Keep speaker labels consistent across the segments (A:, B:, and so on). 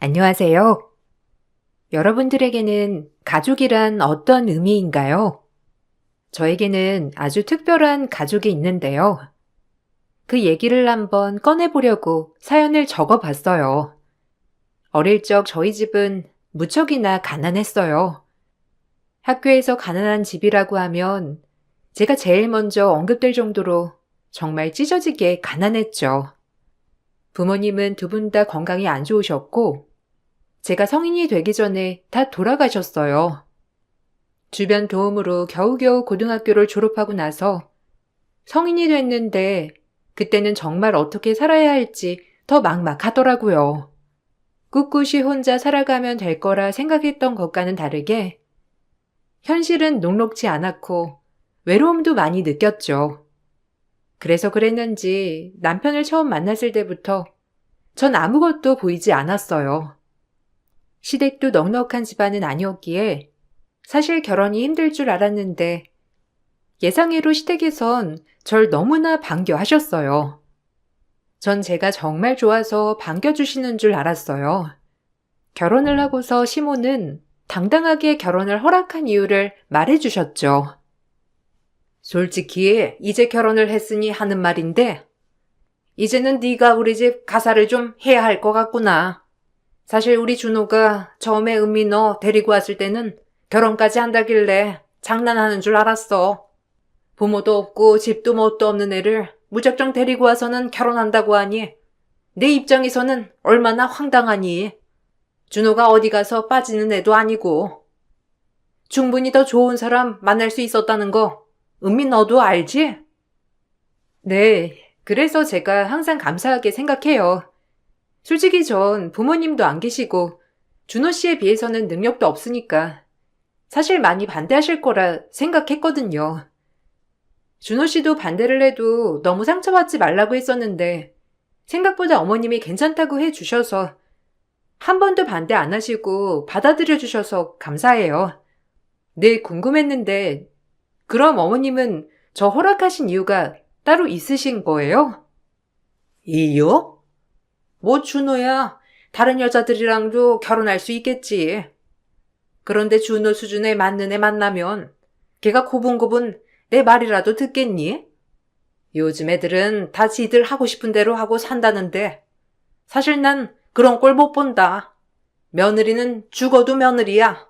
A: 안녕하세요. 여러분들에게는 가족이란 어떤 의미인가요? 저에게는 아주 특별한 가족이 있는데요. 그 얘기를 한번 꺼내보려고 사연을 적어봤어요. 어릴 적 저희 집은 무척이나 가난했어요. 학교에서 가난한 집이라고 하면 제가 제일 먼저 언급될 정도로 정말 찢어지게 가난했죠. 부모님은 두 분 다 건강이 안 좋으셨고 제가 성인이 되기 전에 다 돌아가셨어요. 주변 도움으로 겨우겨우 고등학교를 졸업하고 나서 성인이 됐는데 그때는 정말 어떻게 살아야 할지 더 막막하더라고요. 꿋꿋이 혼자 살아가면 될 거라 생각했던 것과는 다르게 현실은 녹록지 않았고 외로움도 많이 느꼈죠. 그래서 그랬는지 남편을 처음 만났을 때부터 전 아무것도 보이지 않았어요. 시댁도 넉넉한 집안은 아니었기에 사실 결혼이 힘들 줄 알았는데 예상외로 시댁에선 절 너무나 반겨하셨어요. 전 제가 정말 좋아서 반겨주시는 줄 알았어요. 결혼을 하고서 시모는 당당하게 결혼을 허락한 이유를 말해주셨죠. 솔직히 이제 결혼을 했으니 하는 말인데 이제는 네가 우리 집 가사를 좀 해야 할 것 같구나. 사실 우리 준호가 처음에 은미 너 데리고 왔을 때는 결혼까지 한다길래 장난하는 줄 알았어. 부모도 없고 집도 뭣도 없는 애를 무작정 데리고 와서는 결혼한다고 하니 내 입장에서는 얼마나 황당하니. 준호가 어디 가서 빠지는 애도 아니고. 충분히 더 좋은 사람 만날 수 있었다는 거 은미 너도 알지? 네, 그래서 제가 항상 감사하게 생각해요. 솔직히 전 부모님도 안 계시고 준호 씨에 비해서는 능력도 없으니까 사실 많이 반대하실 거라 생각했거든요. 준호 씨도 반대를 해도 너무 상처받지 말라고 했었는데 생각보다 어머님이 괜찮다고 해주셔서 한 번도 반대 안 하시고 받아들여 주셔서 감사해요. 늘 궁금했는데 그럼 어머님은 저 허락하신 이유가 따로 있으신 거예요? 이유? 뭐 준호야, 다른 여자들이랑도 결혼할 수 있겠지. 그런데 준호 수준에 맞는 애 만나면 걔가 고분고분 내 말이라도 듣겠니? 요즘 애들은 다 지들 하고 싶은 대로 하고 산다는데 사실 난 그런 꼴 못 본다. 며느리는 죽어도 며느리야.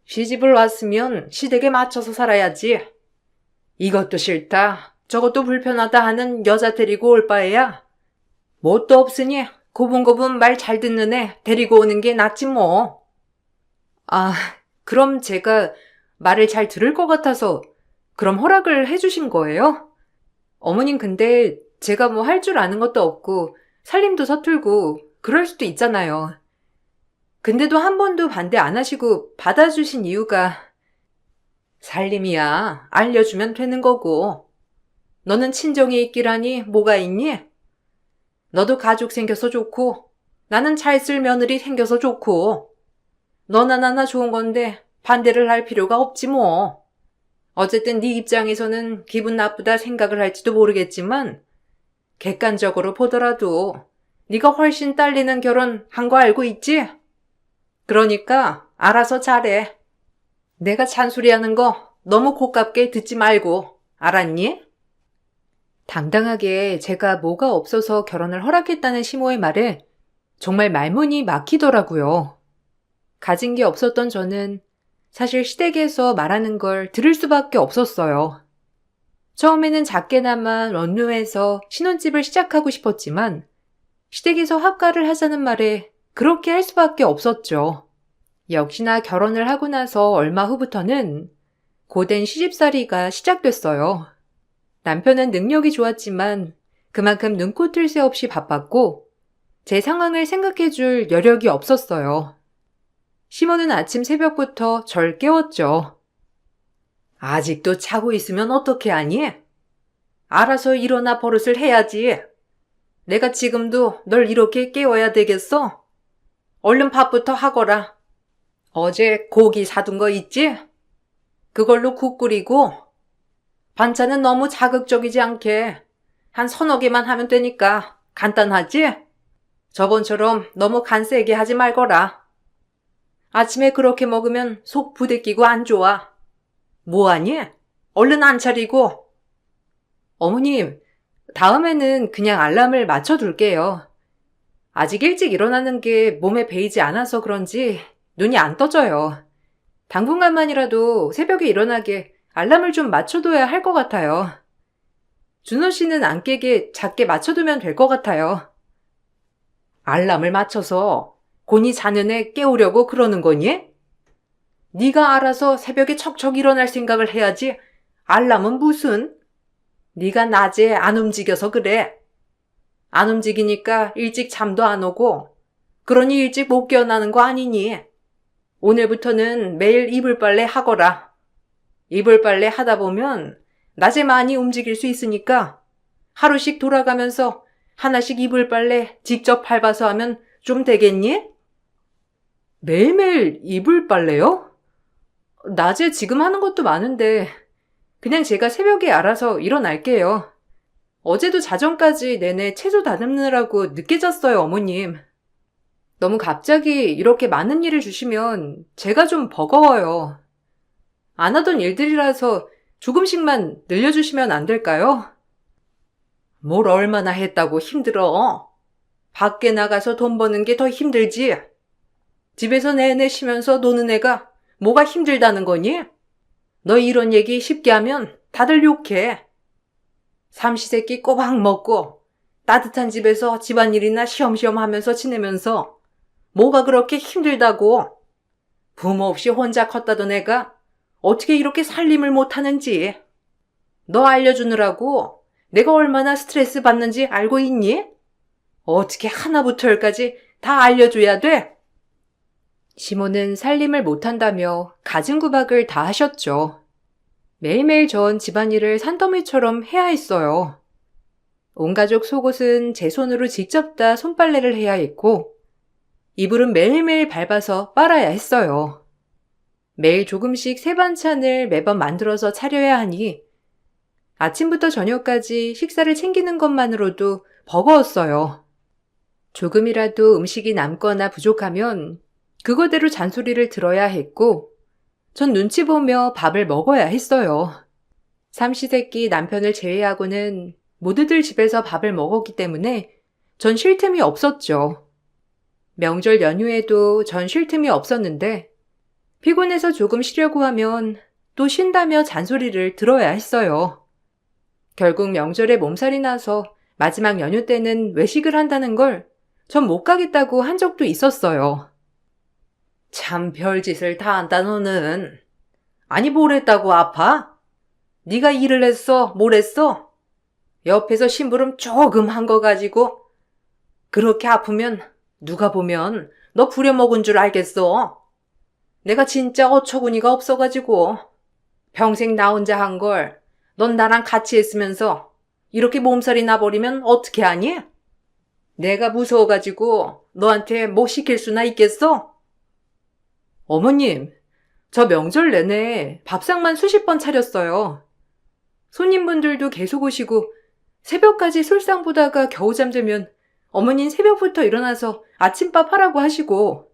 A: 시집을 왔으면 시댁에 맞춰서 살아야지. 이것도 싫다, 저것도 불편하다 하는 여자 데리고 올 바에야 뭣도 없으니 고분고분 말 잘 듣는 애 데리고 오는 게 낫지 뭐. 아, 그럼 제가 말을 잘 들을 것 같아서 그럼 허락을 해주신 거예요? 어머님 근데 제가 뭐 할 줄 아는 것도 없고 살림도 서툴고 그럴 수도 있잖아요. 근데도 한 번도 반대 안 하시고 받아주신 이유가 살림이야. 알려주면 되는 거고. 너는 친정에 있기라니 뭐가 있니? 너도 가족 생겨서 좋고 나는 잘 쓸 며느리 생겨서 좋고 너나 나나 좋은 건데 반대를 할 필요가 없지 뭐. 어쨌든 네 입장에서는 기분 나쁘다 생각을 할지도 모르겠지만 객관적으로 보더라도 네가 훨씬 딸리는 결혼 한 거 알고 있지? 그러니까 알아서 잘해. 내가 잔소리하는 거 너무 고깝게 듣지 말고 알았니? 당당하게 제가 뭐가 없어서 결혼을 허락했다는 시모의 말에 정말 말문이 막히더라고요. 가진 게 없었던 저는 사실 시댁에서 말하는 걸 들을 수밖에 없었어요. 처음에는 작게나마 원룸에서 신혼집을 시작하고 싶었지만 시댁에서 합가를 하자는 말에 그렇게 할 수밖에 없었죠. 역시나 결혼을 하고 나서 얼마 후부터는 고된 시집살이가 시작됐어요. 남편은 능력이 좋았지만 그만큼 눈코 뜰 새 없이 바빴고 제 상황을 생각해줄 여력이 없었어요. 시모는 아침 새벽부터 절 깨웠죠. 아직도 자고 있으면 어떻게 하니? 알아서 일어나 버릇을 해야지. 내가 지금도 널 이렇게 깨워야 되겠어? 얼른 밥부터 하거라. 어제 고기 사둔 거 있지? 그걸로 국 끓이고 반찬은 너무 자극적이지 않게 한 서너 개만 하면 되니까 간단하지? 저번처럼 너무 간 세게 하지 말거라. 아침에 그렇게 먹으면 속 부대끼고 안 좋아. 뭐하니? 얼른 안 차리고. 어머님, 다음에는 그냥 알람을 맞춰둘게요. 아직 일찍 일어나는 게 몸에 배이지 않아서 그런지 눈이 안 떠져요. 당분간만이라도 새벽에 일어나게 알람을 좀 맞춰둬야 할 것 같아요. 준호 씨는 안 깨게 작게 맞춰두면 될 것 같아요. 알람을 맞춰서 곤히 자는 애 깨우려고 그러는 거니? 네가 알아서 새벽에 척척 일어날 생각을 해야지. 알람은 무슨? 네가 낮에 안 움직여서 그래. 안 움직이니까 일찍 잠도 안 오고 그러니 일찍 못 깨어나는 거 아니니? 오늘부터는 매일 이불 빨래 하거라. 이불 빨래 하다 보면 낮에 많이 움직일 수 있으니까 하루씩 돌아가면서 하나씩 이불 빨래 직접 밟아서 하면 좀 되겠니? 매일매일 이불 빨래요? 낮에 지금 하는 것도 많은데 그냥 제가 새벽에 알아서 일어날게요. 어제도 자정까지 내내 채소 다듬느라고 늦게 잤어요, 어머님. 너무 갑자기 이렇게 많은 일을 주시면 제가 좀 버거워요. 안 하던 일들이라서 조금씩만 늘려주시면 안 될까요? 뭘 얼마나 했다고 힘들어? 밖에 나가서 돈 버는 게 더 힘들지? 집에서 내내 쉬면서 노는 애가 뭐가 힘들다는 거니? 너 이런 얘기 쉽게 하면 다들 욕해. 삼시세끼 꼬박 먹고 따뜻한 집에서 집안일이나 쉬엄쉬엄 하면서 지내면서 뭐가 그렇게 힘들다고? 부모 없이 혼자 컸다던 애가 어떻게 이렇게 살림을 못하는지 너 알려주느라고 내가 얼마나 스트레스 받는지 알고 있니? 어떻게 하나부터 열까지 다 알려줘야 돼? 시모는 살림을 못한다며 가진구박을 다 하셨죠. 매일매일 전 집안일을 산더미처럼 해야 했어요. 온 가족 속옷은 제 손으로 직접 다 손빨래를 해야 했고 이불은 매일매일 밟아서 빨아야 했어요. 매일 조금씩 새 반찬을 매번 만들어서 차려야 하니 아침부터 저녁까지 식사를 챙기는 것만으로도 버거웠어요. 조금이라도 음식이 남거나 부족하면 그거대로 잔소리를 들어야 했고 전 눈치 보며 밥을 먹어야 했어요. 삼시세끼 남편을 제외하고는 모두들 집에서 밥을 먹었기 때문에 전 쉴 틈이 없었죠. 명절 연휴에도 전 쉴 틈이 없었는데 피곤해서 조금 쉬려고 하면 또 쉰다며 잔소리를 들어야 했어요. 결국 명절에 몸살이 나서 마지막 연휴 때는 외식을 한다는 걸 전 못 가겠다고 한 적도 있었어요. 참 별짓을 다 한다 너는. 아니 뭘 했다고 아파? 네가 일을 했어? 뭘 했어? 옆에서 심부름 조금 한 거 가지고 그렇게 아프면 누가 보면 너 부려먹은 줄 알겠어. 내가 진짜 어처구니가 없어가지고 평생 나 혼자 한 걸 넌 나랑 같이 했으면서 이렇게 몸살이 나버리면 어떻게 하니? 내가 무서워가지고 너한테 뭐 시킬 수나 있겠어? 어머님, 저 명절 내내 밥상만 수십 번 차렸어요. 손님분들도 계속 오시고 새벽까지 술상 보다가 겨우 잠들면 어머님 새벽부터 일어나서 아침밥 하라고 하시고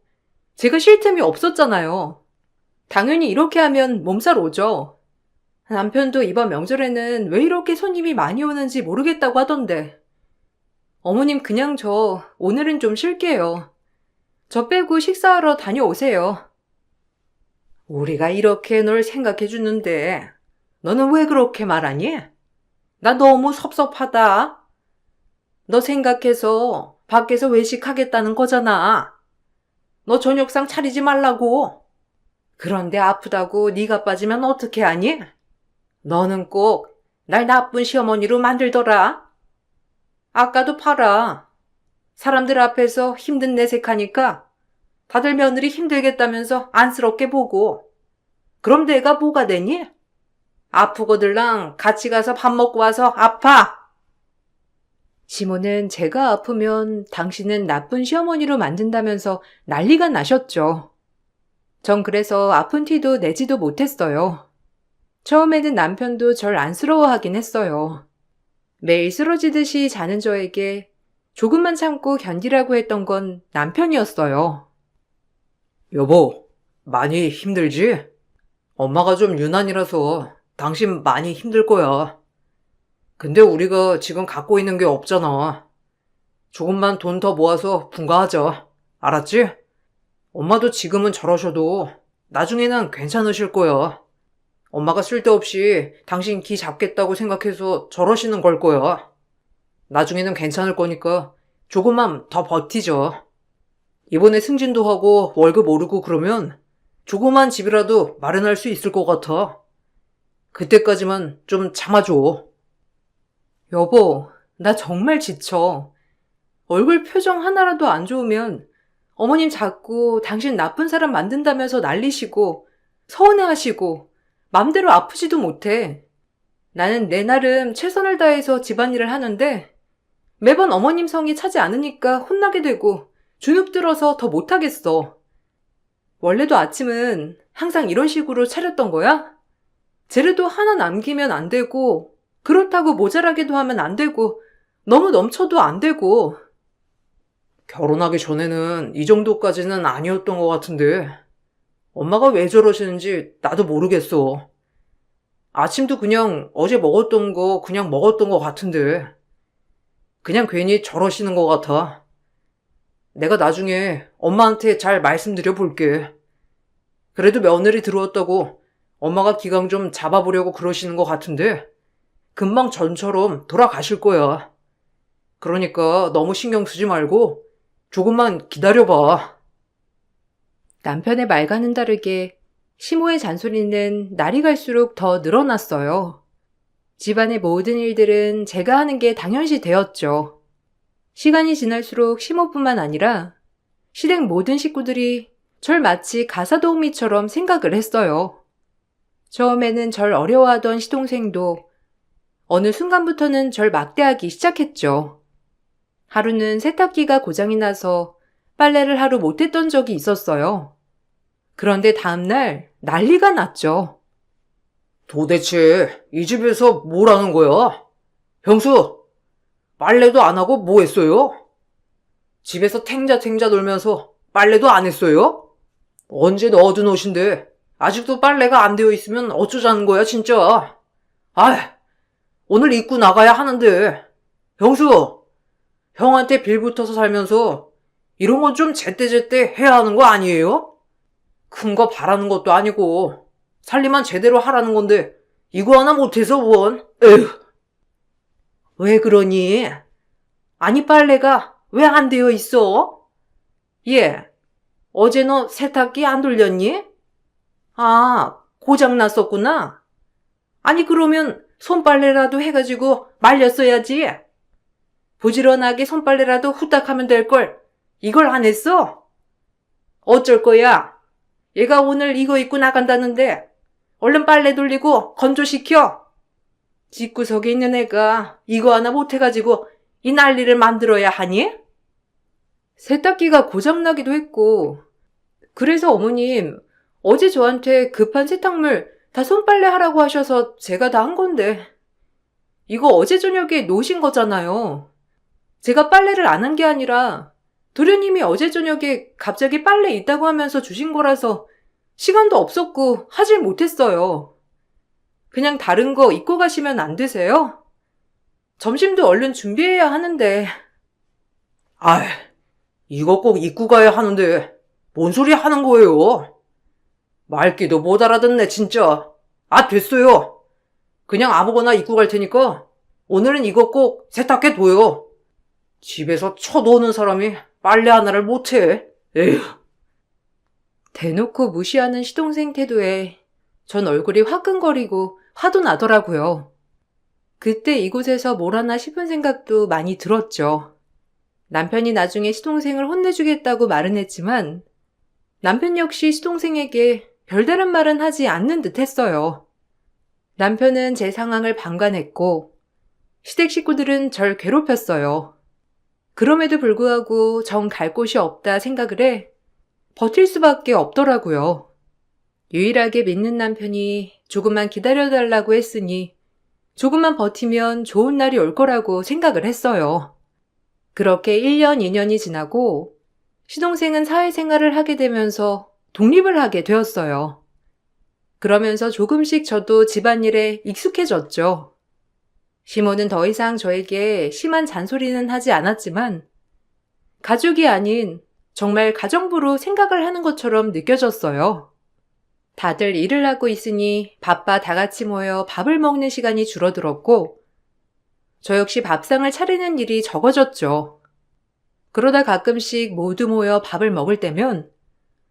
A: 제가 쉴 틈이 없었잖아요. 당연히 이렇게 하면 몸살 오죠. 남편도 이번 명절에는 왜 이렇게 손님이 많이 오는지 모르겠다고 하던데. 어머님 그냥 저 오늘은 좀 쉴게요. 저 빼고 식사하러 다녀오세요. 우리가 이렇게 널 생각해 주는데 너는 왜 그렇게 말하니? 나 너무 섭섭하다. 너 생각해서 밖에서 외식하겠다는 거잖아. 너 저녁상 차리지 말라고. 그런데 아프다고 네가 빠지면 어떻게 하니? 너는 꼭 날 나쁜 시어머니로 만들더라. 아까도 봐라. 사람들 앞에서 힘든 내색하니까 다들 며느리 힘들겠다면서 안쓰럽게 보고. 그럼 내가 뭐가 되니? 아프고들랑 같이 가서 밥 먹고 와서 아파. 시모는 제가 아프면 당신은 나쁜 시어머니로 만든다면서 난리가 나셨죠. 전 그래서 아픈 티도 내지도 못했어요. 처음에는 남편도 절 안쓰러워하긴 했어요. 매일 쓰러지듯이 자는 저에게 조금만 참고 견디라고 했던 건 남편이었어요.
B: 여보, 많이 힘들지? 엄마가 좀 유난이라서 당신 많이 힘들 거야. 근데 우리가 지금 갖고 있는 게 없잖아. 조금만 돈 더 모아서 분가하자. 알았지? 엄마도 지금은 저러셔도 나중에는 괜찮으실 거야. 엄마가 쓸데없이 당신 기 잡겠다고 생각해서 저러시는 걸 거야. 나중에는 괜찮을 거니까 조금만 더 버티죠. 이번에 승진도 하고 월급 오르고 그러면 조그만 집이라도 마련할 수 있을 것 같아. 그때까지만 좀 참아줘.
A: 여보, 나 정말 지쳐. 얼굴 표정 하나라도 안 좋으면 어머님 자꾸 당신 나쁜 사람 만든다면서 난리시고 서운해하시고 맘대로 아프지도 못해. 나는 내 나름 최선을 다해서 집안일을 하는데 매번 어머님 성이 차지 않으니까 혼나게 되고 주눅 들어서 더 못하겠어. 원래도 아침은 항상 이런 식으로 차렸던 거야? 재료도 하나 남기면 안 되고 그렇다고 모자라게도 하면 안 되고 너무 넘쳐도 안 되고.
B: 결혼하기 전에는 이 정도까지는 아니었던 것 같은데 엄마가 왜 저러시는지 나도 모르겠어. 아침도 그냥 어제 먹었던 거 그냥 먹었던 것 같은데 그냥 괜히 저러시는 것 같아. 내가 나중에 엄마한테 잘 말씀드려 볼게. 그래도 며느리 들어왔다고 엄마가 기강 좀 잡아보려고 그러시는 것 같은데 금방 전처럼 돌아가실 거야. 그러니까 너무 신경 쓰지 말고 조금만 기다려봐.
A: 남편의 말과는 다르게 시모의 잔소리는 날이 갈수록 더 늘어났어요. 집안의 모든 일들은 제가 하는 게 당연시 되었죠. 시간이 지날수록 시모뿐만 아니라 실행 모든 식구들이 절 마치 가사도우미처럼 생각을 했어요. 처음에는 절 어려워하던 시동생도 어느 순간부터는 절 막대하기 시작했죠. 하루는 세탁기가 고장이 나서 빨래를 하루 못했던 적이 있었어요. 그런데 다음날 난리가 났죠.
B: 도대체 이 집에서 뭘 하는 거야? 형수, 빨래도 안 하고 뭐 했어요? 집에서 탱자탱자 놀면서 빨래도 안 했어요? 언제 넣어둔 옷인데 아직도 빨래가 안 되어 있으면 어쩌자는 거야 진짜. 아, 오늘 입고 나가야 하는데. 형수, 형한테 빌붙어서 살면서 이런 건 좀 제때제때 해야 하는 거 아니에요? 큰 거 바라는 것도 아니고 살림만 제대로 하라는 건데 이거 하나 못해서 원. 에휴.
A: 왜 그러니? 아니 빨래가 왜 안 되어 있어? 예, 어제 너 세탁기 안 돌렸니? 아, 고장 났었구나. 아니 그러면 손빨래라도 해가지고 말렸어야지. 부지런하게 손빨래라도 후딱 하면 될걸. 이걸 안 했어? 어쩔 거야? 얘가 오늘 이거 입고 나간다는데 얼른 빨래 돌리고 건조시켜. 집구석에 있는 애가 이거 하나 못해가지고 이 난리를 만들어야 하니? 세탁기가 고장나기도 했고 그래서 어머님 어제 저한테 급한 세탁물 다 손빨래 하라고 하셔서 제가 다 한 건데 이거 어제 저녁에 놓으신 거잖아요. 제가 빨래를 안 한 게 아니라 도련님이 어제 저녁에 갑자기 빨래 있다고 하면서 주신 거라서 시간도 없었고 하질 못했어요. 그냥 다른 거 입고 가시면 안 되세요? 점심도 얼른 준비해야 하는데.
B: 아이, 이거 꼭 입고 가야 하는데 뭔 소리 하는 거예요? 말귀도 못 알아듣네 진짜. 아, 됐어요. 그냥 아무거나 입고 갈 테니까 오늘은 이거 꼭 세탁해둬요. 집에서 쳐놓는 사람이 빨래 하나를 못해. 에휴.
A: 대놓고 무시하는 시동생 태도에 전 얼굴이 화끈거리고 화도 나더라고요. 그때 이곳에서 뭘 하나 싶은 생각도 많이 들었죠. 남편이 나중에 시동생을 혼내주겠다고 말은 했지만 남편 역시 시동생에게 별다른 말은 하지 않는 듯 했어요. 남편은 제 상황을 방관했고 시댁 식구들은 절 괴롭혔어요. 그럼에도 불구하고 정 갈 곳이 없다 생각을 해 버틸 수밖에 없더라고요. 유일하게 믿는 남편이 조금만 기다려달라고 했으니 조금만 버티면 좋은 날이 올 거라고 생각을 했어요. 그렇게 1년, 2년이 지나고 시동생은 사회생활을 하게 되면서 독립을 하게 되었어요. 그러면서 조금씩 저도 집안일에 익숙해졌죠. 시모는 더 이상 저에게 심한 잔소리는 하지 않았지만 가족이 아닌 정말 가정부로 생각을 하는 것처럼 느껴졌어요. 다들 일을 하고 있으니 바빠 다 같이 모여 밥을 먹는 시간이 줄어들었고 저 역시 밥상을 차리는 일이 적어졌죠. 그러다 가끔씩 모두 모여 밥을 먹을 때면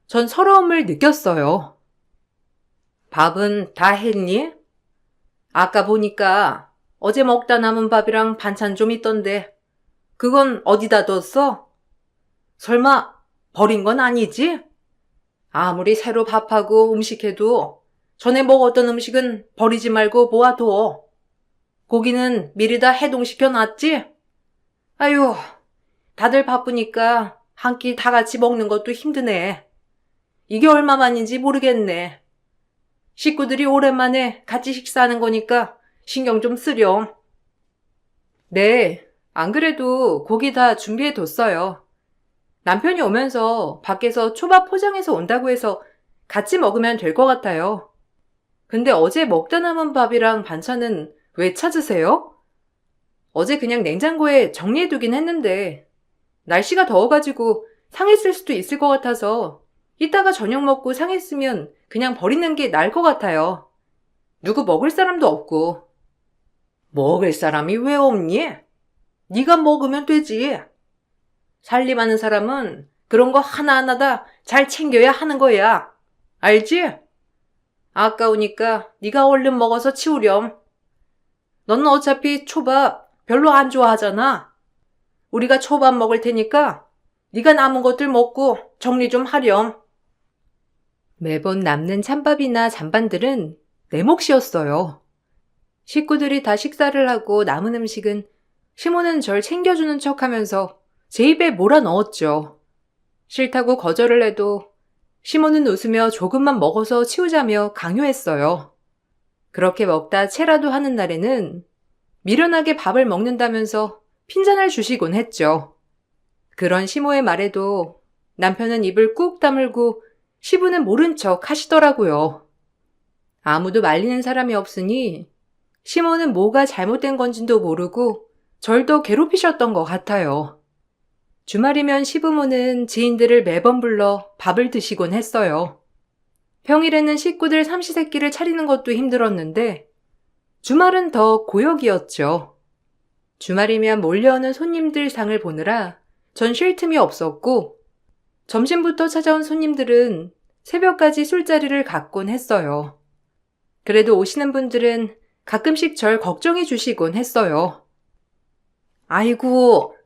A: 전 서러움을 느꼈어요. 밥은 다 했니? 아까 보니까 어제 먹다 남은 밥이랑 반찬 좀 있던데 그건 어디다 뒀어? 설마 버린 건 아니지? 아무리 새로 밥하고 음식해도 전에 먹었던 음식은 버리지 말고 모아둬. 고기는 미리 다 해동시켜 놨지? 아유, 다들 바쁘니까 한 끼 다 같이 먹는 것도 힘드네. 이게 얼마만인지 모르겠네. 식구들이 오랜만에 같이 식사하는 거니까 신경 좀 쓰렴. 네, 안 그래도 고기 다 준비해 뒀어요. 남편이 오면서 밖에서 초밥 포장해서 온다고 해서 같이 먹으면 될 것 같아요. 근데 어제 먹다 남은 밥이랑 반찬은 왜 찾으세요? 어제 그냥 냉장고에 정리해두긴 했는데 날씨가 더워가지고 상했을 수도 있을 것 같아서 이따가 저녁 먹고 상했으면 그냥 버리는 게 나을 것 같아요. 누구 먹을 사람도 없고. 먹을 사람이 왜 없니? 네가 먹으면 되지. 살림하는 사람은 그런 거 하나하나 다 잘 챙겨야 하는 거야. 알지? 아까우니까 네가 얼른 먹어서 치우렴. 너는 어차피 초밥 별로 안 좋아하잖아. 우리가 초밥 먹을 테니까 네가 남은 것들 먹고 정리 좀 하렴. 매번 남는 찬밥이나 잔반들은 내 몫이었어요. 식구들이 다 식사를 하고 남은 음식은 시모는 절 챙겨주는 척하면서 제 입에 몰아넣었죠. 싫다고 거절을 해도 시모는 웃으며 조금만 먹어서 치우자며 강요했어요. 그렇게 먹다 체라도 하는 날에는 미련하게 밥을 먹는다면서 핀잔을 주시곤 했죠. 그런 시모의 말에도 남편은 입을 꾹 다물고 시부는 모른 척 하시더라고요. 아무도 말리는 사람이 없으니 시모는 뭐가 잘못된 건지도 모르고 절 더 괴롭히셨던 것 같아요. 주말이면 시부모는 지인들을 매번 불러 밥을 드시곤 했어요. 평일에는 식구들 삼시세끼를 차리는 것도 힘들었는데 주말은 더 고역이었죠. 주말이면 몰려오는 손님들 상을 보느라 전 쉴 틈이 없었고 점심부터 찾아온 손님들은 새벽까지 술자리를 갖곤 했어요. 그래도 오시는 분들은 가끔씩 절 걱정해 주시곤 했어요. 아이고,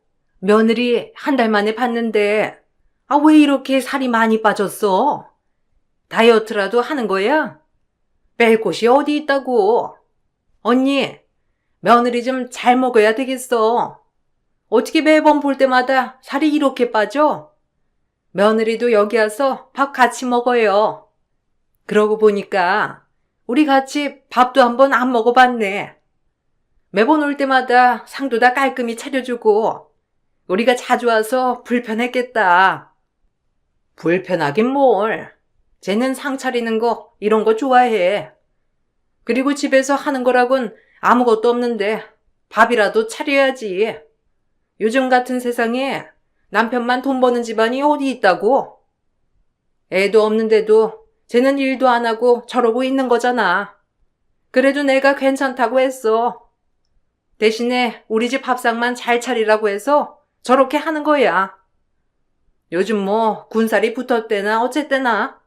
A: 며느리 한 달 만에 봤는데 왜 이렇게 살이 많이 빠졌어? 다이어트라도 하는 거야? 뺄 곳이 어디 있다고? 언니, 며느리 좀 잘 먹어야 되겠어. 어떻게 매번 볼 때마다 살이 이렇게 빠져? 며느리도 여기 와서 밥 같이 먹어요. 그러고 보니까 우리 같이 밥도 한번 안 먹어봤네. 매번 올 때마다 상도 다 깔끔히 차려주고 우리가 자주 와서 불편했겠다. 불편하긴 뭘. 쟤는 상 차리는 거 이런 거 좋아해. 그리고 집에서 하는 거라곤 아무것도 없는데 밥이라도 차려야지. 요즘 같은 세상에 남편만 돈 버는 집안이 어디 있다고? 애도 없는데도 쟤는 일도 안 하고 저러고 있는 거잖아. 그래도 내가 괜찮다고 했어. 대신에 우리 집 밥상만 잘 차리라고 해서 저렇게 하는 거야. 요즘 뭐 군살이 붙었대나 어쨌대나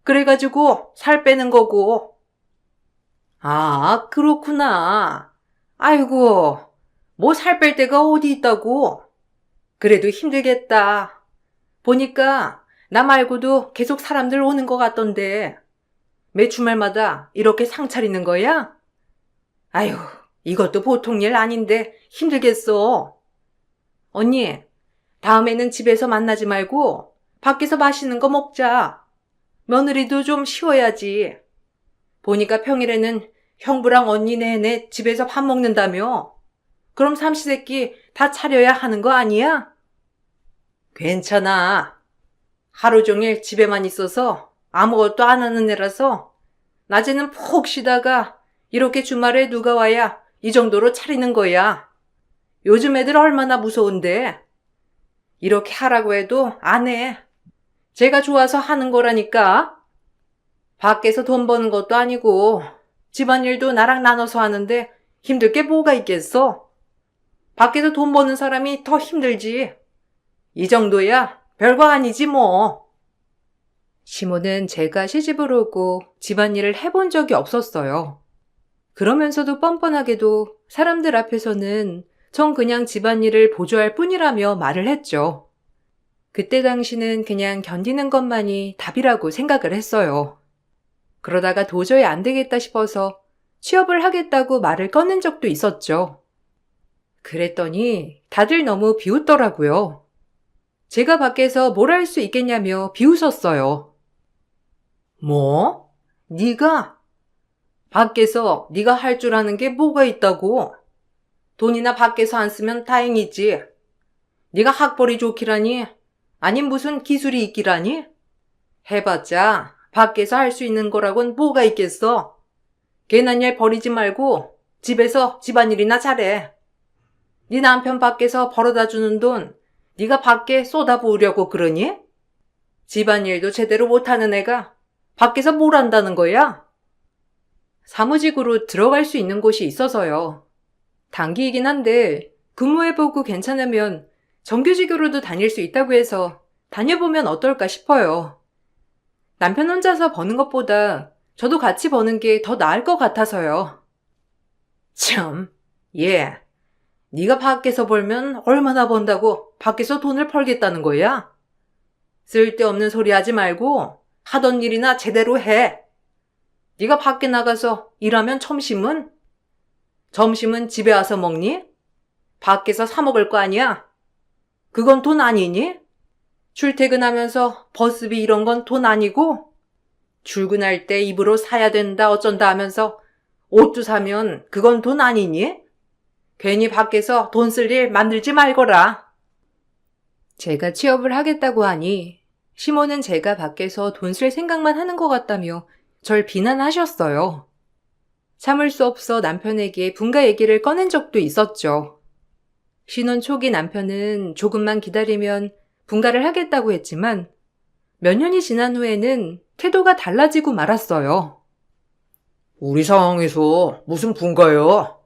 A: 그래가지고 살 빼는 거고. 아, 그렇구나. 아이고, 뭐 살 뺄 데가 어디 있다고. 그래도 힘들겠다. 보니까 나 말고도 계속 사람들 오는 것 같던데 매 주말마다 이렇게 상 차리는 거야? 아휴, 이것도 보통 일 아닌데 힘들겠어. 언니, 다음에는 집에서 만나지 말고 밖에서 맛있는 거 먹자. 며느리도 좀 쉬어야지. 보니까 평일에는 형부랑 언니 내내 집에서 밥 먹는다며. 그럼 삼시세끼 다 차려야 하는 거 아니야? 괜찮아. 하루 종일 집에만 있어서 아무것도 안 하는 애라서 낮에는 푹 쉬다가 이렇게 주말에 누가 와야 이 정도로 차리는 거야. 요즘 애들 얼마나 무서운데. 이렇게 하라고 해도 안 해. 제가 좋아서 하는 거라니까. 밖에서 돈 버는 것도 아니고 집안일도 나랑 나눠서 하는데 힘들 게 뭐가 있겠어? 밖에서 돈 버는 사람이 더 힘들지. 이 정도야 별거 아니지 뭐. 시모는 제가 시집을 오고 집안일을 해본 적이 없었어요. 그러면서도 뻔뻔하게도 사람들 앞에서는 전 그냥 집안일을 보조할 뿐이라며 말을 했죠. 그때 당시는 그냥 견디는 것만이 답이라고 생각을 했어요. 그러다가 도저히 안 되겠다 싶어서 취업을 하겠다고 말을 꺼낸 적도 있었죠. 그랬더니 다들 너무 비웃더라고요. 제가 밖에서 뭘 할 수 있겠냐며 비웃었어요. 뭐? 네가? 밖에서 네가 할 줄 아는 게 뭐가 있다고? 돈이나 밖에서 안 쓰면 다행이지. 네가 학벌이 좋기라니? 아님 무슨 기술이 있기라니? 해봤자 밖에서 할 수 있는 거라곤 뭐가 있겠어? 괜한 일 버리지 말고 집에서 집안일이나 잘해. 네 남편 밖에서 벌어다 주는 돈 네가 밖에 쏟아부으려고 그러니? 집안일도 제대로 못하는 애가 밖에서 뭘 한다는 거야? 사무직으로 들어갈 수 있는 곳이 있어서요. 단기이긴 한데 근무해보고 괜찮으면 정규직으로도 다닐 수 있다고 해서 다녀보면 어떨까 싶어요. 남편 혼자서 버는 것보다 저도 같이 버는 게 더 나을 것 같아서요. 참, 얘, 네가 밖에서 벌면 얼마나 번다고 밖에서 돈을 벌겠다는 거야? 쓸데없는 소리 하지 말고 하던 일이나 제대로 해. 네가 밖에 나가서 일하면 점심은 집에 와서 먹니? 밖에서 사 먹을 거 아니야? 그건 돈 아니니? 출퇴근하면서 버스비 이런 건 돈 아니고? 출근할 때 입으로 사야 된다 어쩐다 하면서 옷도 사면 그건 돈 아니니? 괜히 밖에서 돈 쓸 일 만들지 말거라. 제가 취업을 하겠다고 하니 시모는 제가 밖에서 돈 쓸 생각만 하는 것 같다며 절 비난하셨어요. 참을 수 없어 남편에게 분가 얘기를 꺼낸 적도 있었죠. 신혼 초기 남편은 조금만 기다리면 분가를 하겠다고 했지만 몇 년이 지난 후에는 태도가 달라지고 말았어요.
B: 우리 상황에서 무슨 분가요?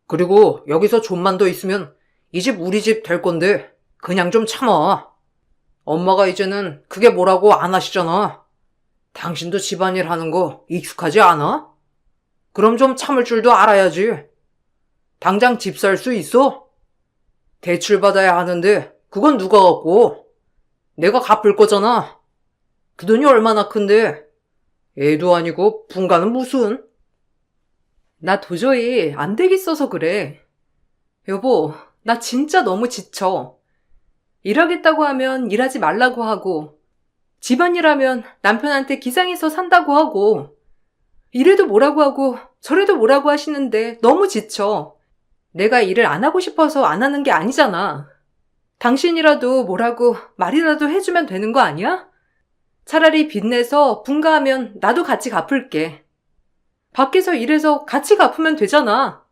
B: 그리고 여기서 좀만 더 있으면 이 집 우리 집 될 건데 그냥 좀 참아. 엄마가 이제는 그게 뭐라고 안 하시잖아. 당신도 집안일 하는 거 익숙하지 않아? 그럼 좀 참을 줄도 알아야지. 당장 집 살 수 있어? 대출 받아야 하는데 그건 누가 갚고? 내가 갚을 거잖아. 그 돈이 얼마나 큰데? 애도 아니고 분가는 무슨?
A: 나 도저히 안 되겠어서 그래. 여보, 나 진짜 너무 지쳐. 일하겠다고 하면 일하지 말라고 하고, 집안일하면 남편한테 기상해서 산다고 하고, 이래도 뭐라고 하고 저래도 뭐라고 하시는데 너무 지쳐. 내가 일을 안 하고 싶어서 안 하는 게 아니잖아. 당신이라도 뭐라고 말이라도 해주면 되는 거 아니야? 차라리 빚내서 분가하면 나도 같이 갚을게. 밖에서 일해서 같이 갚으면 되잖아.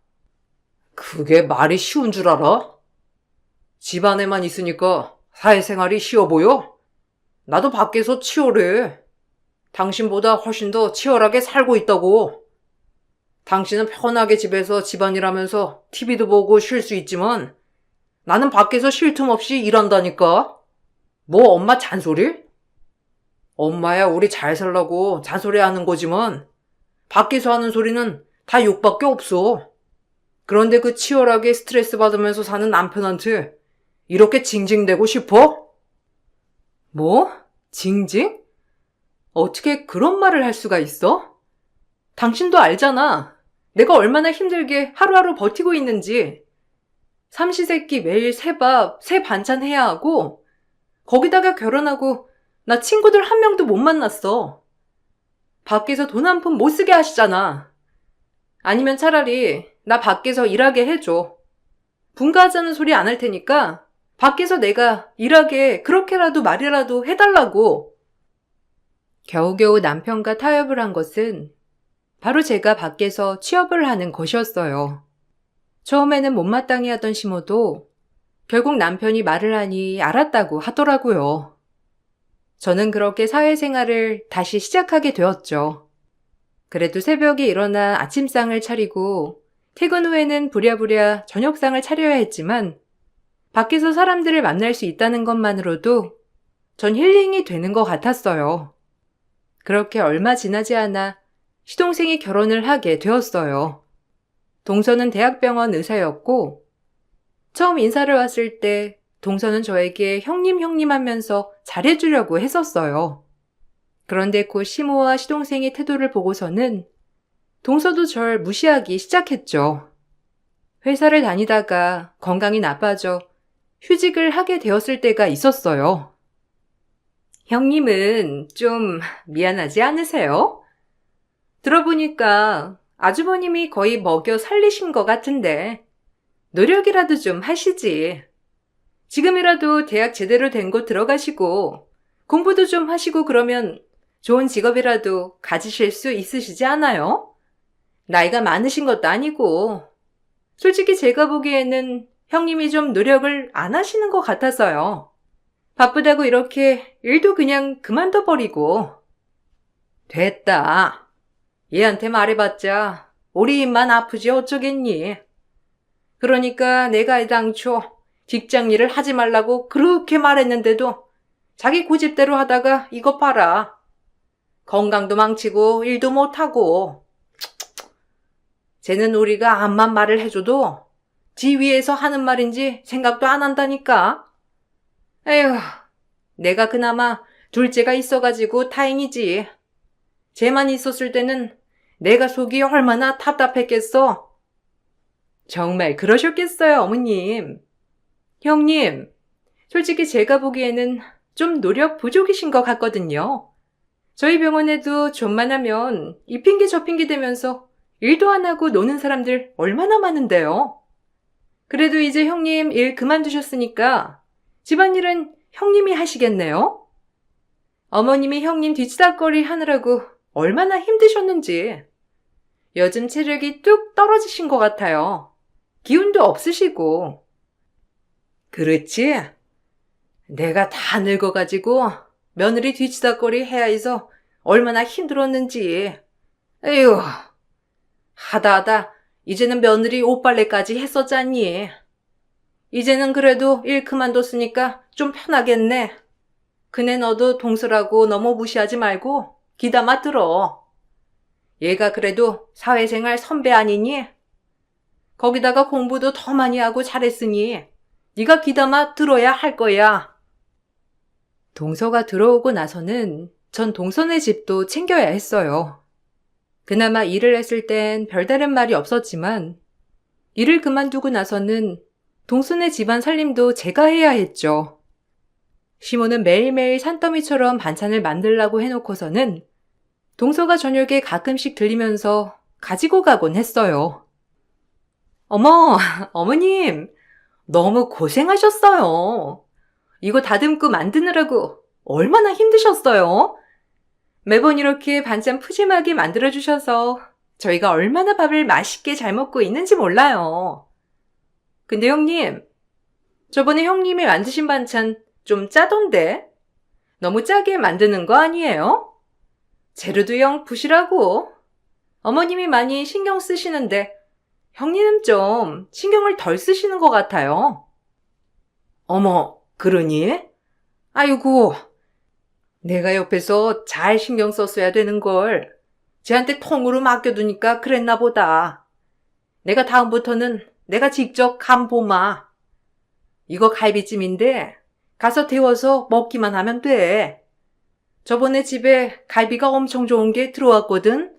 B: 그게 말이 쉬운 줄 알아? 집 안에만 있으니까 사회생활이 쉬워 보여? 나도 밖에서 치열해. 당신보다 훨씬 더 치열하게 살고 있다고. 당신은 편하게 집에서 집안일 하면서 TV도 보고 쉴 수 있지만 나는 밖에서 쉴 틈 없이 일한다니까. 뭐 엄마 잔소리? 엄마야 우리 잘 살라고 잔소리 하는 거지만 밖에서 하는 소리는 다 욕밖에 없어. 그런데 그 치열하게 스트레스 받으면서 사는 남편한테 이렇게 징징대고 싶어?
A: 뭐? 징징? 어떻게 그런 말을 할 수가 있어? 당신도 알잖아. 내가 얼마나 힘들게 하루하루 버티고 있는지. 삼시세끼 매일 새밥, 새 반찬 해야 하고, 거기다가 결혼하고 나 친구들 한 명도 못 만났어. 밖에서 돈 한 푼 못 쓰게 하시잖아. 아니면 차라리 나 밖에서 일하게 해줘. 분가하자는 소리 안 할 테니까 밖에서 내가 일하게 그렇게라도 말이라도 해달라고. 겨우겨우 남편과 타협을 한 것은 바로 제가 밖에서 취업을 하는 것이었어요. 처음에는 못마땅해 하던 시모도 결국 남편이 말을 하니 알았다고 하더라고요. 저는 그렇게 사회생활을 다시 시작하게 되었죠. 그래도 새벽에 일어나 아침상을 차리고 퇴근 후에는 부랴부랴 저녁상을 차려야 했지만 밖에서 사람들을 만날 수 있다는 것만으로도 전 힐링이 되는 것 같았어요. 그렇게 얼마 지나지 않아 시동생이 결혼을 하게 되었어요. 동서는 대학병원 의사였고 처음 인사를 왔을 때 동서는 저에게 형님 하면서 잘해주려고 했었어요. 그런데 곧 시모와 시동생의 태도를 보고서는 동서도 절 무시하기 시작했죠. 회사를 다니다가 건강이 나빠져 휴직을 하게 되었을 때가 있었어요. 형님은 좀 미안하지 않으세요? 들어보니까 아주버님이 거의 먹여 살리신 것 같은데 노력이라도 좀 하시지. 지금이라도 대학 제대로 된 곳 들어가시고 공부도 좀 하시고 그러면 좋은 직업이라도 가지실 수 있으시지 않아요? 나이가 많으신 것도 아니고 솔직히 제가 보기에는 형님이 좀 노력을 안 하시는 것 같아서요. 바쁘다고 이렇게 일도 그냥 그만둬버리고. 됐다. 얘한테 말해봤자 우리 입만 아프지 어쩌겠니. 그러니까 내가 당초 직장 일을 하지 말라고 그렇게 말했는데도 자기 고집대로 하다가 이것 봐라. 건강도 망치고 일도 못하고. 쟤는 우리가 암만 말을 해줘도 지 위에서 하는 말인지 생각도 안 한다니까. 에휴, 내가 그나마 둘째가 있어가지고 다행이지. 쟤만 있었을 때는 내가 속이 얼마나 답답했겠어. 정말 그러셨겠어요, 어머님. 형님, 솔직히 제가 보기에는 좀 노력 부족이신 것 같거든요. 저희 병원에도 좀만 하면 이 핑계 저 핑계 대면서 일도 안 하고 노는 사람들 얼마나 많은데요. 그래도 이제 형님 일 그만두셨으니까 집안일은 형님이 하시겠네요? 어머님이 형님 뒤치다꺼리 하느라고 얼마나 힘드셨는지. 요즘 체력이 뚝 떨어지신 것 같아요. 기운도 없으시고. 그렇지? 내가 다 늙어가지고 며느리 뒤치다꺼리 해야 해서 얼마나 힘들었는지. 에휴, 하다 이제는 며느리 옷빨래까지 했었잖니. 이제는 그래도 일 그만뒀으니까 좀 편하겠네. 그네 너도 동서라고 너무 무시하지 말고 귀담아 들어. 얘가 그래도 사회생활 선배 아니니? 거기다가 공부도 더 많이 하고 잘했으니 네가 귀담아 들어야 할 거야. 동서가 들어오고 나서는 전 동서네 집도 챙겨야 했어요. 그나마 일을 했을 땐 별다른 말이 없었지만 일을 그만두고 나서는 동서네 집안 살림도 제가 해야 했죠. 시모는 매일매일 산더미처럼 반찬을 만들라고 해놓고서는 동서가 저녁에 가끔씩 들리면서 가지고 가곤 했어요. 어머, 어머님, 너무 고생하셨어요. 이거 다듬고 만드느라고 얼마나 힘드셨어요? 매번 이렇게 반찬 푸짐하게 만들어주셔서 저희가 얼마나 밥을 맛있게 잘 먹고 있는지 몰라요. 근데 형님, 저번에 형님이 만드신 반찬 좀 짜던데? 너무 짜게 만드는 거 아니에요? 재료도 영 부실하고 어머님이 많이 신경 쓰시는데 형님은 좀 신경을 덜 쓰시는 것 같아요. 어머, 그러니? 아이고, 내가 옆에서 잘 신경 썼어야 되는 걸 쟤한테 통으로 맡겨두니까 그랬나 보다. 내가 다음부터는 내가 직접 간 보마. 이거 갈비찜인데 가서 데워서 먹기만 하면 돼. 저번에 집에 갈비가 엄청 좋은 게 들어왔거든.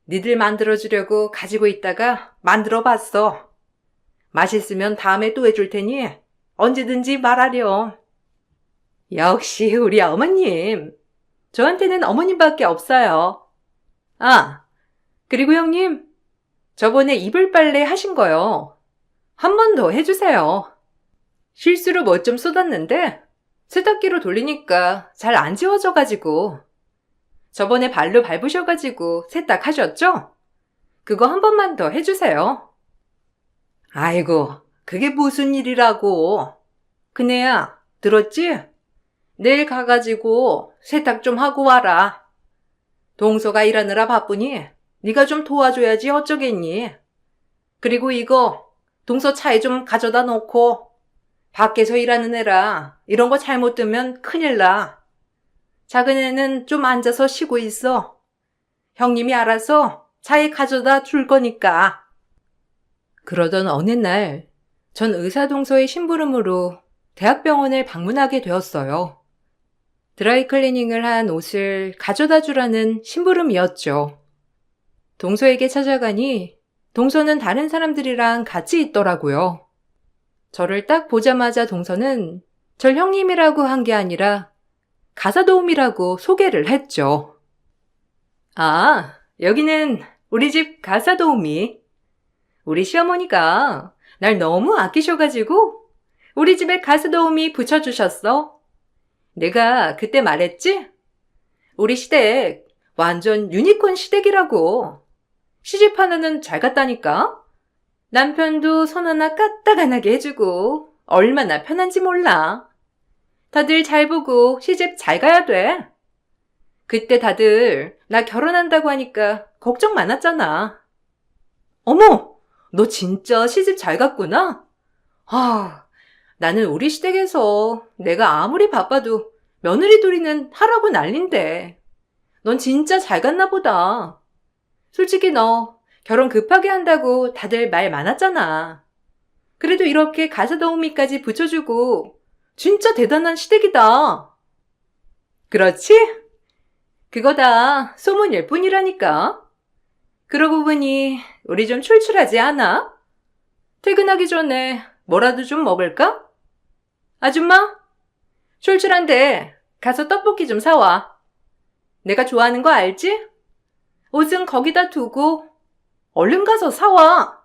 A: 니들 만들어주려고 가지고 있다가 만들어봤어. 맛있으면 다음에 또 해줄 테니 언제든지 말하렴. 역시 우리 어머님. 저한테는 어머님밖에 없어요. 아, 그리고 형님, 저번에 이불 빨래 하신 거요. 한 번 더 해주세요. 실수로 뭐 좀 쏟았는데 세탁기로 돌리니까 잘 안 지워져가지고. 저번에 발로 밟으셔가지고 세탁하셨죠? 그거 한 번만 더 해주세요. 아이고, 그게 무슨 일이라고. 그네야, 들었지? 내일 가가지고 세탁 좀 하고 와라. 동서가 일하느라 바쁘니 네가 좀 도와줘야지 어쩌겠니. 그리고 이거 동서 차에 좀 가져다 놓고. 밖에서 일하는 애라 이런 거 잘못 뜨면 큰일 나. 작은 애는 좀 앉아서 쉬고 있어. 형님이 알아서 차에 가져다 줄 거니까. 그러던 어느 날, 전 의사동서의 심부름으로 대학병원을 방문하게 되었어요. 드라이클리닝을 한 옷을 가져다 주라는 심부름이었죠. 동서에게 찾아가니 동서는 다른 사람들이랑 같이 있더라고요. 저를 딱 보자마자 동서는 절 형님이라고 한 게 아니라 가사도우미라고 소개를 했죠. 아, 여기는 우리 집 가사도우미. 우리 시어머니가 날 너무 아끼셔가지고 우리 집에 가사도우미 붙여주셨어. 내가 그때 말했지? 우리 시댁 완전 유니콘 시댁이라고. 시집 하나는 잘 갔다니까? 남편도 손 하나 까딱하게 해주고 얼마나 편한지 몰라. 다들 잘 보고 시집 잘 가야 돼. 그때 다들 나 결혼한다고 하니까 걱정 많았잖아. 어머, 너 진짜 시집 잘 갔구나? 아, 나는 우리 시댁에서 내가 아무리 바빠도 며느리 둘이는 하라고 난린데. 넌 진짜 잘 갔나 보다. 솔직히 너 결혼 급하게 한다고 다들 말 많았잖아. 그래도 이렇게 가사도우미까지 붙여주고 진짜 대단한 시댁이다. 그렇지? 그거 다 소문일 뿐이라니까. 그러고 보니 우리 좀 출출하지 않아? 퇴근하기 전에 뭐라도 좀 먹을까? 아줌마? 출출한데 가서 떡볶이 좀 사와. 내가 좋아하는 거 알지? 옷은 거기다 두고 얼른 가서 사와.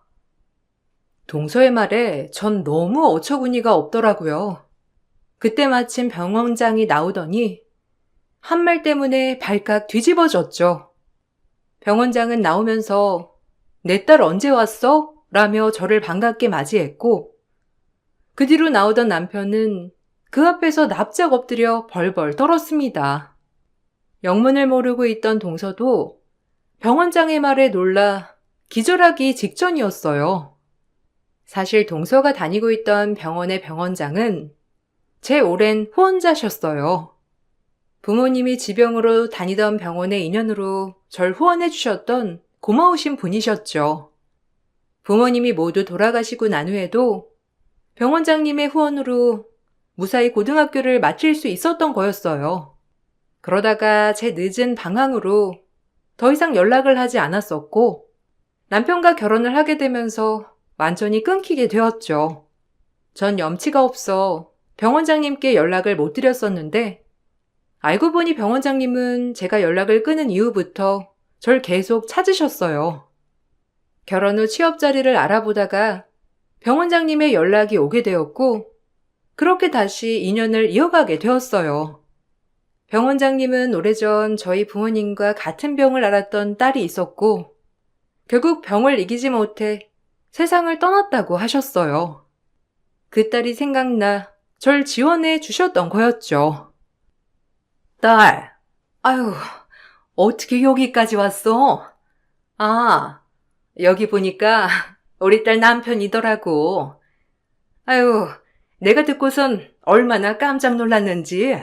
A: 동서의 말에 전 너무 어처구니가 없더라고요. 그때 마침 병원장이 나오더니 한 말 때문에 발칵 뒤집어졌죠. 병원장은 나오면서 내 딸 언제 왔어? 라며 저를 반갑게 맞이했고 그 뒤로 나오던 남편은 그 앞에서 납작 엎드려 벌벌 떨었습니다. 영문을 모르고 있던 동서도 병원장의 말에 놀라 기절하기 직전이었어요. 사실 동서가 다니고 있던 병원의 병원장은 제 오랜 후원자셨어요. 부모님이 지병으로 다니던 병원의 인연으로 절 후원해 주셨던 고마우신 분이셨죠. 부모님이 모두 돌아가시고 난 후에도 병원장님의 후원으로 무사히 고등학교를 마칠 수 있었던 거였어요. 그러다가 제 늦은 방황으로 더 이상 연락을 하지 않았었고 남편과 결혼을 하게 되면서 완전히 끊기게 되었죠. 전 염치가 없어 병원장님께 연락을 못 드렸었는데 알고 보니 병원장님은 제가 연락을 끊은 이후부터 절 계속 찾으셨어요. 결혼 후 취업 자리를 알아보다가 병원장님의 연락이 오게 되었고 그렇게 다시 인연을 이어가게 되었어요. 병원장님은 오래전 저희 부모님과 같은 병을 앓았던 딸이 있었고 결국 병을 이기지 못해 세상을 떠났다고 하셨어요. 그 딸이 생각나 절 지원해 주셨던 거였죠. 딸, 아유, 어떻게 여기까지 왔어? 아, 여기 보니까 우리 딸 남편이더라고. 아유, 내가 듣고선 얼마나 깜짝 놀랐는지.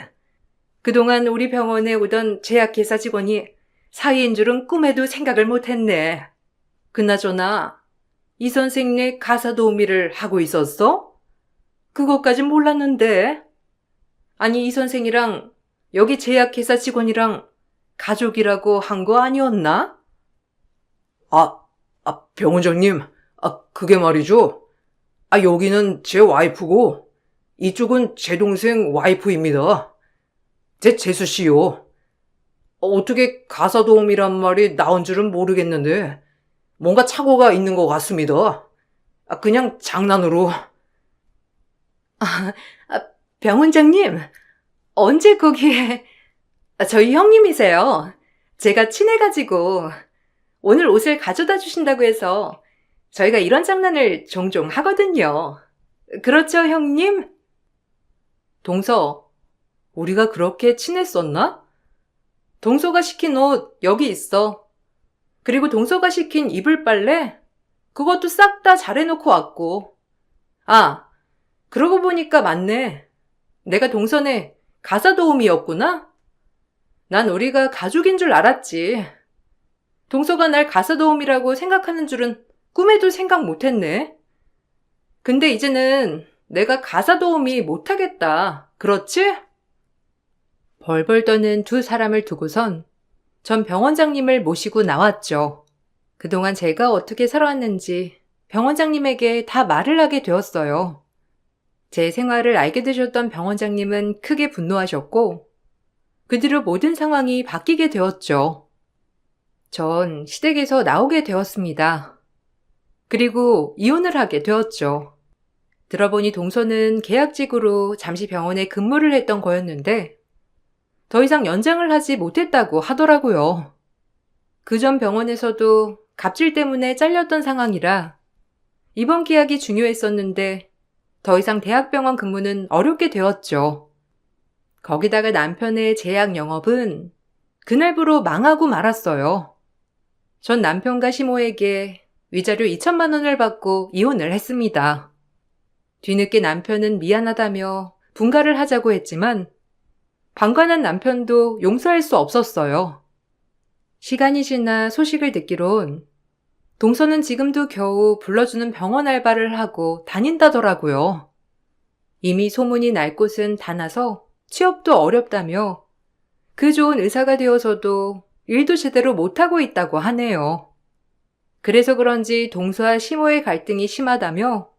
A: 그동안 우리 병원에 오던 제약회사 직원이 사이인 줄은 꿈에도 생각을 못했네. 그나저나 이 선생네 가사 도우미를 하고 있었어? 그것까진 몰랐는데. 아니 이 선생이랑 여기 제약회사 직원이랑 가족이라고 한 거 아니었나?
B: 병원장님, 그게 말이죠. 여기는 제 와이프고, 이쪽은 제 동생 와이프입니다. 제 재수씨요. 어떻게 가사도움이란 말이 나온 줄은 모르겠는데, 뭔가 착오가 있는 것 같습니다. 그냥 장난으로.
A: 병 원장님, 언제 거기에... 저희 형님이세요. 제가 친해가지고 오늘 옷을 가져다 주신다고 해서 저희가 이런 장난을 종종 하거든요. 그렇죠, 형님?
B: 동서, 우리가 그렇게 친했었나? 동서가 시킨 옷 여기 있어. 그리고 동서가 시킨 이불 빨래? 그것도 싹 다 잘해놓고 왔고. 아, 그러고 보니까 맞네. 내가 동선의 가사 도우미였구나? 난 우리가 가족인 줄 알았지. 동서가 날 가사 도우미라고 생각하는 줄은 꿈에도 생각 못했네. 근데 이제는 내가 가사 도우미 못하겠다. 그렇지? 벌벌 떠는 두 사람을 두고선 전 병원장님을 모시고 나왔죠. 그동안 제가 어떻게 살아왔는지 병원장님에게 다 말을 하게 되었어요. 제 생활을 알게 되셨던 병원장님은 크게 분노하셨고 그 뒤로 모든 상황이 바뀌게 되었죠. 전 시댁에서 나오게 되었습니다. 그리고 이혼을 하게 되었죠. 들어보니 동서는 계약직으로 잠시 병원에 근무를 했던 거였는데 더 이상 연장을 하지 못했다고 하더라고요. 그 전 병원에서도 갑질 때문에 잘렸던 상황이라 이번 계약이 중요했었는데 더 이상 대학병원 근무는 어렵게 되었죠. 거기다가 남편의 제약 영업은 그날부로 망하고 말았어요. 전 남편과 시모에게 위자료 2천만 원을 받고 이혼을 했습니다. 뒤늦게 남편은 미안하다며 분가를 하자고 했지만 방관한 남편도 용서할 수 없었어요. 시간이 지나 소식을 듣기론 동서는 지금도 겨우 불러주는 병원 알바를 하고 다닌다더라고요. 이미 소문이 날 곳은 다 나서 취업도 어렵다며 그 좋은 의사가 되어서도 일도 제대로 못하고 있다고 하네요. 그래서 그런지 동서와 시모의 갈등이 심하다며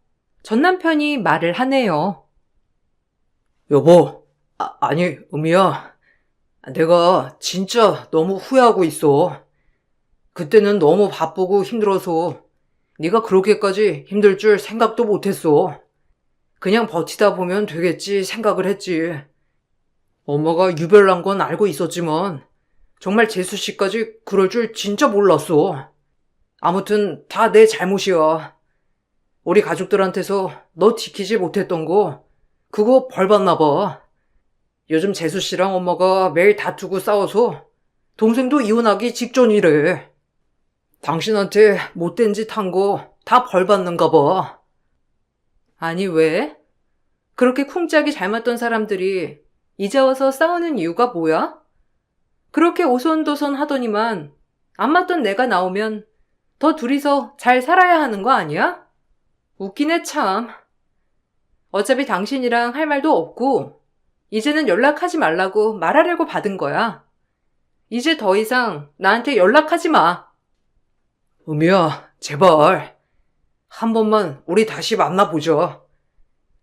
B: 전 남편이 말을 하네요. 여보, 아니, 음이야. 내가 진짜 너무 후회하고 있어. 그때는 너무 바쁘고 힘들어서 네가 그렇게까지 힘들 줄 생각도 못했어. 그냥 버티다 보면 되겠지 생각을 했지. 엄마가 유별난 건 알고 있었지만 정말 재수 씨까지 그럴 줄 진짜 몰랐어. 아무튼 다 내 잘못이야. 우리 가족들한테서 너 지키지 못했던 거 그거 벌 받나 봐. 요즘 재수 씨랑 엄마가 매일 다투고 싸워서 동생도 이혼하기 직전이래. 당신한테 못된 짓 한 거 다 벌 받는가 봐. 아니 왜? 그렇게 쿵짝이 잘 맞던 사람들이 이제 와서 싸우는 이유가 뭐야? 그렇게 오손도손 하더니만 안 맞던 내가 나오면 더 둘이서 잘 살아야 하는 거 아니야? 웃기네 참. 어차피 당신이랑 할 말도 없고 이제는 연락하지 말라고 말하려고 받은 거야. 이제 더 이상 나한테 연락하지 마. 음이야, 제발. 한 번만 우리 다시 만나보자.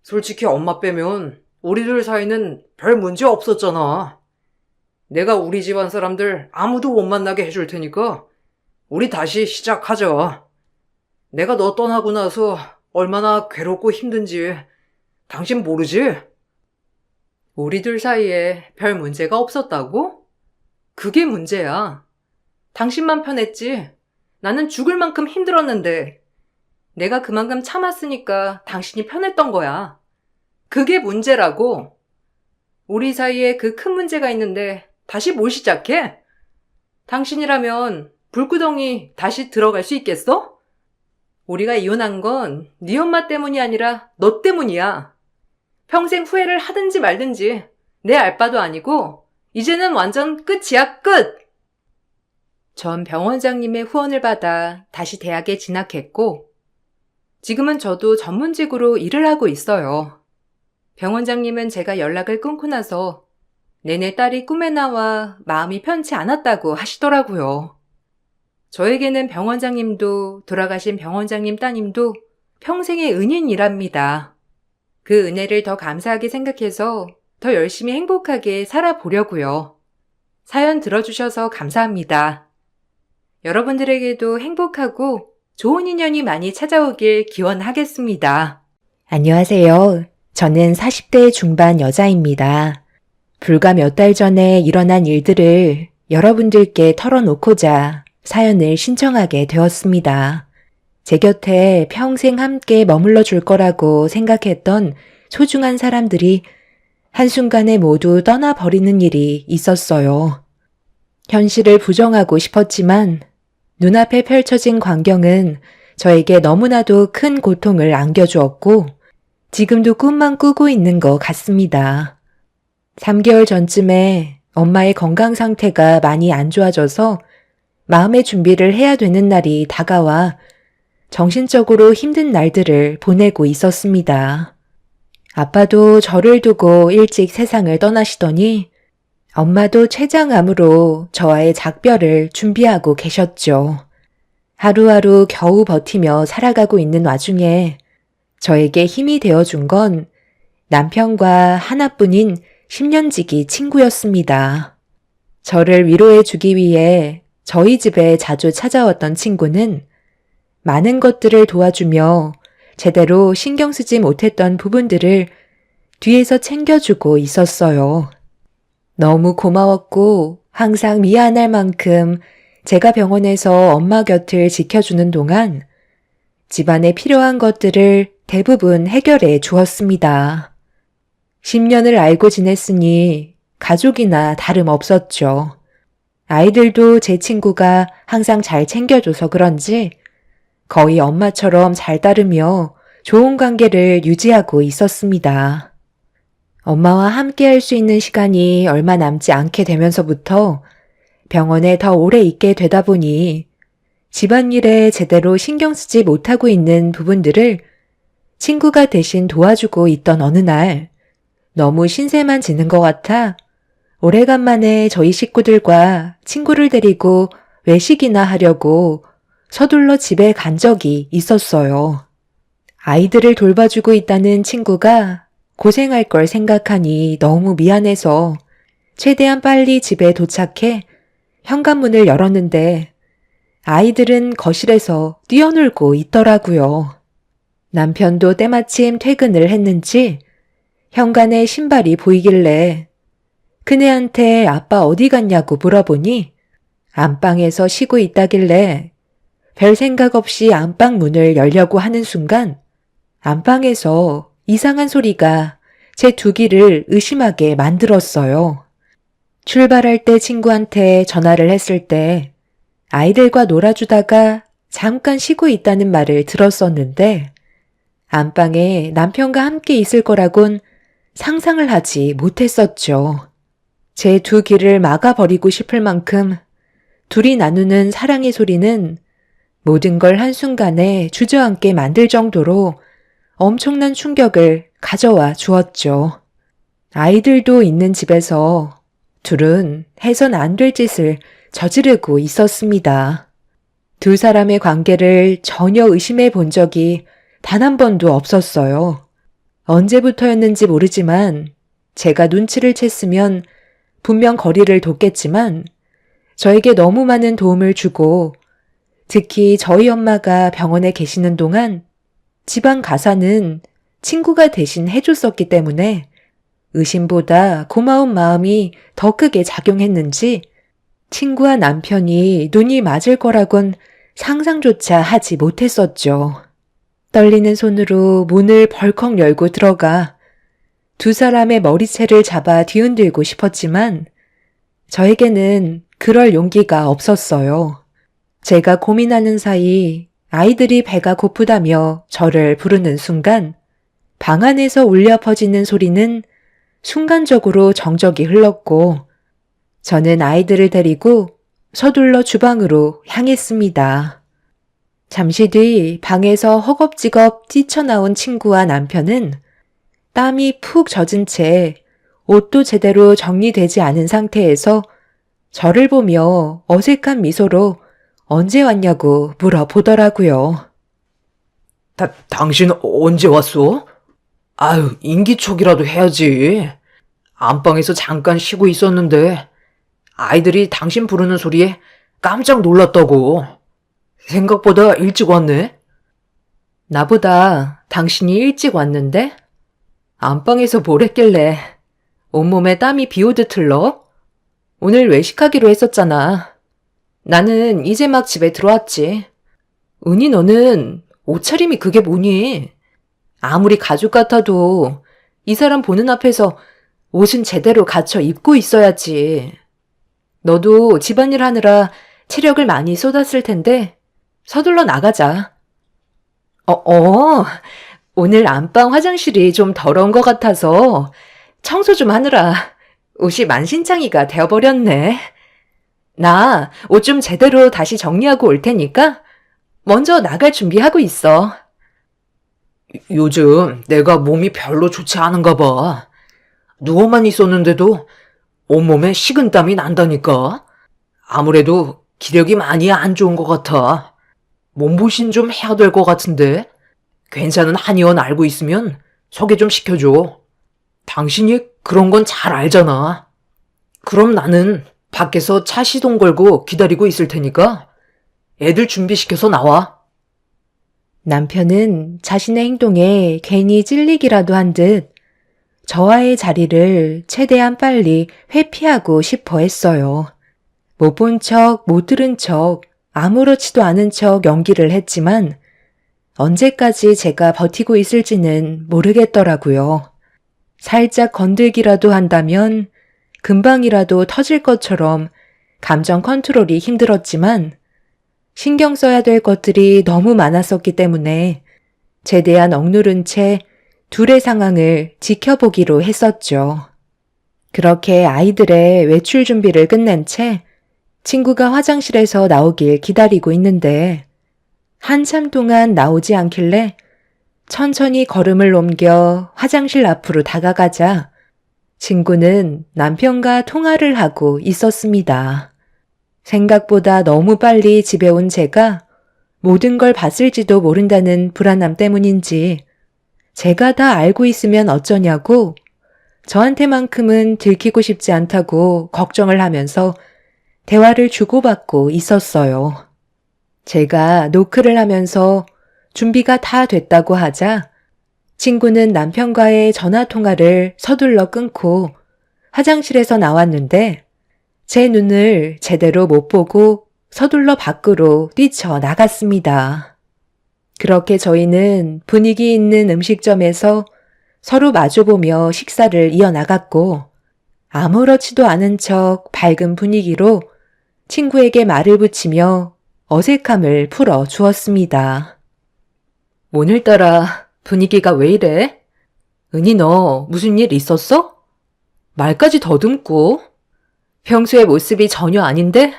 B: 솔직히 엄마 빼면 우리들 사이는 별 문제 없었잖아. 내가 우리 집안 사람들 아무도 못 만나게 해줄 테니까 우리 다시 시작하자. 내가 너 떠나고 나서 얼마나 괴롭고 힘든지 당신 모르지? 우리들 사이에 별 문제가 없었다고? 그게 문제야. 당신만 편했지. 나는 죽을 만큼 힘들었는데 내가 그만큼 참았으니까 당신이 편했던 거야. 그게 문제라고. 우리 사이에 그 큰 문제가 있는데 다시 뭘 시작해? 당신이라면 불구덩이 다시 들어갈 수 있겠어? 우리가 이혼한 건 네 엄마 때문이 아니라 너 때문이야. 평생 후회를 하든지 말든지 내 알바도 아니고 이제는 완전 끝이야, 끝! 전 병원장님의 후원을 받아 다시 대학에 진학했고 지금은 저도 전문직으로 일을 하고 있어요. 병원장님은 제가 연락을 끊고 나서 내내 딸이 꿈에 나와 마음이 편치 않았다고 하시더라고요. 저에게는 병원장님도 돌아가신 병원장님 따님도 평생의 은인이랍니다. 그 은혜를 더 감사하게 생각해서 더 열심히 행복하게 살아보려고요. 사연 들어주셔서 감사합니다. 여러분들에게도 행복하고
A: 좋은 인연이 많이 찾아오길 기원하겠습니다.
C: 안녕하세요. 저는 40대 중반 여자입니다. 불과 몇 달 전에 일어난 일들을 여러분들께 털어놓고자 사연을 신청하게 되었습니다. 제 곁에 평생 함께 머물러 줄 거라고 생각했던 소중한 사람들이 한순간에 모두 떠나버리는 일이 있었어요. 현실을 부정하고 싶었지만 눈앞에 펼쳐진 광경은 저에게 너무나도 큰 고통을 안겨주었고 지금도 꿈만 꾸고 있는 것 같습니다. 3개월 전쯤에 엄마의 건강 상태가 많이 안 좋아져서 마음의 준비를 해야 되는 날이 다가와 정신적으로 힘든 날들을 보내고 있었습니다. 아빠도 저를 두고 일찍 세상을 떠나시더니 엄마도 췌장암으로 저와의 작별을 준비하고 계셨죠. 하루하루 겨우 버티며 살아가고 있는 와중에 저에게 힘이 되어준 건 남편과 하나뿐인 10년지기 친구였습니다. 저를 위로해주기 위해 저희 집에 자주 찾아왔던 친구는 많은 것들을 도와주며 제대로 신경 쓰지 못했던 부분들을 뒤에서 챙겨주고 있었어요. 너무 고마웠고 항상 미안할 만큼 제가 병원에서 엄마 곁을 지켜주는 동안 집안에 필요한 것들을 대부분 해결해 주었습니다. 10년을 알고 지냈으니 가족이나 다름없었죠. 아이들도 제 친구가 항상 잘 챙겨줘서 그런지 거의 엄마처럼 잘 따르며 좋은 관계를 유지하고 있었습니다. 엄마와 함께 할 수 있는 시간이 얼마 남지 않게 되면서부터 병원에 더 오래 있게 되다 보니 집안일에 제대로 신경 쓰지 못하고 있는 부분들을 친구가 대신 도와주고 있던 어느 날 너무 신세만 지는 것 같아 오래간만에 저희 식구들과 친구를 데리고 외식이나 하려고 서둘러 집에 간 적이 있었어요. 아이들을 돌봐주고 있다는 친구가 고생할 걸 생각하니 너무 미안해서 최대한 빨리 집에 도착해 현관문을 열었는데 아이들은 거실에서 뛰어놀고 있더라고요. 남편도 때마침 퇴근을 했는지 현관에 신발이 보이길래 그네한테 아빠 어디 갔냐고 물어보니 안방에서 쉬고 있다길래 별 생각 없이 안방 문을 열려고 하는 순간 안방에서 이상한 소리가 제 두 귀를 의심하게 만들었어요. 출발할 때 친구한테 전화를 했을 때 아이들과 놀아주다가 잠깐 쉬고 있다는 말을 들었었는데 안방에 남편과 함께 있을 거라곤 상상을 하지 못했었죠. 제 두 귀를 막아버리고 싶을 만큼 둘이 나누는 사랑의 소리는 모든 걸 한순간에 주저앉게 만들 정도로 엄청난 충격을 가져와 주었죠. 아이들도 있는 집에서 둘은 해선 안 될 짓을 저지르고 있었습니다. 두 사람의 관계를 전혀 의심해 본 적이 단 한 번도 없었어요. 언제부터였는지 모르지만 제가 눈치를 챘으면 분명 거리를 뒀겠지만 저에게 너무 많은 도움을 주고 특히 저희 엄마가 병원에 계시는 동안 집안 가사는 친구가 대신 해줬었기 때문에 의심보다 고마운 마음이 더 크게 작용했는지 친구와 남편이 눈이 맞을 거라곤 상상조차 하지 못했었죠. 떨리는 손으로 문을 벌컥 열고 들어가 두 사람의 머리채를 잡아 뒤흔들고 싶었지만 저에게는 그럴 용기가 없었어요. 제가 고민하는 사이 아이들이 배가 고프다며 저를 부르는 순간 방 안에서 울려 퍼지는 소리는 순간적으로 정적이 흘렀고 저는 아이들을 데리고 서둘러 주방으로 향했습니다. 잠시 뒤 방에서 허겁지겁 뛰쳐나온 친구와 남편은 땀이 푹 젖은 채 옷도 제대로 정리되지 않은 상태에서 저를 보며 어색한 미소로 언제 왔냐고 물어보더라고요.
B: 당신 언제 왔어? 아유, 인기척이라도 해야지. 안방에서 잠깐 쉬고 있었는데 아이들이 당신 부르는 소리에 깜짝 놀랐다고. 생각보다 일찍 왔네.
C: 나보다 당신이 일찍 왔는데? 안방에서 뭘 했길래 온몸에 땀이 비오듯 흘러? 오늘 외식하기로 했었잖아. 나는 이제 막 집에 들어왔지. 은희 너는 옷차림이 그게 뭐니? 아무리 가족 같아도 이 사람 보는 앞에서 옷은 제대로 갖춰 입고 있어야지. 너도 집안일 하느라 체력을 많이 쏟았을 텐데 서둘러 나가자. 오늘 안방 화장실이 좀 더러운 것 같아서 청소 좀 하느라 옷이 만신창이가 되어버렸네. 나 옷 좀 제대로 다시 정리하고 올 테니까 먼저 나갈 준비하고 있어.
B: 요즘 내가 몸이 별로 좋지 않은가 봐. 누워만 있었는데도 온몸에 식은땀이 난다니까. 아무래도 기력이 많이 안 좋은 것 같아. 몸보신 좀 해야 될 것 같은데. 괜찮은 한의원 알고 있으면 소개 좀 시켜줘. 당신이 그런 건 잘 알잖아. 그럼 나는 밖에서 차 시동 걸고 기다리고 있을 테니까 애들 준비시켜서 나와.
C: 남편은 자신의 행동에 괜히 찔리기라도 한 듯 저와의 자리를 최대한 빨리 회피하고 싶어 했어요. 못 본 척, 못 들은 척, 아무렇지도 않은 척 연기를 했지만 언제까지 제가 버티고 있을지는 모르겠더라고요. 살짝 건들기라도 한다면 금방이라도 터질 것처럼 감정 컨트롤이 힘들었지만 신경 써야 될 것들이 너무 많았었기 때문에 최대한 억누른 채 둘의 상황을 지켜보기로 했었죠. 그렇게 아이들의 외출 준비를 끝낸 채 친구가 화장실에서 나오길 기다리고 있는데 한참 동안 나오지 않길래 천천히 걸음을 옮겨 화장실 앞으로 다가가자 친구는 남편과 통화를 하고 있었습니다. 생각보다 너무 빨리 집에 온 제가 모든 걸 봤을지도 모른다는 불안함 때문인지 제가 다 알고 있으면 어쩌냐고 저한테만큼은 들키고 싶지 않다고 걱정을 하면서 대화를 주고받고 있었어요. 제가 노크를 하면서 준비가 다 됐다고 하자 친구는 남편과의 전화통화를 서둘러 끊고 화장실에서 나왔는데 제 눈을 제대로 못 보고 서둘러 밖으로 뛰쳐나갔습니다. 그렇게 저희는 분위기 있는 음식점에서 서로 마주보며 식사를 이어나갔고 아무렇지도 않은 척 밝은 분위기로 친구에게 말을 붙이며 어색함을 풀어주었습니다. 오늘따라 분위기가 왜 이래? 은희 너 무슨 일 있었어? 말까지 더듬고 평소의 모습이 전혀 아닌데?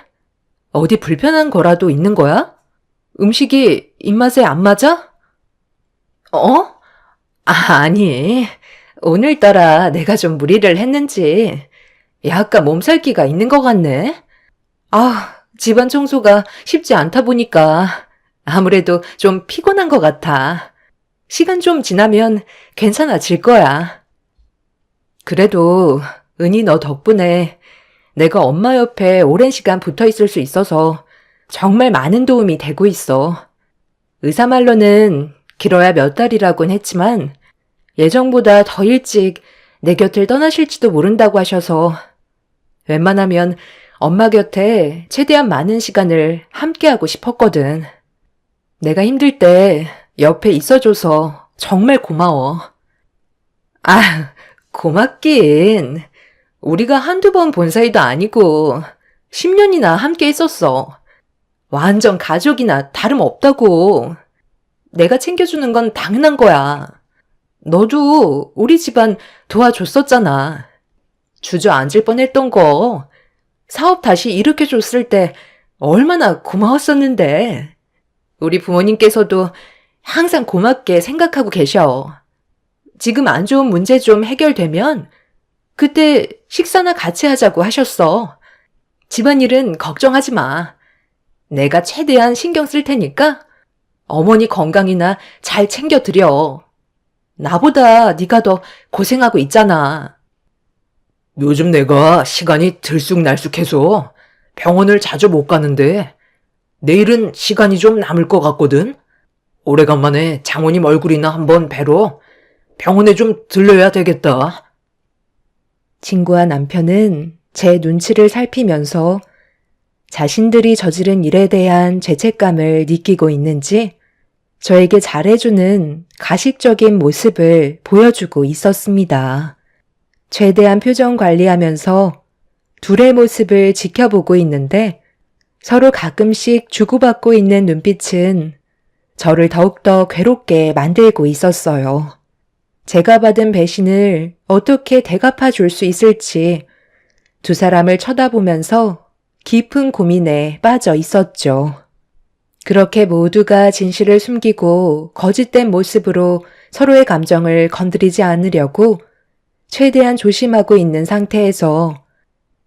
C: 어디 불편한 거라도 있는 거야? 음식이 입맛에 안 맞아? 아니. 오늘따라 내가 좀 무리를 했는지 약간 몸살기가 있는 것 같네. 집안 청소가 쉽지 않다 보니까 아무래도 좀 피곤한 것 같아. 시간 좀 지나면 괜찮아질 거야. 그래도 은희 너 덕분에 내가 엄마 옆에 오랜 시간 붙어 있을 수 있어서 정말 많은 도움이 되고 있어. 의사 말로는 길어야 몇 달이라곤 했지만 예정보다 더 일찍 내 곁을 떠나실지도 모른다고 하셔서 웬만하면 엄마 곁에 최대한 많은 시간을 함께하고 싶었거든. 내가 힘들 때 옆에 있어줘서 정말 고마워. 고맙긴. 우리가 한두 번 본 사이도 아니고 10년이나 함께 했었어. 완전 가족이나 다름없다고. 내가 챙겨주는 건 당연한 거야. 너도 우리 집안 도와줬었잖아. 주저앉을 뻔했던 거 사업 다시 일으켜줬을 때 얼마나 고마웠었는데. 우리 부모님께서도 항상 고맙게 생각하고 계셔. 지금 안 좋은 문제 좀 해결되면 그때 식사나 같이 하자고 하셨어. 집안일은 걱정하지 마. 내가 최대한 신경 쓸 테니까 어머니 건강이나 잘 챙겨드려. 나보다 네가 더 고생하고 있잖아.
B: 요즘 내가 시간이 들쑥날쑥해서 병원을 자주 못 가는데 내일은 시간이 좀 남을 것 같거든? 오래간만에 장모님 얼굴이나 한번 뵈러 병원에 좀 들려야 되겠다.
C: 친구와 남편은 제 눈치를 살피면서 자신들이 저지른 일에 대한 죄책감을 느끼고 있는지 저에게 잘해주는 가식적인 모습을 보여주고 있었습니다. 최대한 표정 관리하면서 둘의 모습을 지켜보고 있는데 서로 가끔씩 주고받고 있는 눈빛은 저를 더욱더 괴롭게 만들고 있었어요. 제가 받은 배신을 어떻게 대갚아 줄 수 있을지 두 사람을 쳐다보면서 깊은 고민에 빠져 있었죠. 그렇게 모두가 진실을 숨기고 거짓된 모습으로 서로의 감정을 건드리지 않으려고 최대한 조심하고 있는 상태에서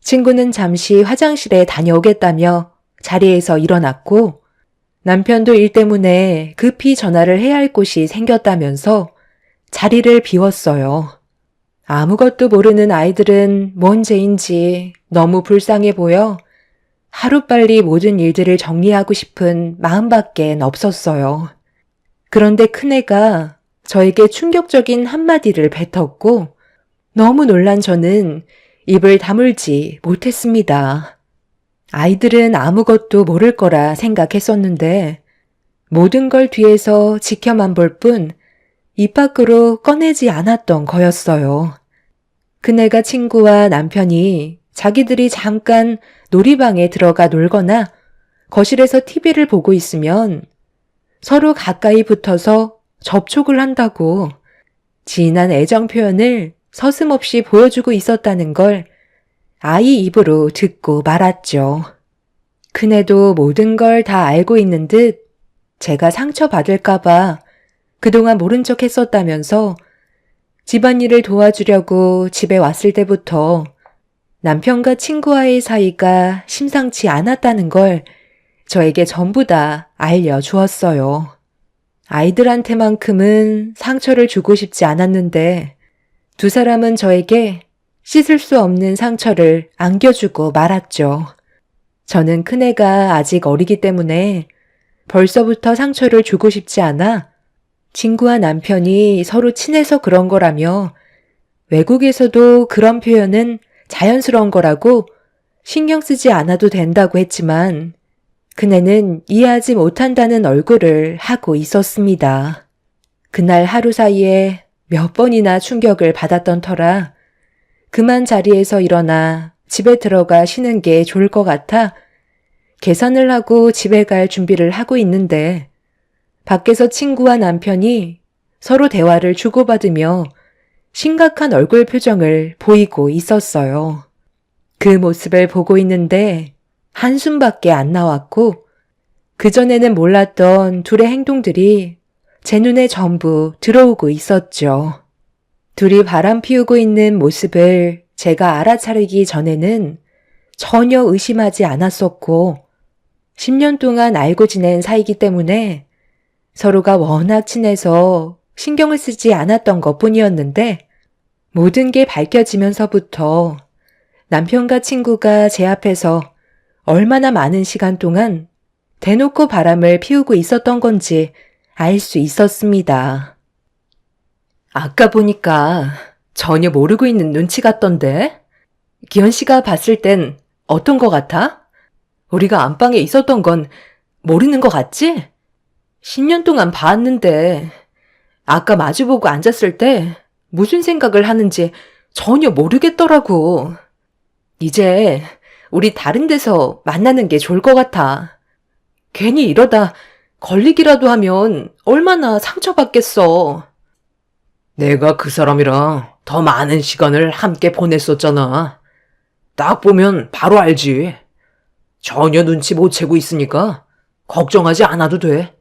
C: 친구는 잠시 화장실에 다녀오겠다며 자리에서 일어났고 남편도 일 때문에 급히 전화를 해야 할 곳이 생겼다면서 자리를 비웠어요. 아무것도 모르는 아이들은 뭔 죄인지 너무 불쌍해 보여 하루빨리 모든 일들을 정리하고 싶은 마음밖엔 없었어요. 그런데 큰애가 저에게 충격적인 한마디를 뱉었고 너무 놀란 저는 입을 다물지 못했습니다. 아이들은 아무것도 모를 거라 생각했었는데 모든 걸 뒤에서 지켜만 볼 뿐 입 밖으로 꺼내지 않았던 거였어요. 그네가 친구와 남편이 자기들이 잠깐 놀이방에 들어가 놀거나 거실에서 TV를 보고 있으면 서로 가까이 붙어서 접촉을 한다고 진한 애정 표현을 서슴없이 보여주고 있었다는 걸 아이 입으로 듣고 말았죠. 그네도 모든 걸 다 알고 있는 듯 제가 상처받을까봐 그동안 모른 척 했었다면서 집안일을 도와주려고 집에 왔을 때부터 남편과 친구와의 사이가 심상치 않았다는 걸 저에게 전부 다 알려주었어요. 아이들한테만큼은 상처를 주고 싶지 않았는데 두 사람은 저에게 씻을 수 없는 상처를 안겨주고 말았죠. 저는 큰애가 아직 어리기 때문에 벌써부터 상처를 주고 싶지 않아 친구와 남편이 서로 친해서 그런 거라며 외국에서도 그런 표현은 자연스러운 거라고 신경 쓰지 않아도 된다고 했지만 그네는 이해하지 못한다는 얼굴을 하고 있었습니다. 그날 하루 사이에 몇 번이나 충격을 받았던 터라 그만 자리에서 일어나 집에 들어가 쉬는 게 좋을 것 같아 계산을 하고 집에 갈 준비를 하고 있는데 밖에서 친구와 남편이 서로 대화를 주고받으며 심각한 얼굴 표정을 보이고 있었어요. 그 모습을 보고 있는데 한숨밖에 안 나왔고 그전에는 몰랐던 둘의 행동들이 제 눈에 전부 들어오고 있었죠. 둘이 바람 피우고 있는 모습을 제가 알아차리기 전에는 전혀 의심하지 않았었고 10년 동안 알고 지낸 사이기 때문에 서로가 워낙 친해서 신경을 쓰지 않았던 것뿐이었는데 모든 게 밝혀지면서부터 남편과 친구가 제 앞에서 얼마나 많은 시간 동안 대놓고 바람을 피우고 있었던 건지 알 수 있었습니다. 아까 보니까 전혀 모르고 있는 눈치 같던데? 기현 씨가 봤을 땐 어떤 거 같아? 우리가 안방에 있었던 건 모르는 거 같지? 10년 동안 봤는데 아까 마주보고 앉았을 때 무슨 생각을 하는지 전혀 모르겠더라고. 이제 우리 다른 데서 만나는 게 좋을 것 같아. 괜히 이러다 걸리기라도 하면 얼마나 상처받겠어.
B: 내가 그 사람이랑 더 많은 시간을 함께 보냈었잖아. 딱 보면 바로 알지. 전혀 눈치 못 채고 있으니까 걱정하지 않아도 돼.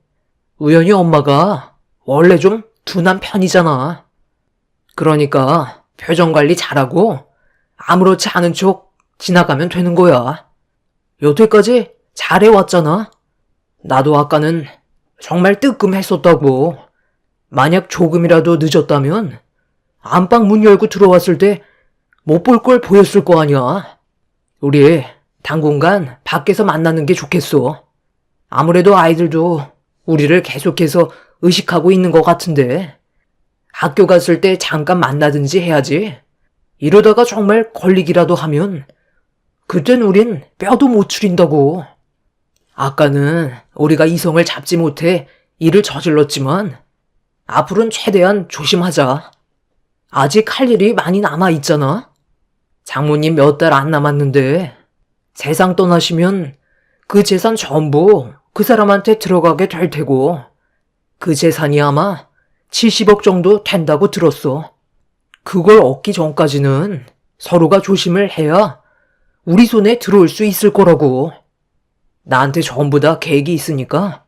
B: 우연히 엄마가 원래 좀 둔한 편이잖아. 그러니까 표정 관리 잘하고 아무렇지 않은 척 지나가면 되는 거야. 여태까지 잘해왔잖아. 나도 아까는 정말 뜨끔했었다고. 만약 조금이라도 늦었다면 안방 문 열고 들어왔을 때 못 볼 걸 보였을 거 아니야. 우리 당분간 밖에서 만나는 게 좋겠어. 아무래도 아이들도 우리를 계속해서 의식하고 있는 것 같은데. 학교 갔을 때 잠깐 만나든지 해야지. 이러다가 정말 걸리기라도 하면 그땐 우린 뼈도 못 추린다고. 아까는 우리가 이성을 잡지 못해 일을 저질렀지만 앞으로는 최대한 조심하자. 아직 할 일이 많이 남아있잖아. 장모님 몇 달 안 남았는데 세상 떠나시면 그 재산 전부 그 사람한테 들어가게 될 테고 그 재산이 아마 70억 정도 된다고 들었어. 그걸 얻기 전까지는 서로가 조심을 해야 우리 손에 들어올 수 있을 거라고. 나한테 전부 다 계획이 있으니까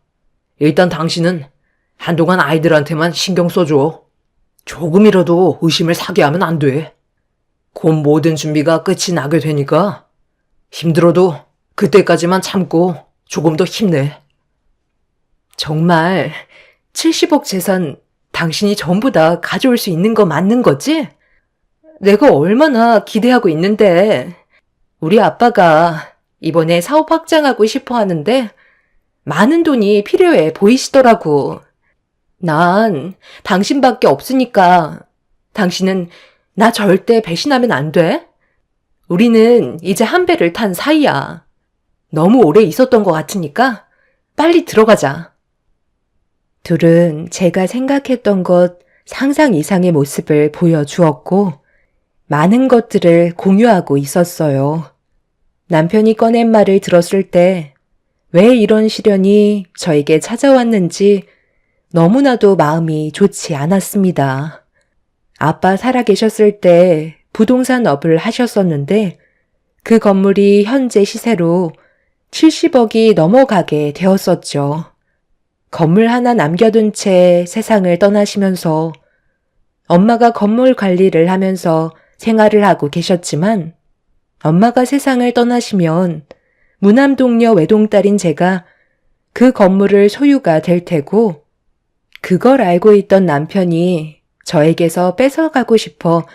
B: 일단 당신은 한동안 아이들한테만 신경 써줘. 조금이라도 의심을 사게 하면 안 돼. 곧 모든 준비가 끝이 나게 되니까 힘들어도 그때까지만 참고 조금 더 힘내.
C: 정말 70억 재산 당신이 전부 다 가져올 수 있는 거 맞는 거지? 내가 얼마나 기대하고 있는데. 우리 아빠가 이번에 사업 확장하고 싶어 하는데 많은 돈이 필요해 보이시더라고. 난 당신밖에 없으니까 당신은 나 절대 배신하면 안 돼. 우리는 이제 한 배를 탄 사이야. 너무 오래 있었던 것 같으니까 빨리 들어가자. 둘은 제가 생각했던 것 상상 이상의 모습을 보여주었고 많은 것들을 공유하고 있었어요. 남편이 꺼낸 말을 들었을 때 왜 이런 시련이 저에게 찾아왔는지 너무나도 마음이 좋지 않았습니다. 아빠 살아계셨을 때 부동산 업을 하셨었는데 그 건물이 현재 시세로 70억이 넘어가게 되었었죠. 건물 하나 남겨둔 채 세상을 떠나시면서 엄마가 건물 관리를 하면서 생활을 하고 계셨지만 엄마가 세상을 떠나시면 무남동녀 외동딸인 제가 그 건물을 소유가 될 테고 그걸 알고 있던 남편이 저에게서 뺏어가고 싶어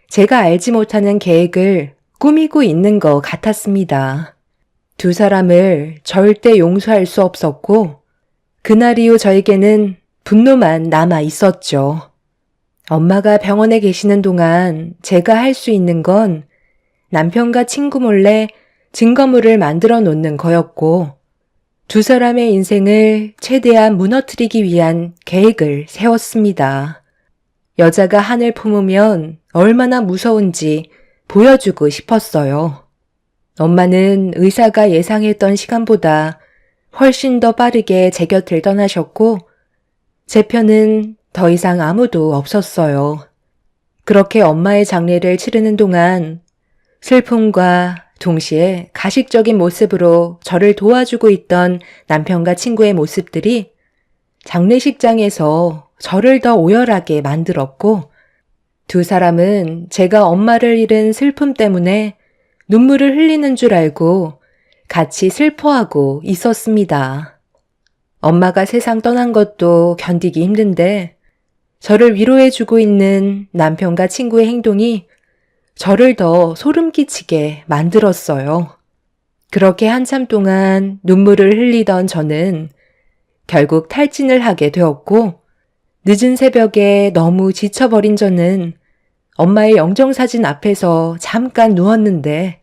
C: 제가 알지 못하는 계획을 꾸미고 있는 것 같았습니다. 두 사람을 절대 용서할 수 없었고 그날 이후 저에게는 분노만 남아 있었죠. 엄마가 병원에 계시는 동안 제가 할 수 있는 건 남편과 친구 몰래 증거물을 만들어 놓는 거였고 두 사람의 인생을 최대한 무너뜨리기 위한 계획을 세웠습니다. 여자가 한을 품으면 얼마나 무서운지 보여주고 싶었어요. 엄마는 의사가 예상했던 시간보다 훨씬 더 빠르게 제 곁을 떠나셨고 제 편은 더 이상 아무도 없었어요. 그렇게 엄마의 장례를 치르는 동안 슬픔과 동시에 가식적인 모습으로 저를 도와주고 있던 남편과 친구의 모습들이 장례식장에서 저를 더 오열하게 만들었고 두 사람은 제가 엄마를 잃은 슬픔 때문에 눈물을 흘리는 줄 알고 같이 슬퍼하고 있었습니다. 엄마가 세상 떠난 것도 견디기 힘든데 저를 위로해주고 있는 남편과 친구의 행동이 저를 더 소름 끼치게 만들었어요. 그렇게 한참 동안 눈물을 흘리던 저는 결국 탈진을 하게 되었고 늦은 새벽에 너무 지쳐버린 저는 엄마의 영정사진 앞에서 잠깐 누웠는데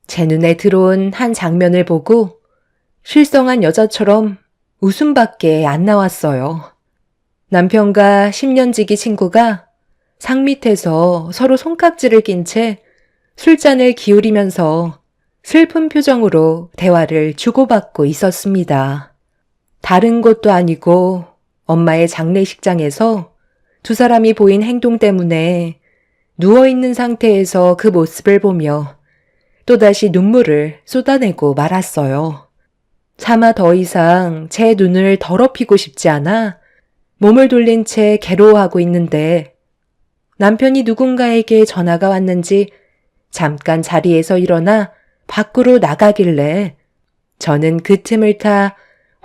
C: 제 눈에 들어온 한 장면을 보고 실성한 여자처럼 웃음밖에 안 나왔어요. 남편과 10년지기 친구가 상 밑에서 서로 손깍지를 낀 채 술잔을 기울이면서 슬픈 표정으로 대화를 주고받고 있었습니다. 다른 곳도 아니고 엄마의 장례식장에서 두 사람이 보인 행동 때문에 누워있는 상태에서 그 모습을 보며 또다시 눈물을 쏟아내고 말았어요. 차마 더 이상 제 눈을 더럽히고 싶지 않아 몸을 돌린 채 괴로워하고 있는데 남편이 누군가에게 전화가 왔는지 잠깐 자리에서 일어나 밖으로 나가길래 저는 그 틈을 타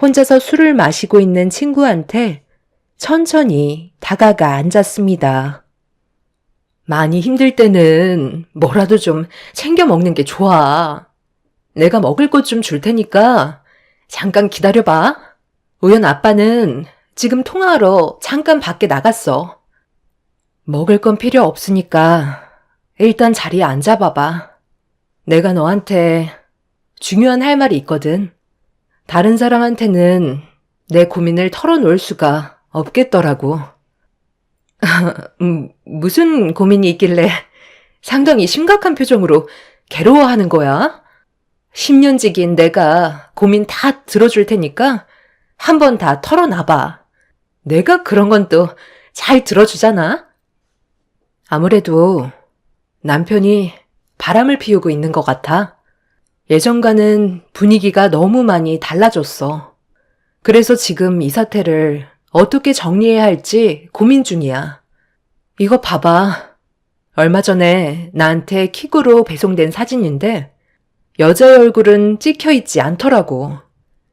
C: 혼자서 술을 마시고 있는 친구한테 천천히 다가가 앉았습니다. 많이 힘들 때는 뭐라도 좀 챙겨 먹는 게 좋아. 내가 먹을 것 좀 줄 테니까 잠깐 기다려봐. 우연 아빠는 지금 통화하러 잠깐 밖에 나갔어. 먹을 건 필요 없으니까 일단 자리에 앉아봐봐. 내가 너한테 중요한 할 말이 있거든. 다른 사람한테는 내 고민을 털어놓을 수가 없겠더라고. 무슨 고민이 있길래 상당히 심각한 표정으로 괴로워하는 거야? 10년지긴 내가 고민 다 들어줄 테니까 한번 다 털어놔봐. 내가 그런 건 또 잘 들어주잖아? 아무래도 남편이 바람을 피우고 있는 것 같아. 예전과는 분위기가 너무 많이 달라졌어. 그래서 지금 이 사태를 어떻게 정리해야 할지 고민 중이야. 이거 봐봐. 얼마 전에 나한테 킥으로 배송된 사진인데 여자의 얼굴은 찍혀있지 않더라고.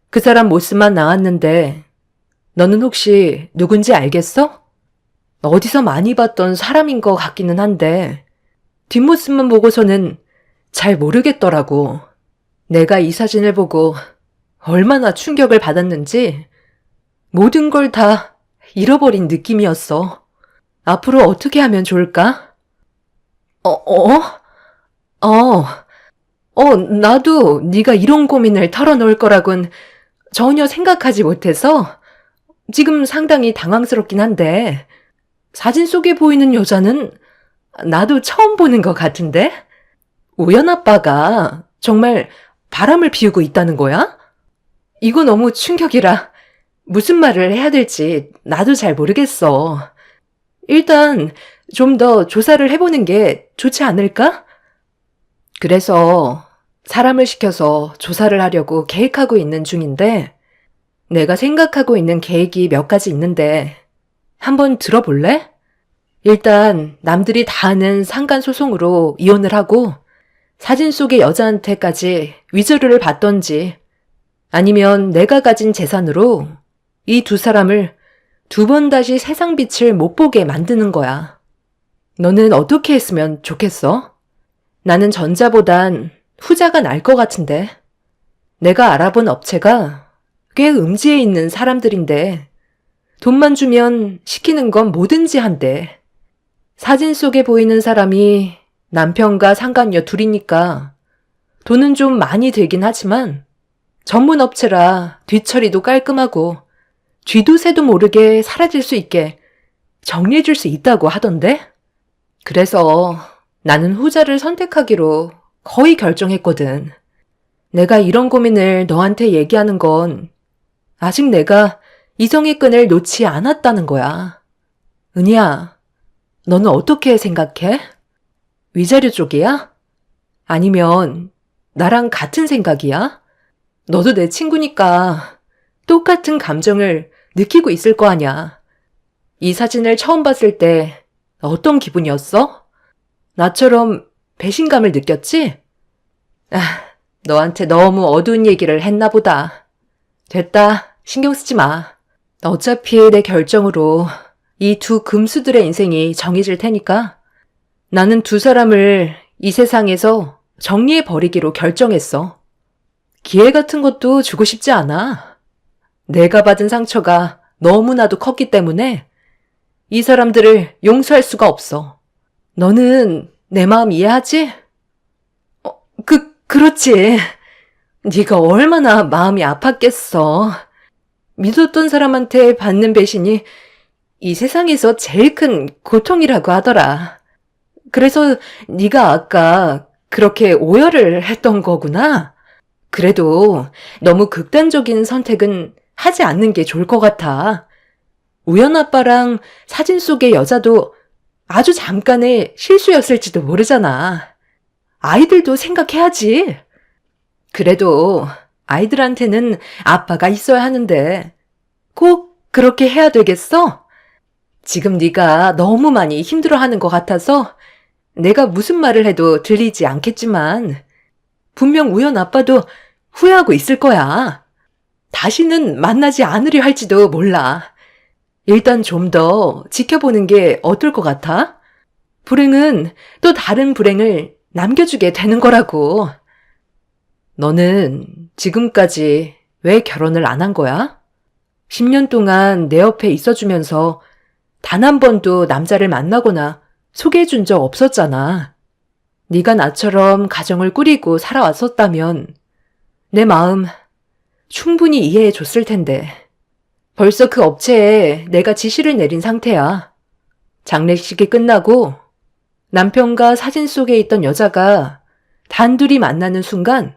C: 그 사람 모습만 나왔는데 너는 혹시 누군지 알겠어? 어디서 많이 봤던 사람인 것 같기는 한데 뒷모습만 보고서는 잘 모르겠더라고. 내가 이 사진을 보고 얼마나 충격을 받았는지 모든 걸 다 잃어버린 느낌이었어. 앞으로 어떻게 하면 좋을까? 나도 네가 이런 고민을 털어놓을 거라곤 전혀 생각하지 못해서 지금 상당히 당황스럽긴 한데 사진 속에 보이는 여자는 나도 처음 보는 것 같은데? 우연 아빠가 정말 바람을 피우고 있다는 거야? 이거 너무 충격이라 무슨 말을 해야 될지 나도 잘 모르겠어. 일단 좀 더 조사를 해보는 게 좋지 않을까? 그래서 사람을 시켜서 조사를 하려고 계획하고 있는 중인데 내가 생각하고 있는 계획이 몇 가지 있는데 한번 들어볼래? 일단 남들이 다 아는 상간소송으로 이혼을 하고 사진 속의 여자한테까지 위조를 받던지 아니면 내가 가진 재산으로 이 두 사람을 두 번 다시 세상 빛을 못 보게 만드는 거야. 너는 어떻게 했으면 좋겠어? 나는 전자보단 후자가 나을 것 같은데. 내가 알아본 업체가 꽤 음지에 있는 사람들인데 돈만 주면 시키는 건 뭐든지 한대. 사진 속에 보이는 사람이 남편과 상간녀 둘이니까 돈은 좀 많이 들긴 하지만 전문 업체라 뒤처리도 깔끔하고 쥐도 새도 모르게 사라질 수 있게 정리해줄 수 있다고 하던데? 그래서 나는 후자를 선택하기로 거의 결정했거든. 내가 이런 고민을 너한테 얘기하는 건 아직 내가 이성의 끈을 놓지 않았다는 거야. 은희야, 너는 어떻게 생각해? 위자료 쪽이야? 아니면 나랑 같은 생각이야? 너도 내 친구니까 똑같은 감정을 느끼고 있을 거 아냐. 이 사진을 처음 봤을 때 어떤 기분이었어? 나처럼 배신감을 느꼈지? 너한테 너무 어두운 얘기를 했나 보다. 됐다, 신경 쓰지 마. 어차피 내 결정으로 이 두 금수들의 인생이 정해질 테니까 나는 두 사람을 이 세상에서 정리해버리기로 결정했어. 기회 같은 것도 주고 싶지 않아. 내가 받은 상처가 너무나도 컸기 때문에 이 사람들을 용서할 수가 없어. 너는 내 마음 이해하지? 그렇지. 네가 얼마나 마음이 아팠겠어. 믿었던 사람한테 받는 배신이 이 세상에서 제일 큰 고통이라고 하더라. 그래서 네가 아까 그렇게 오열을 했던 거구나. 그래도 너무 극단적인 선택은 하지 않는 게 좋을 것 같아. 우연 아빠랑 사진 속의 여자도 아주 잠깐의 실수였을지도 모르잖아. 아이들도 생각해야지. 그래도 아이들한테는 아빠가 있어야 하는데 꼭 그렇게 해야 되겠어? 지금 네가 너무 많이 힘들어하는 것 같아서 내가 무슨 말을 해도 들리지 않겠지만 분명 우연 아빠도 후회하고 있을 거야. 다시는 만나지 않으려 할지도 몰라. 일단 좀 더 지켜보는 게 어떨 것 같아? 불행은 또 다른 불행을 남겨주게 되는 거라고. 너는 지금까지 왜 결혼을 안 한 거야? 10년 동안 내 옆에 있어주면서 단 한 번도 남자를 만나거나 소개해준 적 없었잖아. 네가 나처럼 가정을 꾸리고 살아왔었다면 내 마음 충분히 이해해줬을 텐데. 벌써 그 업체에 내가 지시를 내린 상태야. 장례식이 끝나고 남편과 사진 속에 있던 여자가 단둘이 만나는 순간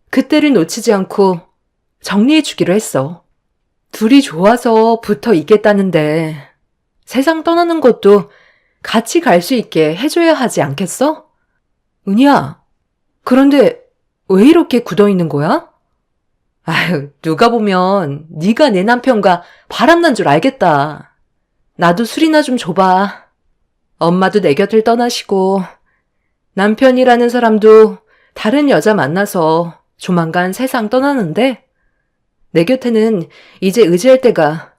C: 그때를 놓치지 않고 정리해주기로 했어. 둘이 좋아서 붙어 있겠다는데 세상 떠나는 것도 같이 갈 수 있게 해줘야 하지 않겠어? 은희야, 그런데 왜 이렇게 굳어있는 거야? 아유, 누가 보면 네가 내 남편과 바람난 줄 알겠다. 나도 술이나 좀 줘봐. 엄마도 내 곁을 떠나시고 남편이라는 사람도 다른 여자 만나서 조만간 세상 떠나는데 내 곁에는 이제 의지할 데가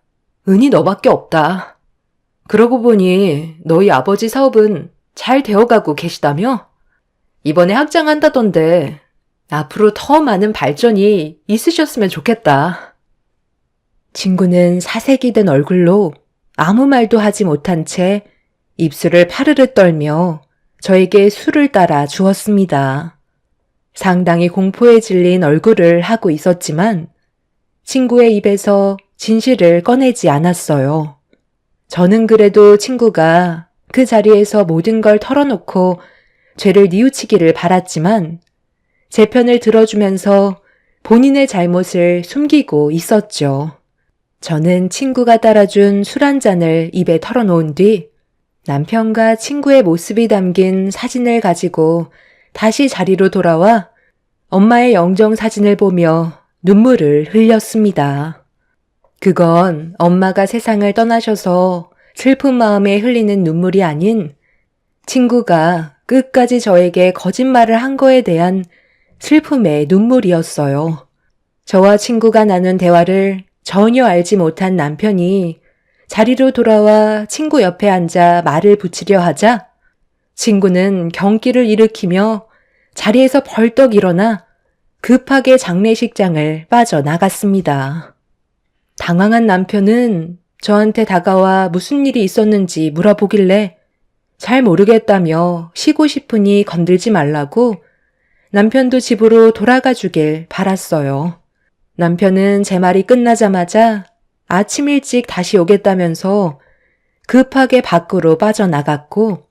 C: 은희 너밖에 없다. 그러고 보니 너희 아버지 사업은 잘 되어가고 계시다며? 이번에 확장한다던데 앞으로 더 많은 발전이 있으셨으면 좋겠다. 친구는 사색이 된 얼굴로 아무 말도 하지 못한 채 입술을 파르르 떨며 저에게 술을 따라 주었습니다. 상당히 공포에 질린 얼굴을 하고 있었지만 친구의 입에서 진실을 꺼내지 않았어요. 저는 그래도 친구가 그 자리에서 모든 걸 털어놓고 죄를 뉘우치기를 바랐지만 제 편을 들어주면서 본인의 잘못을 숨기고 있었죠. 저는 친구가 따라준 술 한 잔을 입에 털어놓은 뒤 남편과 친구의 모습이 담긴 사진을 가지고 다시 자리로 돌아와 엄마의 영정 사진을 보며 눈물을 흘렸습니다. 그건 엄마가 세상을 떠나셔서 슬픈 마음에 흘리는 눈물이 아닌 친구가 끝까지 저에게 거짓말을 한 거에 대한 슬픔의 눈물이었어요. 저와 친구가 나눈 대화를 전혀 알지 못한 남편이 자리로 돌아와 친구 옆에 앉아 말을 붙이려 하자 친구는 경기를 일으키며 자리에서 벌떡 일어나 급하게 장례식장을 빠져나갔습니다. 당황한 남편은 저한테 다가와 무슨 일이 있었는지 물어보길래 잘 모르겠다며 쉬고 싶으니 건들지 말라고 남편도 집으로 돌아가 주길 바랐어요. 남편은 제 말이 끝나자마자 아침 일찍 다시 오겠다면서 급하게 밖으로 빠져나갔고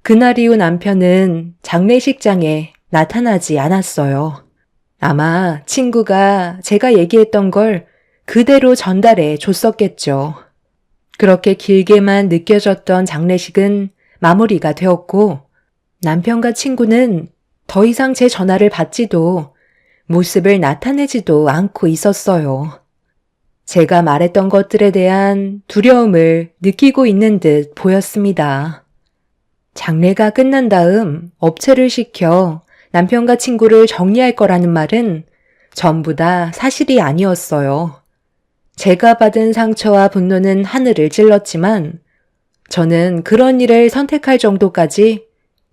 C: 그날 이후 남편은 장례식장에 나타나지 않았어요. 아마 친구가 제가 얘기했던 걸 그대로 전달해 줬었겠죠. 그렇게 길게만 느껴졌던 장례식은 마무리가 되었고 남편과 친구는 더 이상 제 전화를 받지도 모습을 나타내지도 않고 있었어요. 제가 말했던 것들에 대한 두려움을 느끼고 있는 듯 보였습니다. 장례가 끝난 다음 업체를 시켜 남편과 친구를 정리할 거라는 말은 전부 다 사실이 아니었어요. 제가 받은 상처와 분노는 하늘을 찔렀지만 저는 그런 일을 선택할 정도까지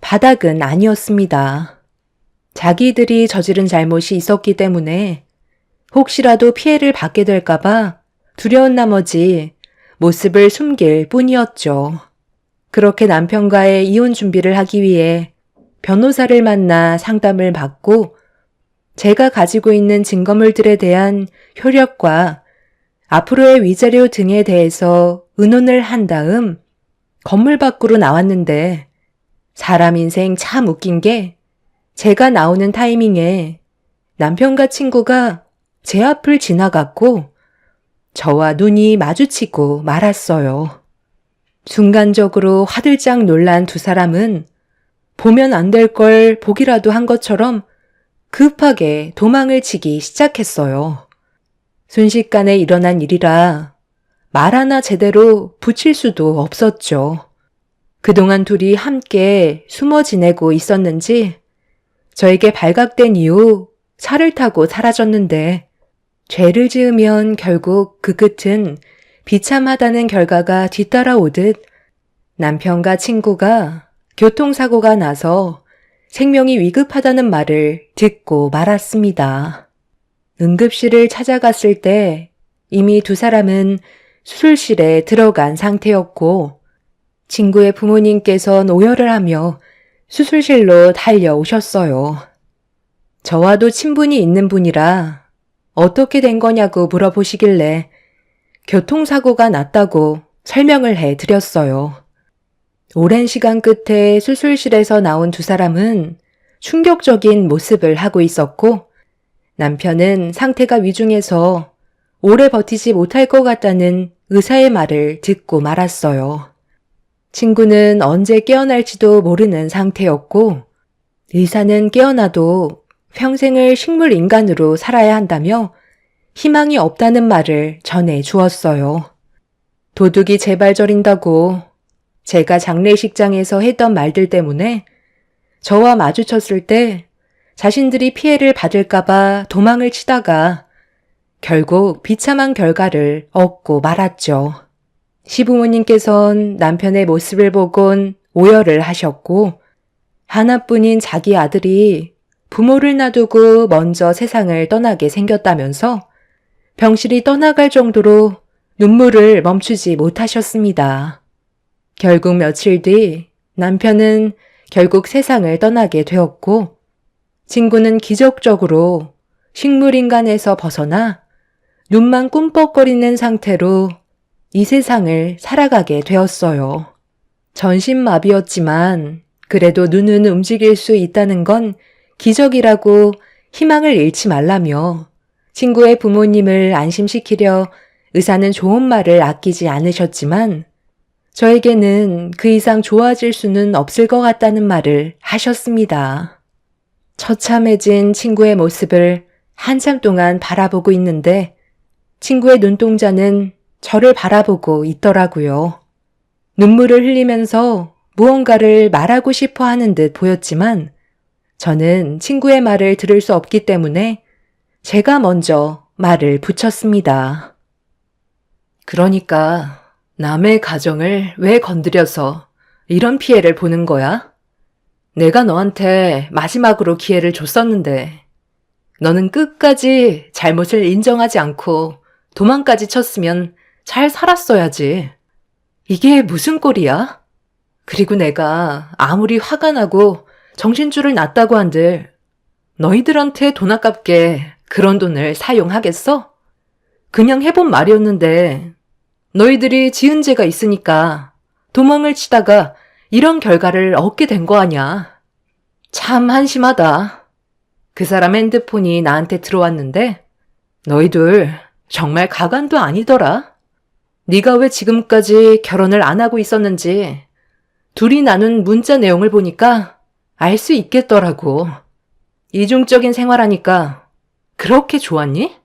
C: 바닥은 아니었습니다. 자기들이 저지른 잘못이 있었기 때문에 혹시라도 피해를 받게 될까봐 두려운 나머지 모습을 숨길 뿐이었죠. 그렇게 남편과의 이혼 준비를 하기 위해 변호사를 만나 상담을 받고 제가 가지고 있는 증거물들에 대한 효력과 앞으로의 위자료 등에 대해서 의논을 한 다음 건물 밖으로 나왔는데 사람 인생 참 웃긴 게 제가 나오는 타이밍에 남편과 친구가 제 앞을 지나갔고 저와 눈이 마주치고 말았어요. 순간적으로 화들짝 놀란 두 사람은 보면 안 될 걸 보기라도 한 것처럼 급하게 도망을 치기 시작했어요. 순식간에 일어난 일이라 말 하나 제대로 붙일 수도 없었죠. 그동안 둘이 함께 숨어 지내고 있었는지 저에게 발각된 이후 차를 타고 사라졌는데 죄를 지으면 결국 그 끝은 비참하다는 결과가 뒤따라오듯 남편과 친구가 교통사고가 나서 생명이 위급하다는 말을 듣고 말았습니다. 응급실을 찾아갔을 때 이미 두 사람은 수술실에 들어간 상태였고 친구의 부모님께선 오열을 하며 수술실로 달려오셨어요. 저와도 친분이 있는 분이라 어떻게 된 거냐고 물어보시길래 교통사고가 났다고 설명을 해드렸어요. 오랜 시간 끝에 수술실에서 나온 두 사람은 충격적인 모습을 하고 있었고 남편은 상태가 위중해서 오래 버티지 못할 것 같다는 의사의 말을 듣고 말았어요. 친구는 언제 깨어날지도 모르는 상태였고 의사는 깨어나도 평생을 식물 인간으로 살아야 한다며 희망이 없다는 말을 전해 주었어요. 도둑이 제발 저린다고 제가 장례식장에서 했던 말들 때문에 저와 마주쳤을 때 자신들이 피해를 받을까봐 도망을 치다가 결국 비참한 결과를 얻고 말았죠. 시부모님께선 남편의 모습을 보곤 오열을 하셨고 하나뿐인 자기 아들이 부모를 놔두고 먼저 세상을 떠나게 생겼다면서 병실이 떠나갈 정도로 눈물을 멈추지 못하셨습니다. 결국 며칠 뒤 남편은 결국 세상을 떠나게 되었고 친구는 기적적으로 식물인간에서 벗어나 눈만 꿈뻑거리는 상태로 이 세상을 살아가게 되었어요. 전신마비였지만 그래도 눈은 움직일 수 있다는 건 기적이라고 희망을 잃지 말라며 친구의 부모님을 안심시키려 의사는 좋은 말을 아끼지 않으셨지만 저에게는 그 이상 좋아질 수는 없을 것 같다는 말을 하셨습니다. 처참해진 친구의 모습을 한참 동안 바라보고 있는데 친구의 눈동자는 저를 바라보고 있더라고요. 눈물을 흘리면서 무언가를 말하고 싶어 하는 듯 보였지만 저는 친구의 말을 들을 수 없기 때문에 제가 먼저 말을 붙였습니다. 그러니까 남의 가정을 왜 건드려서 이런 피해를 보는 거야? 내가 너한테 마지막으로 기회를 줬었는데 너는 끝까지 잘못을 인정하지 않고 도망까지 쳤으면 잘 살았어야지. 이게 무슨 꼴이야? 그리고 내가 아무리 화가 나고 정신줄을 놨다고 한들 너희들한테 돈 아깝게 그런 돈을 사용하겠어? 그냥 해본 말이었는데 너희들이 지은 죄가 있으니까 도망을 치다가 이런 결과를 얻게 된 거 아냐. 참 한심하다. 그 사람 핸드폰이 나한테 들어왔는데 너희들 정말 가관도 아니더라. 네가 왜 지금까지 결혼을 안 하고 있었는지 둘이 나눈 문자 내용을 보니까 알 수 있겠더라고. 이중적인 생활하니까 그렇게 좋았니?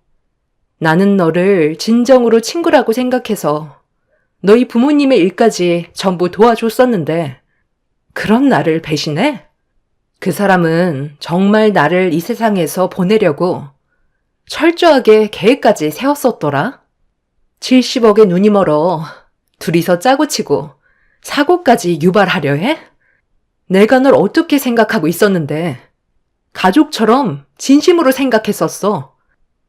C: 나는 너를 진정으로 친구라고 생각해서 너희 부모님의 일까지 전부 도와줬었는데 그런 나를 배신해? 그 사람은 정말 나를 이 세상에서 보내려고 철저하게 계획까지 세웠었더라. 70억에 눈이 멀어 둘이서 짜고 치고 사고까지 유발하려 해? 내가 널 어떻게 생각하고 있었는데 가족처럼 진심으로 생각했었어.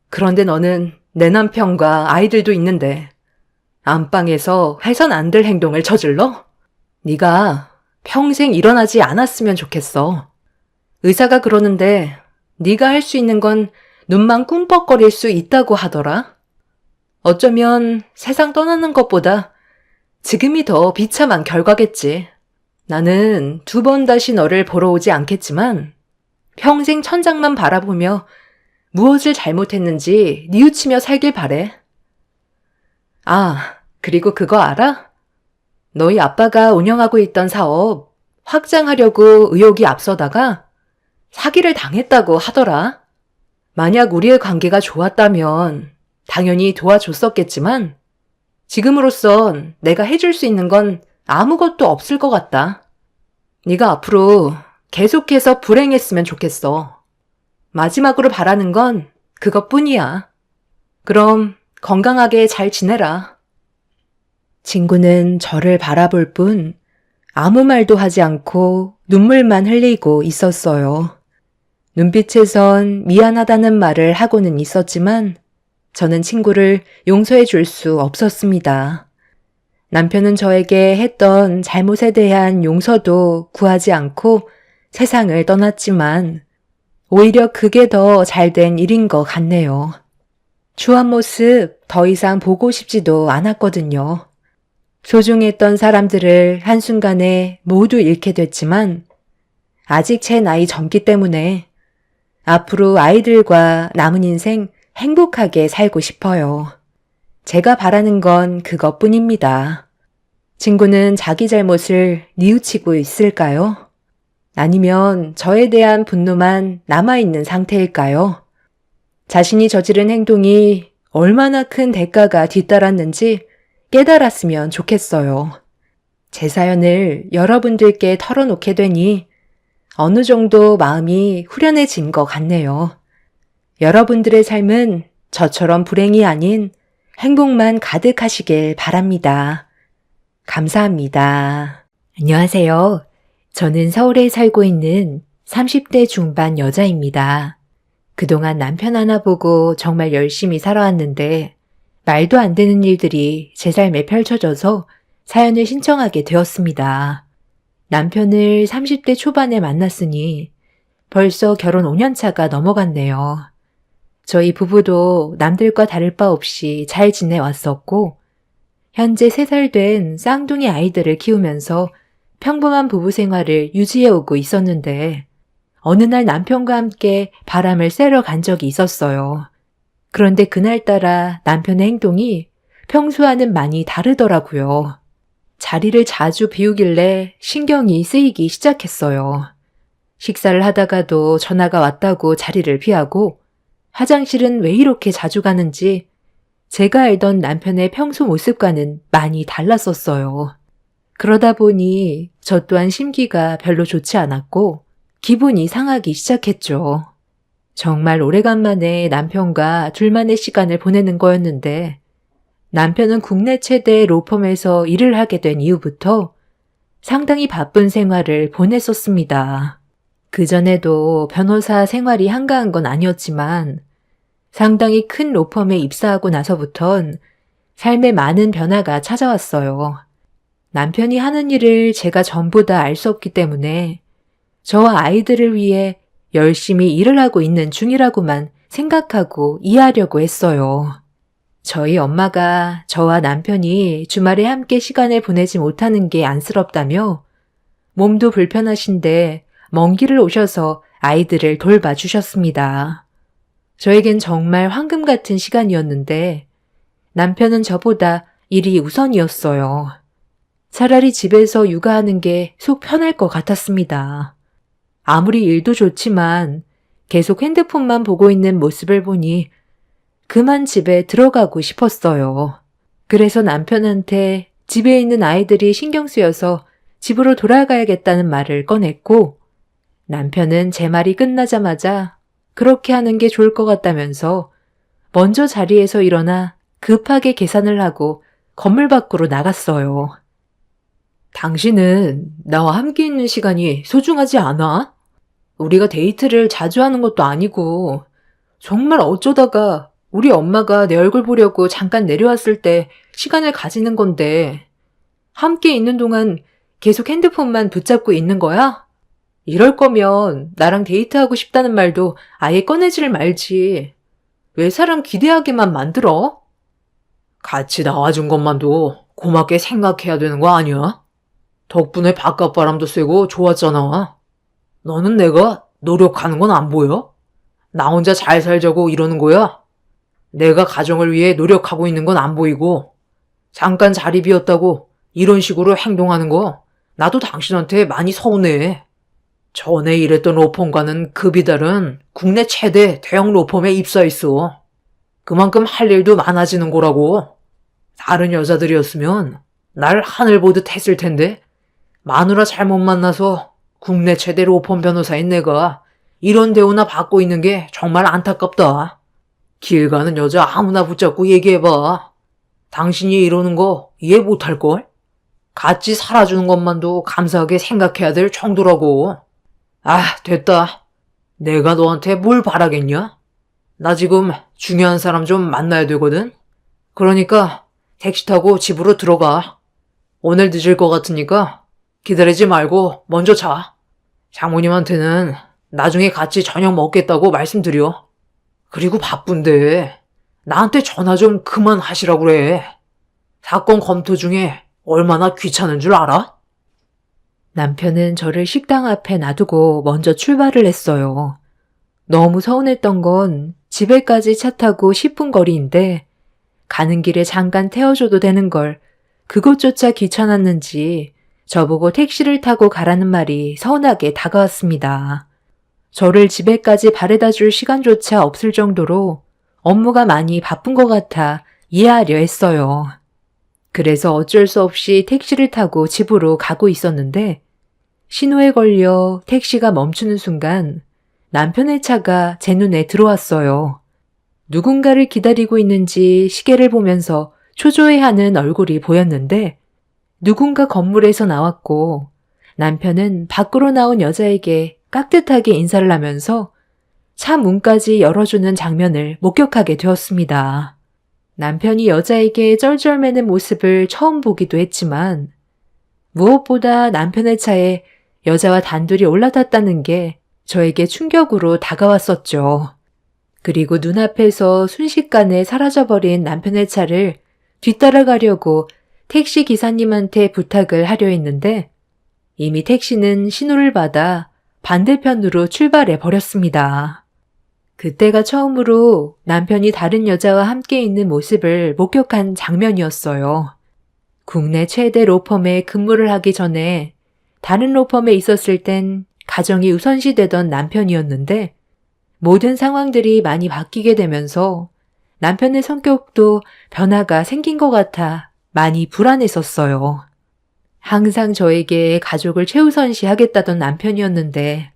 C: 그런데 너는 내 남편과 아이들도 있는데 안방에서 해선 안 될 행동을 저질러? 네가 평생 일어나지 않았으면 좋겠어. 의사가 그러는데 네가 할 수 있는 건 눈만 꿈뻑거릴 수 있다고 하더라. 어쩌면 세상 떠나는 것보다 지금이 더 비참한 결과겠지. 나는 2번 다시 너를 보러 오지 않겠지만 평생 천장만 바라보며 무엇을 잘못했는지 뉘우치며 살길 바래. 아, 그리고 그거 알아? 너희 아빠가 운영하고 있던 사업 확장하려고 의욕이 앞서다가 사기를 당했다고 하더라. 만약 우리의 관계가 좋았다면 당연히 도와줬었겠지만 지금으로선 내가 해줄 수 있는 건 아무것도 없을 것 같다. 네가 앞으로 계속해서 불행했으면 좋겠어. 마지막으로 바라는 건 그것뿐이야. 그럼 건강하게 잘 지내라. 친구는 저를 바라볼 뿐 아무 말도 하지 않고 눈물만 흘리고 있었어요. 눈빛에선 미안하다는 말을 하고는 있었지만 저는 친구를 용서해 줄 수 없었습니다. 남편은 저에게 했던 잘못에 대한 용서도 구하지 않고 세상을 떠났지만 오히려 그게 더 잘된 일인 것 같네요. 추한 모습 더 이상 보고 싶지도 않았거든요. 소중했던 사람들을 한순간에 모두 잃게 됐지만 아직 제 나이 젊기 때문에 앞으로 아이들과 남은 인생 행복하게 살고 싶어요. 제가 바라는 건 그것뿐입니다. 친구는 자기 잘못을 뉘우치고 있을까요? 아니면 저에 대한 분노만 남아있는 상태일까요? 자신이 저지른 행동이 얼마나 큰 대가가 뒤따랐는지 깨달았으면 좋겠어요. 제 사연을 여러분들께 털어놓게 되니 어느 정도 마음이 후련해진 것 같네요. 여러분들의 삶은 저처럼 불행이 아닌 행복만 가득하시길 바랍니다. 감사합니다. 안녕하세요. 저는 서울에 살고 있는 30대 중반 여자입니다. 그동안 남편 하나 보고 정말 열심히 살아왔는데 말도 안 되는 일들이 제 삶에 펼쳐져서 사연을 신청하게 되었습니다. 남편을 30대 초반에 만났으니 벌써 결혼 5년 차가 넘어갔네요. 저희 부부도 남들과 다를 바 없이 잘 지내왔었고 현재 3살 된 쌍둥이 아이들을 키우면서 평범한 부부 생활을 유지해오고 있었는데 어느 날 남편과 함께 바람을 쐬러 간 적이 있었어요. 그런데 그날따라 남편의 행동이 평소와는 많이 다르더라고요. 자리를 자주 비우길래 신경이 쓰이기 시작했어요. 식사를 하다가도 전화가 왔다고 자리를 피하고 화장실은 왜 이렇게 자주 가는지 제가 알던 남편의 평소 모습과는 많이 달랐었어요. 그러다 보니 저 또한 심기가 별로 좋지 않았고 기분이 상하기 시작했죠. 정말 오래간만에 남편과 둘만의 시간을 보내는 거였는데 남편은 국내 최대 로펌에서 일을 하게 된 이후부터 상당히 바쁜 생활을 보냈었습니다. 그전에도 변호사 생활이 한가한 건 아니었지만 상당히 큰 로펌에 입사하고 나서부턴 삶에 많은 변화가 찾아왔어요. 남편이 하는 일을 제가 전부 다 알 수 없기 때문에 저와 아이들을 위해 열심히 일을 하고 있는 중이라고만 생각하고 이해하려고 했어요. 저희 엄마가 저와 남편이 주말에 함께 시간을 보내지 못하는 게 안쓰럽다며 몸도 불편하신데 먼 길을 오셔서 아이들을 돌봐주셨습니다. 저에겐 정말 황금 같은 시간이었는데 남편은 저보다 일이 우선이었어요. 차라리 집에서 육아하는 게 속 편할 것 같았습니다. 아무리 일도 좋지만 계속 핸드폰만 보고 있는 모습을 보니 그만 집에 들어가고 싶었어요. 그래서 남편한테 집에 있는 아이들이 신경 쓰여서 집으로 돌아가야겠다는 말을 꺼냈고 남편은 제 말이 끝나자마자 그렇게 하는 게 좋을 것 같다면서 먼저 자리에서 일어나 급하게 계산을 하고 건물 밖으로 나갔어요. 당신은 나와 함께 있는 시간이 소중하지 않아? 우리가 데이트를 자주 하는 것도 아니고 정말 어쩌다가 우리 엄마가 내 얼굴 보려고 잠깐 내려왔을 때 시간을 가지는 건데 함께 있는 동안 계속 핸드폰만 붙잡고 있는 거야? 이럴 거면 나랑 데이트하고 싶다는 말도 아예 꺼내지를 말지. 왜 사람 기대하게만 만들어? 같이 나와준 것만도 고맙게 생각해야 되는 거 아니야? 덕분에 바깥 바람도 쐬고 좋았잖아. 너는 내가 노력하는 건 안 보여? 나 혼자 잘 살자고 이러는 거야? 내가 가정을 위해 노력하고 있는 건 안 보이고 잠깐 자리 비었다고 이런 식으로 행동하는 거 나도 당신한테 많이 서운해. 전에 일했던 로펌과는 급이 다른 국내 최대 대형 로펌에 입사했어. 그만큼 할 일도 많아지는 거라고. 다른 여자들이었으면 날 하늘 보듯 했을 텐데 마누라 잘못 만나서 국내 최대 로펌 변호사인 내가 이런 대우나 받고 있는 게 정말 안타깝다. 길 가는 여자 아무나 붙잡고 얘기해봐. 당신이 이러는 거 이해 못할걸? 같이 살아주는 것만도 감사하게 생각해야 될 정도라고. 아, 됐다.
B: 내가 너한테 뭘 바라겠냐? 나 지금 중요한 사람 좀 만나야 되거든? 그러니까 택시 타고 집으로 들어가. 오늘 늦을 것 같으니까 기다리지 말고 먼저 자. 장모님한테는 나중에 같이 저녁 먹겠다고 말씀드려. 그리고 바쁜데 나한테 전화 좀 그만 하시라고 그래. 사건 검토 중에 얼마나 귀찮은 줄 알아?
C: 남편은 저를 식당 앞에 놔두고 먼저 출발을 했어요. 너무 서운했던 건 집에까지 차 타고 10분 거리인데 가는 길에 잠깐 태워줘도 되는 걸 그것조차 귀찮았는지 저보고 택시를 타고 가라는 말이 서운하게 다가왔습니다. 저를 집에까지 바래다 줄 시간조차 없을 정도로 업무가 많이 바쁜 것 같아 이해하려 했어요. 그래서 어쩔 수 없이 택시를 타고 집으로 가고 있었는데 신호에 걸려 택시가 멈추는 순간 남편의 차가 제 눈에 들어왔어요. 누군가를 기다리고 있는지 시계를 보면서 초조해하는 얼굴이 보였는데 누군가 건물에서 나왔고 남편은 밖으로 나온 여자에게 깍듯하게 인사를 하면서 차 문까지 열어주는 장면을 목격하게 되었습니다. 남편이 여자에게 쩔쩔매는 모습을 처음 보기도 했지만 무엇보다 남편의 차에 여자와 단둘이 올라탔다는 게 저에게 충격으로 다가왔었죠. 그리고 눈앞에서 순식간에 사라져버린 남편의 차를 뒤따라가려고 택시 기사님한테 부탁을 하려 했는데 이미 택시는 신호를 받아 반대편으로 출발해 버렸습니다. 그때가 처음으로 남편이 다른 여자와 함께 있는 모습을 목격한 장면이었어요. 국내 최대 로펌에 근무를 하기 전에 다른 로펌에 있었을 땐 가정이 우선시되던 남편이었는데 모든 상황들이 많이 바뀌게 되면서 남편의 성격도 변화가 생긴 것 같아 많이 불안했었어요. 항상 저에게 가족을 최우선시 하겠다던 남편이었는데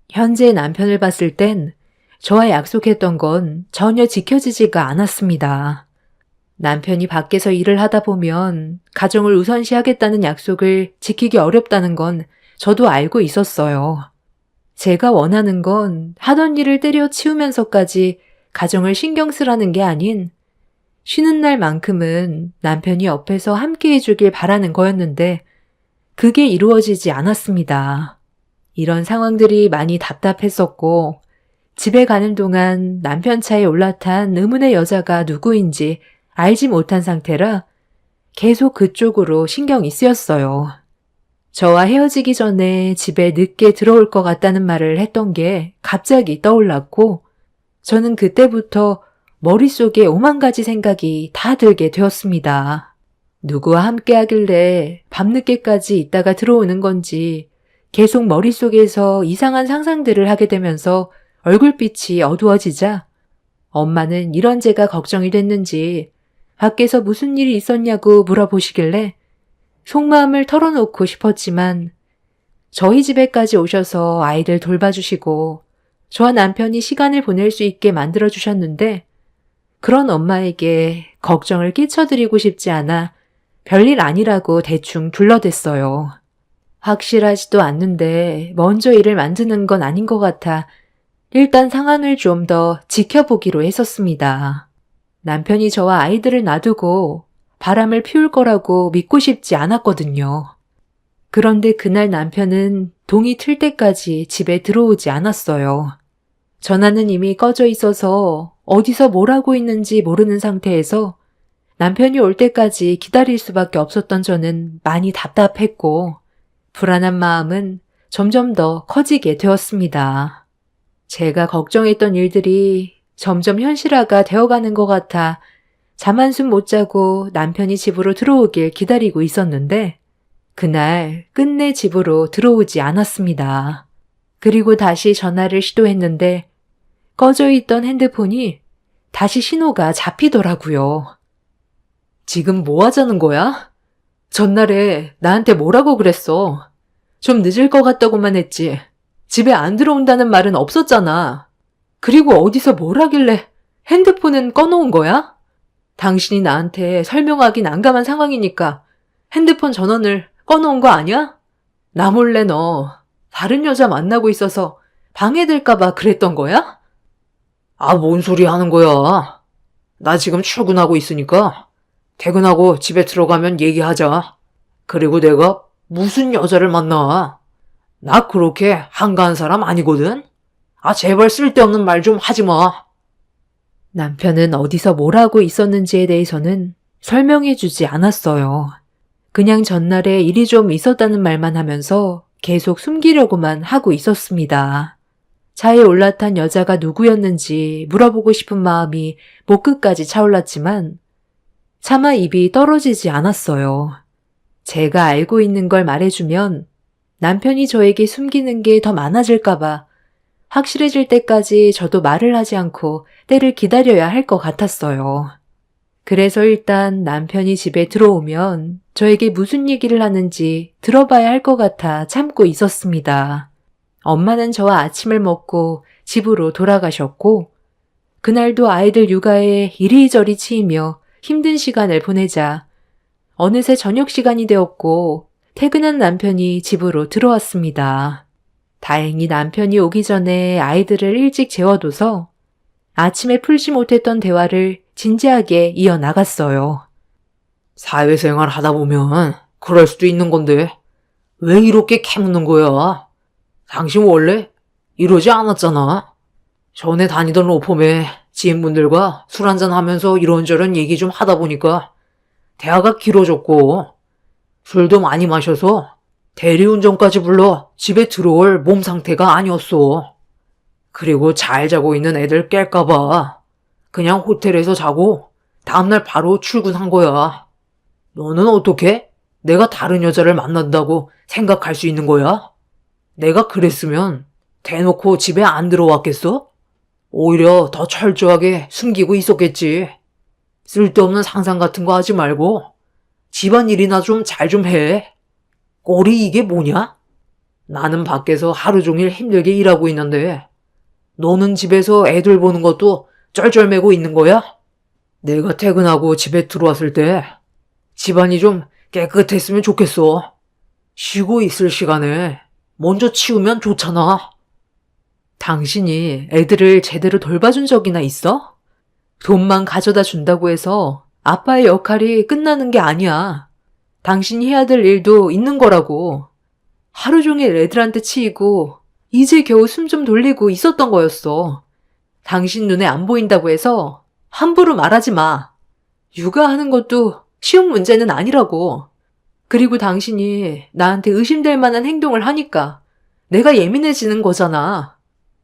C: 현재 남편을 봤을 땐 저와 약속했던 건 전혀 지켜지지가 않았습니다. 남편이 밖에서 일을 하다 보면 가정을 우선시하겠다는 약속을 지키기 어렵다는 건 저도 알고 있었어요. 제가 원하는 건 하던 일을 때려치우면서까지 가정을 신경 쓰라는 게 아닌 쉬는 날만큼은 남편이 옆에서 함께 해주길 바라는 거였는데 그게 이루어지지 않았습니다. 이런 상황들이 많이 답답했었고 집에 가는 동안 남편 차에 올라탄 의문의 여자가 누구인지 알지 못한 상태라 계속 그쪽으로 신경이 쓰였어요. 저와 헤어지기 전에 집에 늦게 들어올 것 같다는 말을 했던 게 갑자기 떠올랐고 저는 그때부터 머릿속에 오만 가지 생각이 다 들게 되었습니다. 누구와 함께 하길래 밤늦게까지 있다가 들어오는 건지 계속 머릿속에서 이상한 상상들을 하게 되면서 얼굴빛이 어두워지자 엄마는 이런 제가 걱정이 됐는지 밖에서 무슨 일이 있었냐고 물어보시길래 속마음을 털어놓고 싶었지만 저희 집에까지 오셔서 아이들 돌봐주시고 저와 남편이 시간을 보낼 수 있게 만들어주셨는데 그런 엄마에게 걱정을 끼쳐드리고 싶지 않아 별일 아니라고 대충 둘러댔어요. 확실하지도 않는데 먼저 일을 만드는 건 아닌 것 같아 일단 상황을 좀 더 지켜보기로 했었습니다. 남편이 저와 아이들을 놔두고 바람을 피울 거라고 믿고 싶지 않았거든요. 그런데 그날 남편은 동이 틀 때까지 집에 들어오지 않았어요. 전화는 이미 꺼져 있어서 어디서 뭘 하고 있는지 모르는 상태에서 남편이 올 때까지 기다릴 수밖에 없었던 저는 많이 답답했고 불안한 마음은 점점 더 커지게 되었습니다. 제가 걱정했던 일들이 점점 현실화가 되어가는 것 같아 잠 한숨 못 자고 남편이 집으로 들어오길 기다리고 있었는데 그날 끝내 집으로 들어오지 않았습니다. 그리고 다시 전화를 시도했는데 꺼져 있던 핸드폰이 다시 신호가 잡히더라고요.
B: 지금 뭐 하자는 거야? 전날에 나한테 뭐라고 그랬어? 좀 늦을 것 같다고만 했지. 집에 안 들어온다는 말은 없었잖아. 그리고 어디서 뭘 하길래 핸드폰은 꺼놓은 거야? 당신이 나한테 설명하기 난감한 상황이니까 핸드폰 전원을 꺼놓은 거 아니야? 나 몰래 너 다른 여자 만나고 있어서
C: 방해될까봐 그랬던 거야?
B: 아, 뭔 소리 하는 거야? 나 지금 출근하고 있으니까 퇴근하고 집에 들어가면 얘기하자. 그리고 내가 무슨 여자를 만나? 나 그렇게 한가한 사람 아니거든? 아, 제발 쓸데없는 말 좀 하지 마.
C: 남편은 어디서 뭘 하고 있었는지에 대해서는 설명해주지 않았어요. 그냥 전날에 일이 좀 있었다는 말만 하면서 계속 숨기려고만 하고 있었습니다. 차에 올라탄 여자가 누구였는지 물어보고 싶은 마음이 목 끝까지 차올랐지만 차마 입이 떨어지지 않았어요. 제가 알고 있는 걸 말해주면 남편이 저에게 숨기는 게 더 많아질까봐 확실해질 때까지 저도 말을 하지 않고 때를 기다려야 할 것 같았어요. 그래서 일단 남편이 집에 들어오면 저에게 무슨 얘기를 하는지 들어봐야 할 것 같아 참고 있었습니다. 엄마는 저와 아침을 먹고 집으로 돌아가셨고 그날도 아이들 육아에 이리저리 치이며 힘든 시간을 보내자 어느새 저녁 시간이 되었고 퇴근한 남편이 집으로 들어왔습니다. 다행히 남편이 오기 전에 아이들을 일찍 재워둬서 아침에 풀지 못했던 대화를 진지하게 이어나갔어요.
B: 사회생활 하다 보면 그럴 수도 있는 건데 왜 이렇게 캐묻는 거야? 당신 원래 이러지 않았잖아. 전에 다니던 로펌에 지인분들과 술 한잔 하면서 이런저런 얘기 좀 하다 보니까 대화가 길어졌고 술도 많이 마셔서 대리운전까지 불러 집에 들어올 몸 상태가 아니었어. 그리고 잘 자고 있는 애들 깰까봐 그냥 호텔에서 자고 다음날 바로 출근한 거야. 너는 어떻게 내가 다른 여자를 만난다고 생각할 수 있는 거야? 내가 그랬으면 대놓고 집에 안 들어왔겠어? 오히려 더 철저하게 숨기고 있었겠지. 쓸데없는 상상 같은 거 하지 말고 집안일이나 좀 잘 좀 해. 꼴이 이게 뭐냐? 나는 밖에서 하루 종일 힘들게 일하고 있는데 너는 집에서 애들 보는 것도 쩔쩔매고 있는 거야? 내가 퇴근하고 집에 들어왔을 때 집안이 좀 깨끗했으면 좋겠어. 쉬고 있을 시간에 먼저 치우면 좋잖아.
C: 당신이 애들을 제대로 돌봐준 적이나 있어? 돈만 가져다 준다고 해서 아빠의 역할이 끝나는 게 아니야. 당신이 해야 될 일도 있는 거라고. 하루 종일 애들한테 치이고 이제 겨우 숨 좀 돌리고 있었던 거였어. 당신 눈에 안 보인다고 해서 함부로 말하지 마. 육아하는 것도 쉬운 문제는 아니라고. 그리고 당신이 나한테 의심될 만한 행동을 하니까 내가 예민해지는 거잖아.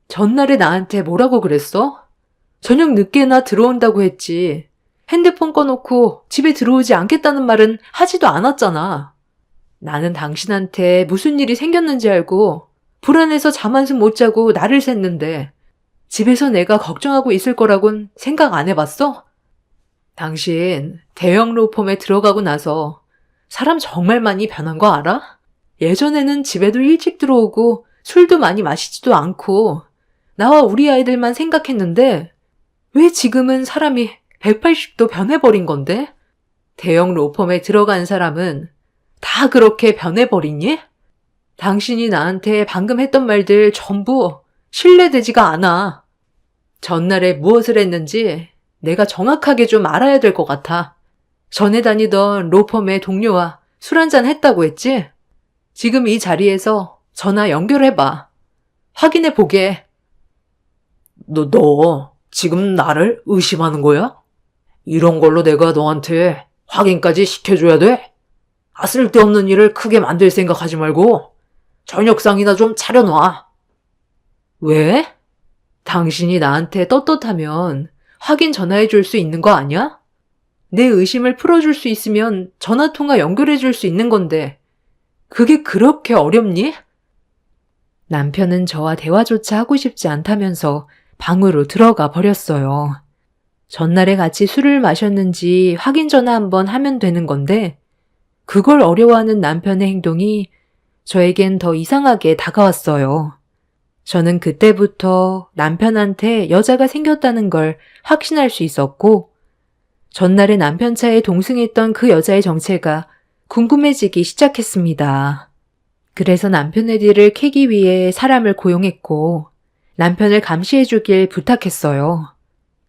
C: 전날에 나한테 뭐라고 그랬어? 저녁 늦게나 들어온다고 했지. 핸드폰 꺼놓고 집에 들어오지 않겠다는 말은 하지도 않았잖아. 나는 당신한테 무슨 일이 생겼는지 알고 불안해서 잠 한숨 못 자고 날을 샜는데 집에서 내가 걱정하고 있을 거라곤 생각 안 해봤어? 당신 대형 로펌에 들어가고 나서 사람 정말 많이 변한 거 알아? 예전에는 집에도 일찍 들어오고 술도 많이 마시지도 않고 나와 우리 아이들만 생각했는데 왜 지금은 사람이 180도 변해버린 건데? 대형 로펌에 들어간 사람은 다 그렇게 변해버리니? 당신이 나한테 방금 했던 말들 전부 신뢰되지가 않아. 전날에 무엇을 했는지 내가 정확하게 좀 알아야 될 것 같아. 전에 다니던 로펌의 동료와 술 한잔 했다고 했지? 지금 이 자리에서 전화 연결해봐. 확인해 보게.
B: 너 지금 나를 의심하는 거야? 이런 걸로 내가 너한테 확인까지 시켜줘야 돼? 아, 쓸데없는 일을 크게 만들 생각하지 말고 저녁상이나 좀 차려놔.
C: 왜? 당신이 나한테 떳떳하면 확인 전화해 줄 수 있는 거 아니야? 내 의심을 풀어줄 수 있으면 전화통화 연결해 줄 수 있는 건데 그게 그렇게 어렵니? 남편은 저와 대화조차 하고 싶지 않다면서 방으로 들어가 버렸어요. 전날에 같이 술을 마셨는지 확인 전화 한번 하면 되는 건데 그걸 어려워하는 남편의 행동이 저에겐 더 이상하게 다가왔어요. 저는 그때부터 남편한테 여자가 생겼다는 걸 확신할 수 있었고 전날에 남편 차에 동승했던 그 여자의 정체가 궁금해지기 시작했습니다. 그래서 남편의 뒤를 캐기 위해 사람을 고용했고 남편을 감시해주길 부탁했어요.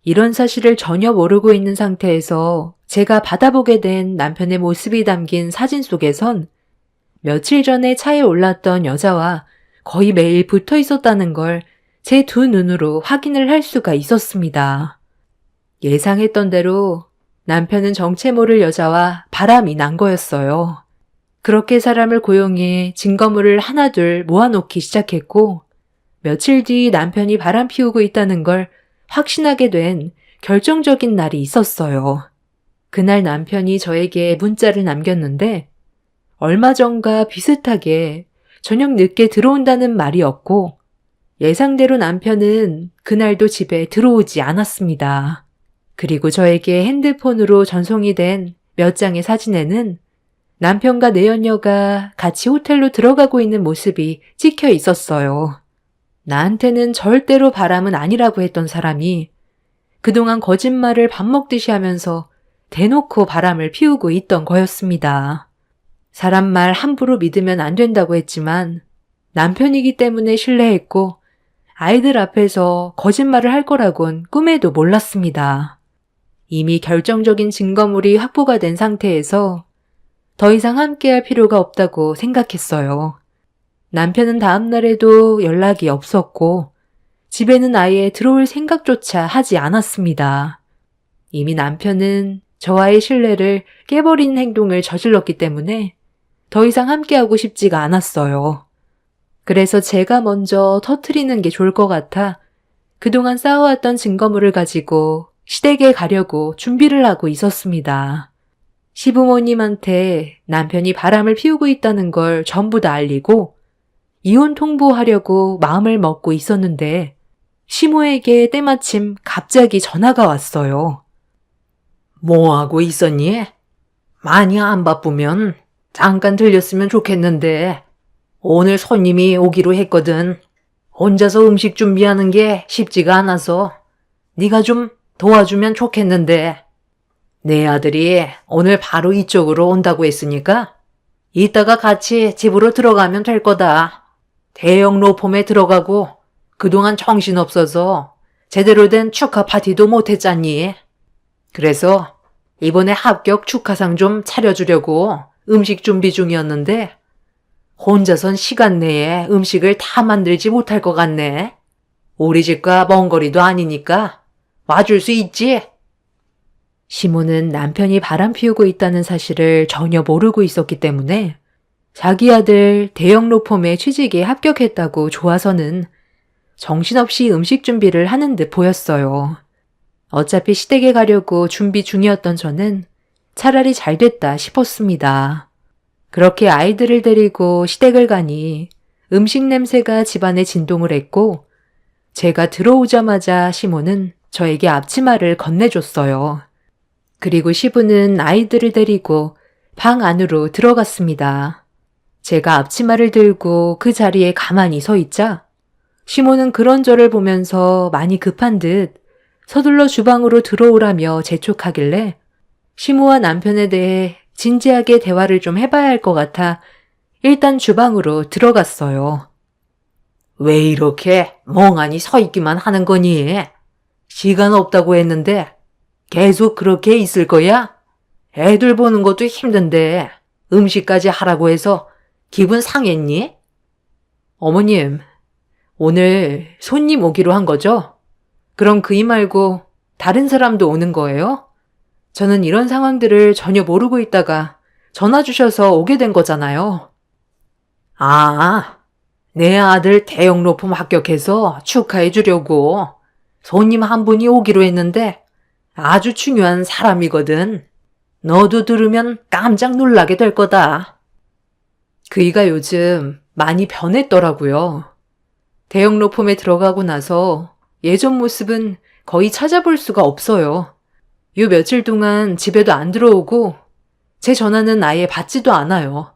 C: 이런 사실을 전혀 모르고 있는 상태에서 제가 받아보게 된 남편의 모습이 담긴 사진 속에선 며칠 전에 차에 올랐던 여자와 거의 매일 붙어 있었다는 걸 제 두 눈으로 확인을 할 수가 있었습니다. 예상했던 대로 남편은 정체 모를 여자와 바람이 난 거였어요. 그렇게 사람을 고용해 증거물을 하나둘 모아놓기 시작했고, 며칠 뒤 남편이 바람 피우고 있다는 걸 확신하게 된 결정적인 날이 있었어요. 그날 남편이 저에게 문자를 남겼는데, 얼마 전과 비슷하게 저녁 늦게 들어온다는 말이었고, 예상대로 남편은 그날도 집에 들어오지 않았습니다. 그리고 저에게 핸드폰으로 전송이 된 몇 장의 사진에는 남편과 내연녀가 같이 호텔로 들어가고 있는 모습이 찍혀 있었어요. 나한테는 절대로 바람은 아니라고 했던 사람이 그동안 거짓말을 밥 먹듯이 하면서 대놓고 바람을 피우고 있던 거였습니다. 사람 말 함부로 믿으면 안 된다고 했지만 남편이기 때문에 신뢰했고 아이들 앞에서 거짓말을 할 거라곤 꿈에도 몰랐습니다. 이미 결정적인 증거물이 확보가 된 상태에서 더 이상 함께할 필요가 없다고 생각했어요. 남편은 다음 날에도 연락이 없었고 집에는 아예 들어올 생각조차 하지 않았습니다. 이미 남편은 저와의 신뢰를 깨버리는 행동을 저질렀기 때문에 더 이상 함께하고 싶지가 않았어요. 그래서 제가 먼저 터트리는 게 좋을 것 같아 그동안 쌓아왔던 증거물을 가지고 시댁에 가려고 준비를 하고 있었습니다. 시부모님한테 남편이 바람을 피우고 있다는 걸 전부 다 알리고 이혼 통보하려고 마음을 먹고 있었는데 시모에게 때마침 갑자기 전화가 왔어요.
B: 뭐 하고 있었니? 많이 안 바쁘면 잠깐 들렸으면 좋겠는데 오늘 손님이 오기로 했거든. 혼자서 음식 준비하는 게 쉽지가 않아서 네가 좀 도와주면 좋겠는데 내 아들이 오늘 바로 이쪽으로 온다고 했으니까 이따가 같이 집으로 들어가면 될 거다. 대형 로펌에 들어가고 그동안 정신없어서 제대로 된 축하 파티도 못했잖니. 그래서 이번에 합격 축하상 좀 차려주려고 음식 준비 중이었는데 혼자선 시간 내에 음식을 다 만들지 못할 것 같네. 우리 집과 먼 거리도 아니니까 와줄 수 있지?
C: 시모는 남편이 바람 피우고 있다는 사실을 전혀 모르고 있었기 때문에 자기 아들 대형 로펌에 취직에 합격했다고 좋아서는 정신없이 음식 준비를 하는 듯 보였어요. 어차피 시댁에 가려고 준비 중이었던 저는 차라리 잘 됐다 싶었습니다. 그렇게 아이들을 데리고 시댁을 가니 음식 냄새가 집안에 진동을 했고 제가 들어오자마자 시모는 저에게 앞치마를 건네줬어요. 그리고 시부는 아이들을 데리고 방 안으로 들어갔습니다. 제가 앞치마를 들고 그 자리에 가만히 서 있자 시모는 그런 저를 보면서 많이 급한 듯 서둘러 주방으로 들어오라며 재촉하길래 시모와 남편에 대해 진지하게 대화를 좀 해봐야 할 것 같아 일단 주방으로 들어갔어요.
B: 왜 이렇게 멍하니 서 있기만 하는 거니? 시간 없다고 했는데 계속 그렇게 있을 거야? 애들 보는 것도 힘든데 음식까지 하라고 해서 기분 상했니?
C: 어머님, 오늘 손님 오기로 한 거죠? 그럼 그이 말고 다른 사람도 오는 거예요? 저는 이런 상황들을 전혀 모르고 있다가 전화 주셔서 오게 된 거잖아요.
B: 아, 내 아들 대형 로펌 합격해서 축하해 주려고 손님 한 분이 오기로 했는데 아주 중요한 사람이거든. 너도 들으면 깜짝 놀라게 될 거다.
C: 그이가 요즘 많이 변했더라고요. 대형 로펌에 들어가고 나서 예전 모습은 거의 찾아볼 수가 없어요. 요 며칠 동안 집에도 안 들어오고 제 전화는 아예 받지도 않아요.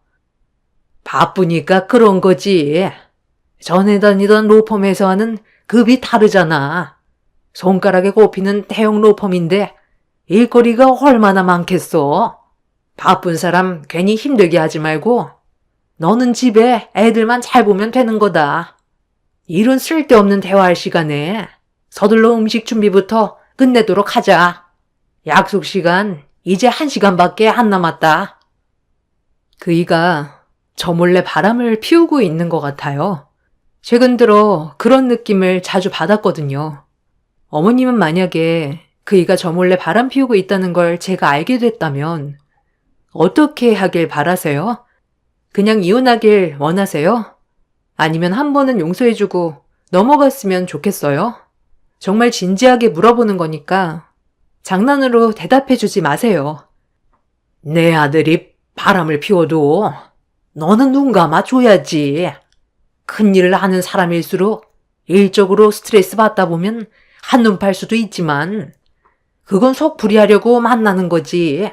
B: 바쁘니까 그런 거지. 전에 다니던 로펌에서와는 급이 다르잖아. 손가락에 꼽히는 대형 로펌인데 일거리가 얼마나 많겠어. 바쁜 사람 괜히 힘들게 하지 말고 너는 집에 애들만 잘 보면 되는 거다.
A: 이런 쓸데없는 대화할 시간에 서둘러 음식 준비부터 끝내도록 하자. 약속 시간 이제 1시간밖에 안 남았다.
C: 그이가 저 몰래 바람을 피우고 있는 것 같아요. 최근 들어 그런 느낌을 자주 받았거든요. 어머님은 만약에 그이가 저 몰래 바람 피우고 있다는 걸 제가 알게 됐다면 어떻게 하길 바라세요? 그냥 이혼하길 원하세요? 아니면 한 번은 용서해주고 넘어갔으면 좋겠어요? 정말 진지하게 물어보는 거니까 장난으로 대답해주지 마세요.
A: 내 아들이 바람을 피워도 너는 눈 감아줘야지. 큰일을 하는 사람일수록 일적으로 스트레스 받다 보면 한눈 팔 수도 있지만 그건 속 풀이하려고 만나는 거지.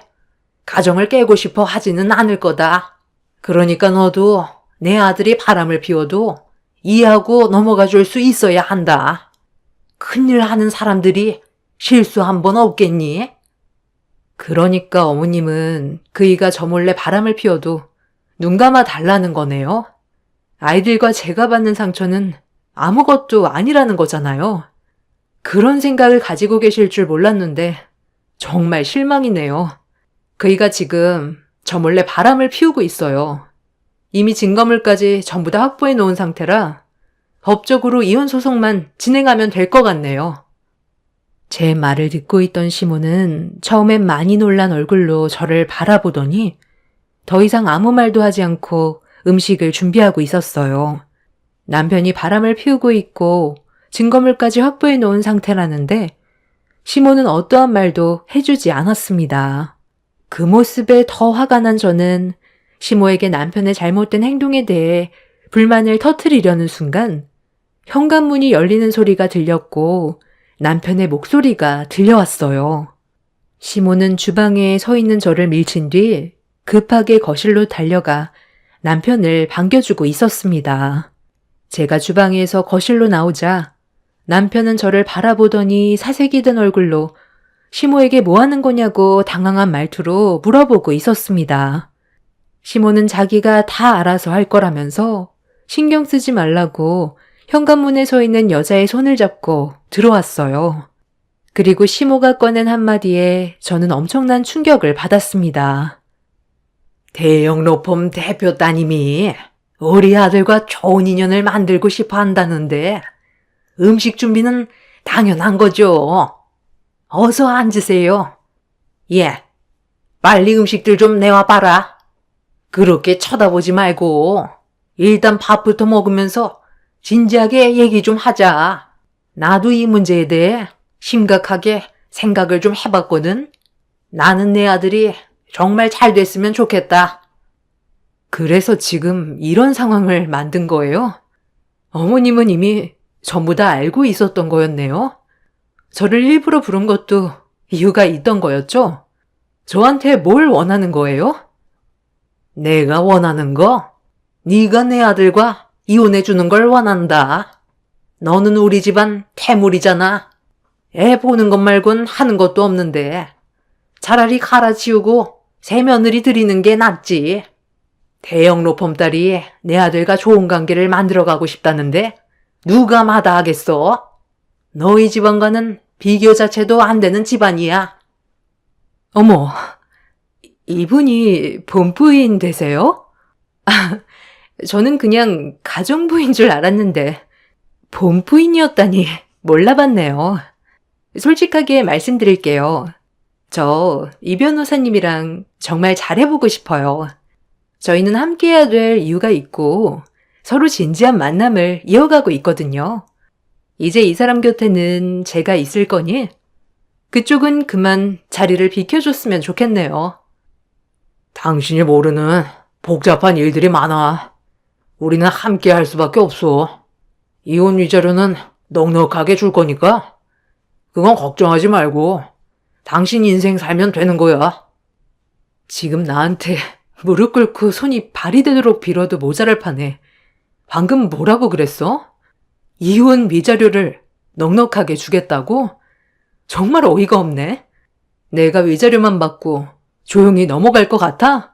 A: 가정을 깨고 싶어 하지는 않을 거다. 그러니까 너도 내 아들이 바람을 피워도 이해하고 넘어가 줄 수 있어야 한다. 큰일 하는 사람들이 실수 한 번 없겠니?
C: 그러니까 어머님은 그이가 저 몰래 바람을 피워도 눈 감아 달라는 거네요. 아이들과 제가 받는 상처는 아무것도 아니라는 거잖아요. 그런 생각을 가지고 계실 줄 몰랐는데 정말 실망이네요. 그이가 지금 저 몰래 바람을 피우고 있어요. 이미 증거물까지 전부 다 확보해 놓은 상태라 법적으로 이혼 소송만 진행하면 될 것 같네요. 제 말을 듣고 있던 시모는 처음엔 많이 놀란 얼굴로 저를 바라보더니 더 이상 아무 말도 하지 않고 음식을 준비하고 있었어요. 남편이 바람을 피우고 있고 증거물까지 확보해 놓은 상태라는데 시모는 어떠한 말도 해주지 않았습니다. 그 모습에 더 화가 난 저는 시모에게 남편의 잘못된 행동에 대해 불만을 터뜨리려는 순간 현관문이 열리는 소리가 들렸고 남편의 목소리가 들려왔어요. 시모는 주방에 서 있는 저를 밀친 뒤 급하게 거실로 달려가 남편을 반겨주고 있었습니다. 제가 주방에서 거실로 나오자 남편은 저를 바라보더니 사색이 든 얼굴로 시모에게 뭐 하는 거냐고 당황한 말투로 물어보고 있었습니다. 시모는 자기가 다 알아서 할 거라면서 신경 쓰지 말라고 현관문에 서 있는 여자의 손을 잡고 들어왔어요. 그리고 시모가 꺼낸 한마디에 저는 엄청난 충격을 받았습니다.
A: 대형 로펌 대표 따님이 우리 아들과 좋은 인연을 만들고 싶어 한다는데 음식 준비는 당연한 거죠. 어서 앉으세요. 예, 빨리 음식들 좀 내와 봐라. 그렇게 쳐다보지 말고 일단 밥부터 먹으면서 진지하게 얘기 좀 하자. 나도 이 문제에 대해 심각하게 생각을 좀 해봤거든. 나는 내 아들이 정말 잘 됐으면 좋겠다.
C: 그래서 지금 이런 상황을 만든 거예요? 어머님은 이미 전부 다 알고 있었던 거였네요? 저를 일부러 부른 것도 이유가 있던 거였죠? 저한테 뭘 원하는 거예요?
A: 내가 원하는 거? 네가 내 아들과 이혼해주는 걸 원한다. 너는 우리 집안 태물이잖아. 애 보는 것 말곤 하는 것도 없는데 차라리 갈아치우고 새 며느리 들이는 게 낫지. 대형 로펌 딸이 내 아들과 좋은 관계를 만들어가고 싶다는데 누가 마다하겠어? 너희 집안과는 비교 자체도 안 되는 집안이야.
C: 어머, 이분이 본부인 되세요? 아, 저는 그냥 가정부인 줄 알았는데 본부인이었다니 몰라봤네요. 솔직하게 말씀드릴게요. 저 이 변호사님이랑 정말 잘해보고 싶어요. 저희는 함께해야 될 이유가 있고 서로 진지한 만남을 이어가고 있거든요. 이제 이 사람 곁에는 제가 있을 거니 그쪽은 그만 자리를 비켜줬으면 좋겠네요.
A: 당신이 모르는 복잡한 일들이 많아. 우리는 함께 할 수밖에 없어. 이혼 위자료는 넉넉하게 줄 거니까 그건 걱정하지 말고 당신 인생 살면 되는 거야.
C: 지금 나한테 무릎 꿇고 손이 발이 되도록 빌어도 모자랄 판에 방금 뭐라고 그랬어? 이혼 위자료를 넉넉하게 주겠다고? 정말 어이가 없네. 내가 위자료만 받고 조용히 넘어갈 것 같아?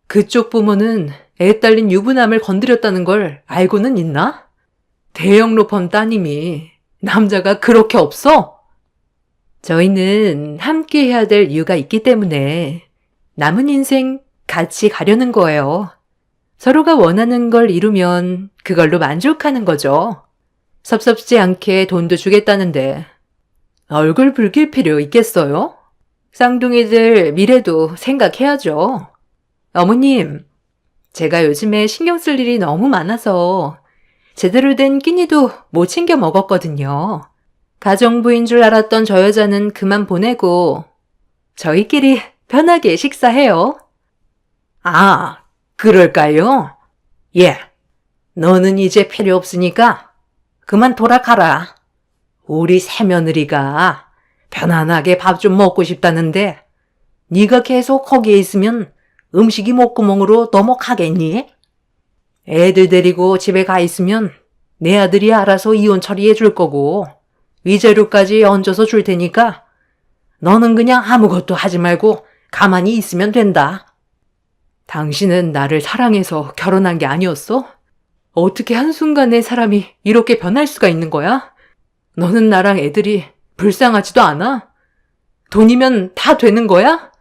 C: 그쪽 부모는 애 딸린 유부남을 건드렸다는 걸 알고는 있나? 대형 로펌 따님이 남자가 그렇게 없어? 저희는 함께 해야 될 이유가 있기 때문에 남은 인생 같이 가려는 거예요. 서로가 원하는 걸 이루면 그걸로 만족하는 거죠. 섭섭지 않게 돈도 주겠다는데 얼굴 붉힐 필요 있겠어요? 쌍둥이들 미래도 생각해야죠. 어머님, 제가 요즘에 신경 쓸 일이 너무 많아서 제대로 된 끼니도 못 챙겨 먹었거든요. 가정부인 줄 알았던 저 여자는 그만 보내고 저희끼리 편하게 식사해요.
B: 아, 그럴까요? 예, 너는 이제 필요 없으니까 그만 돌아가라. 우리 새며느리가 편안하게 밥 좀 먹고 싶다는데 네가 계속 거기에 있으면 음식이 목구멍으로 넘어가겠니? 애들 데리고 집에 가 있으면 내 아들이 알아서 이혼 처리해 줄 거고 위자료까지 얹어서 줄 테니까 너는 그냥 아무것도 하지 말고 가만히 있으면 된다.
C: 당신은 나를 사랑해서 결혼한 게 아니었어? 어떻게 한순간에 사람이 이렇게 변할 수가 있는 거야? 너는 나랑 애들이 불쌍하지도 않아? 돈이면 다 되는 거야?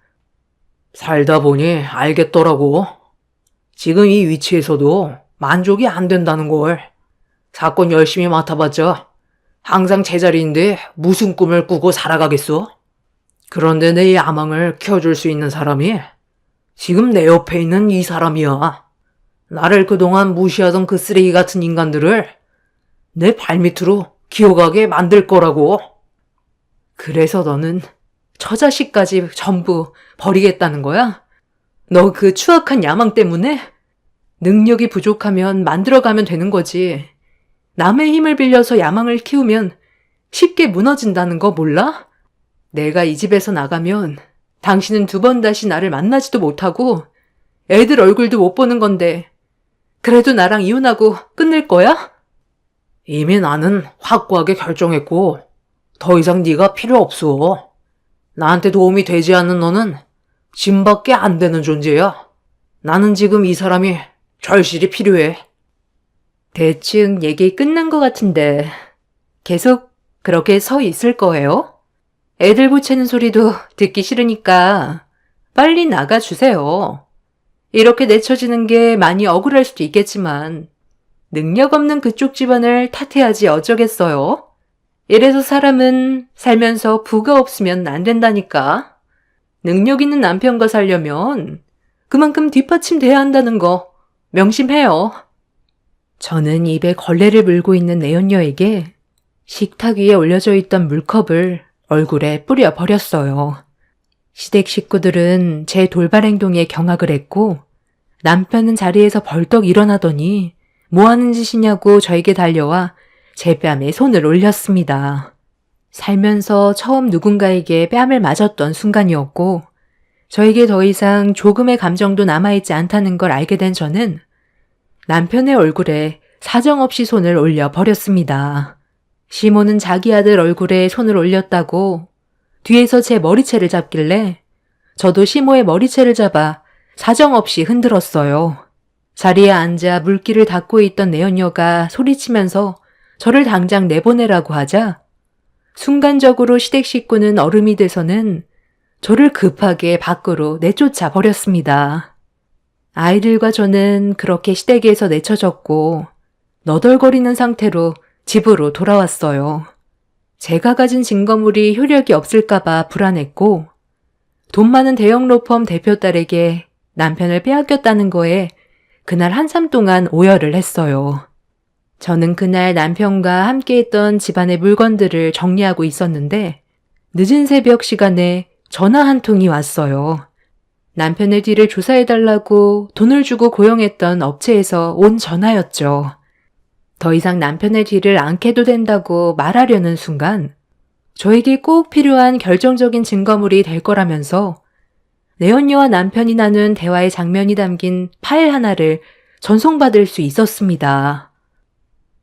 B: 살다 보니 알겠더라고. 지금 이 위치에서도 만족이 안 된다는 걸. 사건 열심히 맡아봤자 항상 제자리인데 무슨 꿈을 꾸고 살아가겠어? 그런데 내 야망을 키워줄 수 있는 사람이 지금 내 옆에 있는 이 사람이야. 나를 그동안 무시하던 그 쓰레기 같은 인간들을 내 발밑으로 기어가게 만들 거라고.
C: 그래서 너는 처자식까지 전부 버리겠다는 거야? 너 그 추악한 야망 때문에? 능력이 부족하면 만들어가면 되는 거지. 남의 힘을 빌려서 야망을 키우면 쉽게 무너진다는 거 몰라? 내가 이 집에서 나가면 당신은 두 번 다시 나를 만나지도 못하고 애들 얼굴도 못 보는 건데 그래도 나랑 이혼하고 끝낼 거야?
B: 이미 나는 확고하게 결정했고 더 이상 네가 필요 없어. 나한테 도움이 되지 않는 너는 짐밖에 안 되는 존재야. 나는 지금 이 사람이 절실히 필요해.
C: 대충 얘기 끝난 것 같은데 계속 그렇게 서 있을 거예요? 애들 보채는 소리도 듣기 싫으니까 빨리 나가주세요. 이렇게 내쳐지는 게 많이 억울할 수도 있겠지만 능력 없는 그쪽 집안을 탓해야지 어쩌겠어요? 이래서 사람은 살면서 부가 없으면 안 된다니까. 능력 있는 남편과 살려면 그만큼 뒷받침돼야 한다는 거 명심해요. 저는 입에 걸레를 물고 있는 내연녀에게 식탁 위에 올려져 있던 물컵을 얼굴에 뿌려 버렸어요. 시댁 식구들은 제 돌발 행동에 경악을 했고 남편은 자리에서 벌떡 일어나더니 뭐 하는 짓이냐고 저에게 달려와 제 뺨에 손을 올렸습니다. 살면서 처음 누군가에게 뺨을 맞았던 순간이었고 저에게 더 이상 조금의 감정도 남아있지 않다는 걸 알게 된 저는 남편의 얼굴에 사정없이 손을 올려 버렸습니다. 시모는 자기 아들 얼굴에 손을 올렸다고 뒤에서 제 머리채를 잡길래 저도 시모의 머리채를 잡아 사정없이 흔들었어요. 자리에 앉아 물기를 닦고 있던 내연녀가 소리치면서 저를 당장 내보내라고 하자 순간적으로 시댁 식구는 얼음이 돼서는 저를 급하게 밖으로 내쫓아 버렸습니다. 아이들과 저는 그렇게 시댁에서 내쳐졌고 너덜거리는 상태로 집으로 돌아왔어요. 제가 가진 증거물이 효력이 없을까봐 불안했고 돈 많은 대형 로펌 대표 딸에게 남편을 빼앗겼다는 거에 그날 한참 동안 오열을 했어요. 저는 그날 남편과 함께했던 집안의 물건들을 정리하고 있었는데 늦은 새벽 시간에 전화 한 통이 왔어요. 남편의 뒤를 조사해달라고 돈을 주고 고용했던 업체에서 온 전화였죠. 더 이상 남편의 뒤를 안 캐도 된다고 말하려는 순간 저에게 꼭 필요한 결정적인 증거물이 될 거라면서 내연녀와 남편이 나눈 대화의 장면이 담긴 파일 하나를 전송받을 수 있었습니다.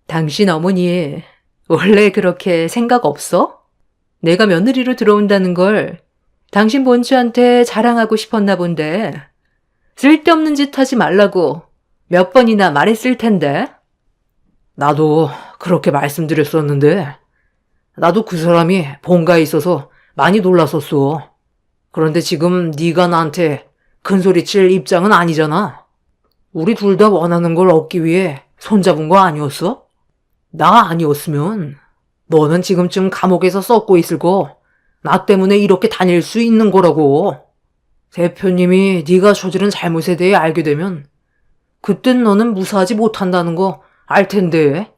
C: 당신 어머니 원래 그렇게 생각 없어? 내가 며느리로 들어온다는 걸 당신 본처한테 자랑하고 싶었나 본데 쓸데없는 짓 하지 말라고 몇 번이나 말했을 텐데.
B: 나도 그렇게 말씀드렸었는데, 나도 그 사람이 본가에 있어서 많이 놀랐었어. 그런데 지금 네가 나한테 큰소리칠 입장은 아니잖아. 우리 둘 다 원하는 걸 얻기 위해 손잡은 거 아니었어? 나 아니었으면 너는 지금쯤 감옥에서 썩고 있을 거 나 때문에 이렇게 다닐 수 있는 거라고. 대표님이 네가 저지른 잘못에 대해 알게 되면 그땐 너는 무사하지 못한다는 거 알 텐데.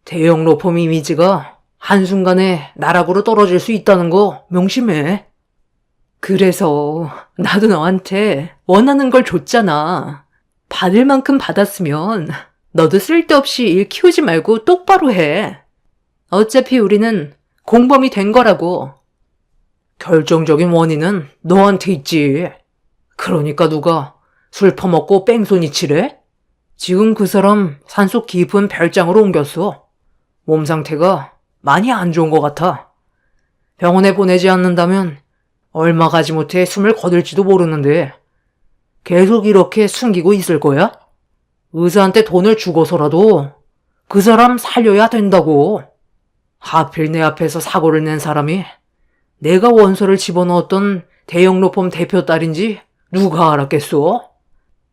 B: 대형 로펌 이미지가 한순간에 나락으로 떨어질 수 있다는 거 명심해.
C: 그래서 나도 너한테 원하는 걸 줬잖아. 받을 만큼 받았으면 너도 쓸데없이 일 키우지 말고 똑바로 해. 어차피 우리는 공범이 된 거라고.
B: 결정적인 원인은 너한테 있지. 그러니까 누가 술 퍼먹고 뺑소니 치래? 지금 그 사람 산속 깊은 별장으로 옮겼어. 몸 상태가 많이 안 좋은 것 같아. 병원에 보내지 않는다면 얼마 가지 못해 숨을 거둘지도 모르는데 계속 이렇게 숨기고 있을 거야? 의사한테 돈을 주고서라도 그 사람 살려야 된다고. 하필 내 앞에서 사고를 낸 사람이 내가 원서를 집어넣었던 대형 로펌 대표 딸인지 누가 알았겠어?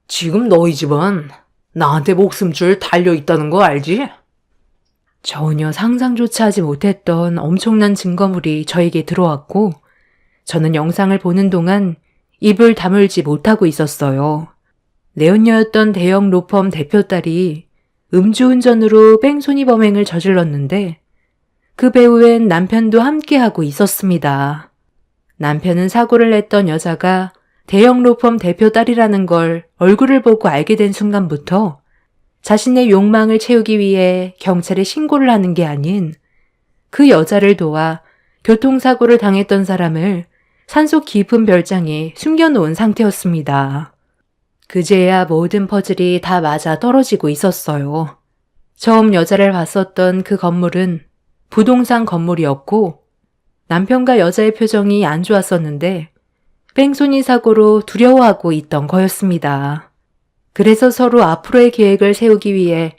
B: 지금 너희 집안 나한테 목숨줄 달려있다는 거 알지?
C: 전혀 상상조차 하지 못했던 엄청난 증거물이 저에게 들어왔고, 저는 영상을 보는 동안 입을 다물지 못하고 있었어요. 내연녀였던 대형 로펌 대표 딸이 음주운전으로 뺑소니 범행을 저질렀는데, 그 배후엔 남편도 함께하고 있었습니다. 남편은 사고를 냈던 여자가 대형 로펌 대표 딸이라는 걸 얼굴을 보고 알게 된 순간부터 자신의 욕망을 채우기 위해 경찰에 신고를 하는 게 아닌 그 여자를 도와 교통사고를 당했던 사람을 산속 깊은 별장에 숨겨놓은 상태였습니다. 그제야 모든 퍼즐이 다 맞아 떨어지고 있었어요. 처음 여자를 봤었던 그 건물은 부동산 건물이었고 남편과 여자의 표정이 안 좋았었는데 뺑소니 사고로 두려워하고 있던 거였습니다. 그래서 서로 앞으로의 계획을 세우기 위해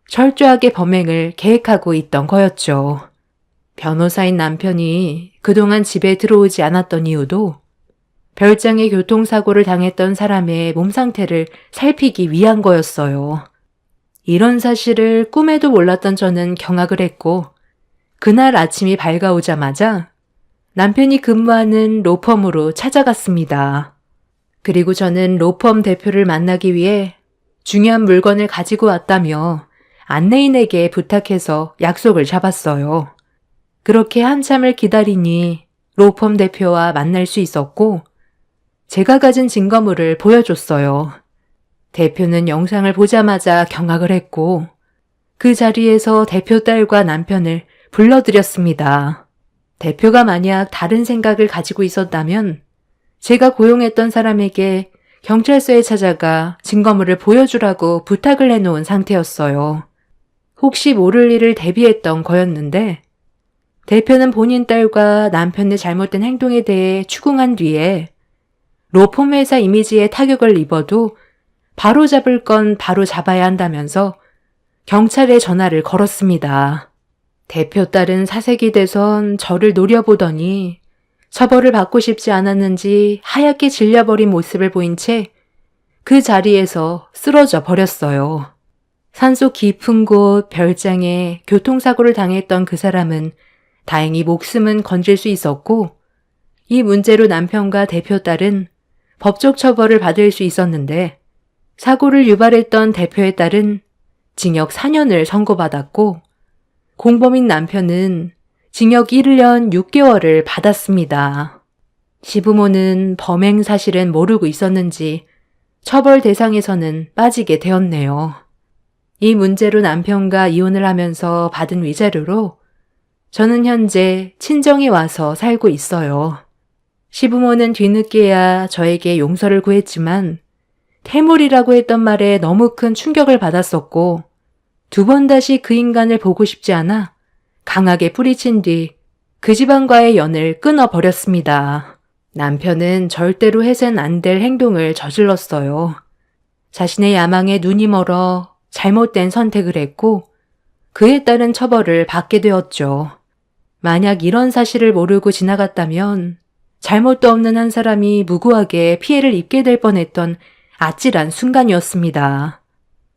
C: 철저하게 범행을 계획하고 있던 거였죠. 변호사인 남편이 그동안 집에 들어오지 않았던 이유도 별장에 교통사고를 당했던 사람의 몸 상태를 살피기 위한 거였어요. 이런 사실을 꿈에도 몰랐던 저는 경악을 했고 그날 아침이 밝아오자마자 남편이 근무하는 로펌으로 찾아갔습니다. 그리고 저는 로펌 대표를 만나기 위해 중요한 물건을 가지고 왔다며 안내인에게 부탁해서 약속을 잡았어요. 그렇게 한참을 기다리니 로펌 대표와 만날 수 있었고 제가 가진 증거물을 보여줬어요. 대표는 영상을 보자마자 경악을 했고 그 자리에서 대표 딸과 남편을 불러들였습니다. 대표가 만약 다른 생각을 가지고 있었다면 제가 고용했던 사람에게 경찰서에 찾아가 증거물을 보여주라고 부탁을 해놓은 상태였어요. 혹시 모를 일을 대비했던 거였는데 대표는 본인 딸과 남편의 잘못된 행동에 대해 추궁한 뒤에 로펌 회사 이미지에 타격을 입어도 바로 잡을 건 바로 잡아야 한다면서 경찰에 전화를 걸었습니다. 대표 딸은 사색이 돼선 저를 노려보더니 처벌을 받고 싶지 않았는지 하얗게 질려버린 모습을 보인 채 그 자리에서 쓰러져 버렸어요. 산속 깊은 곳 별장에 교통사고를 당했던 그 사람은 다행히 목숨은 건질 수 있었고 이 문제로 남편과 대표 딸은 법적 처벌을 받을 수 있었는데 사고를 유발했던 대표의 딸은 징역 4년을 선고받았고 공범인 남편은 징역 1년 6개월을 받았습니다. 시부모는 범행 사실은 모르고 있었는지 처벌 대상에서는 빠지게 되었네요. 이 문제로 남편과 이혼을 하면서 받은 위자료로 저는 현재 친정에 와서 살고 있어요. 시부모는 뒤늦게야 저에게 용서를 구했지만 태물이라고 했던 말에 너무 큰 충격을 받았었고 2번 다시 그 인간을 보고 싶지 않아 강하게 뿌리친 뒤 그 집안과의 연을 끊어버렸습니다. 남편은 절대로 해선 안 될 행동을 저질렀어요. 자신의 야망에 눈이 멀어 잘못된 선택을 했고 그에 따른 처벌을 받게 되었죠. 만약 이런 사실을 모르고 지나갔다면 잘못도 없는 한 사람이 무고하게 피해를 입게 될 뻔했던 아찔한 순간이었습니다.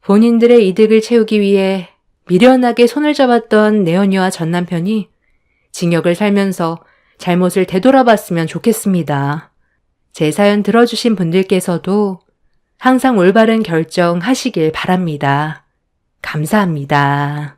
C: 본인들의 이득을 채우기 위해 미련하게 손을 잡았던 내연이와 전 남편이 징역을 살면서 잘못을 되돌아봤으면 좋겠습니다. 제 사연 들어주신 분들께서도 항상 올바른 결정하시길 바랍니다. 감사합니다.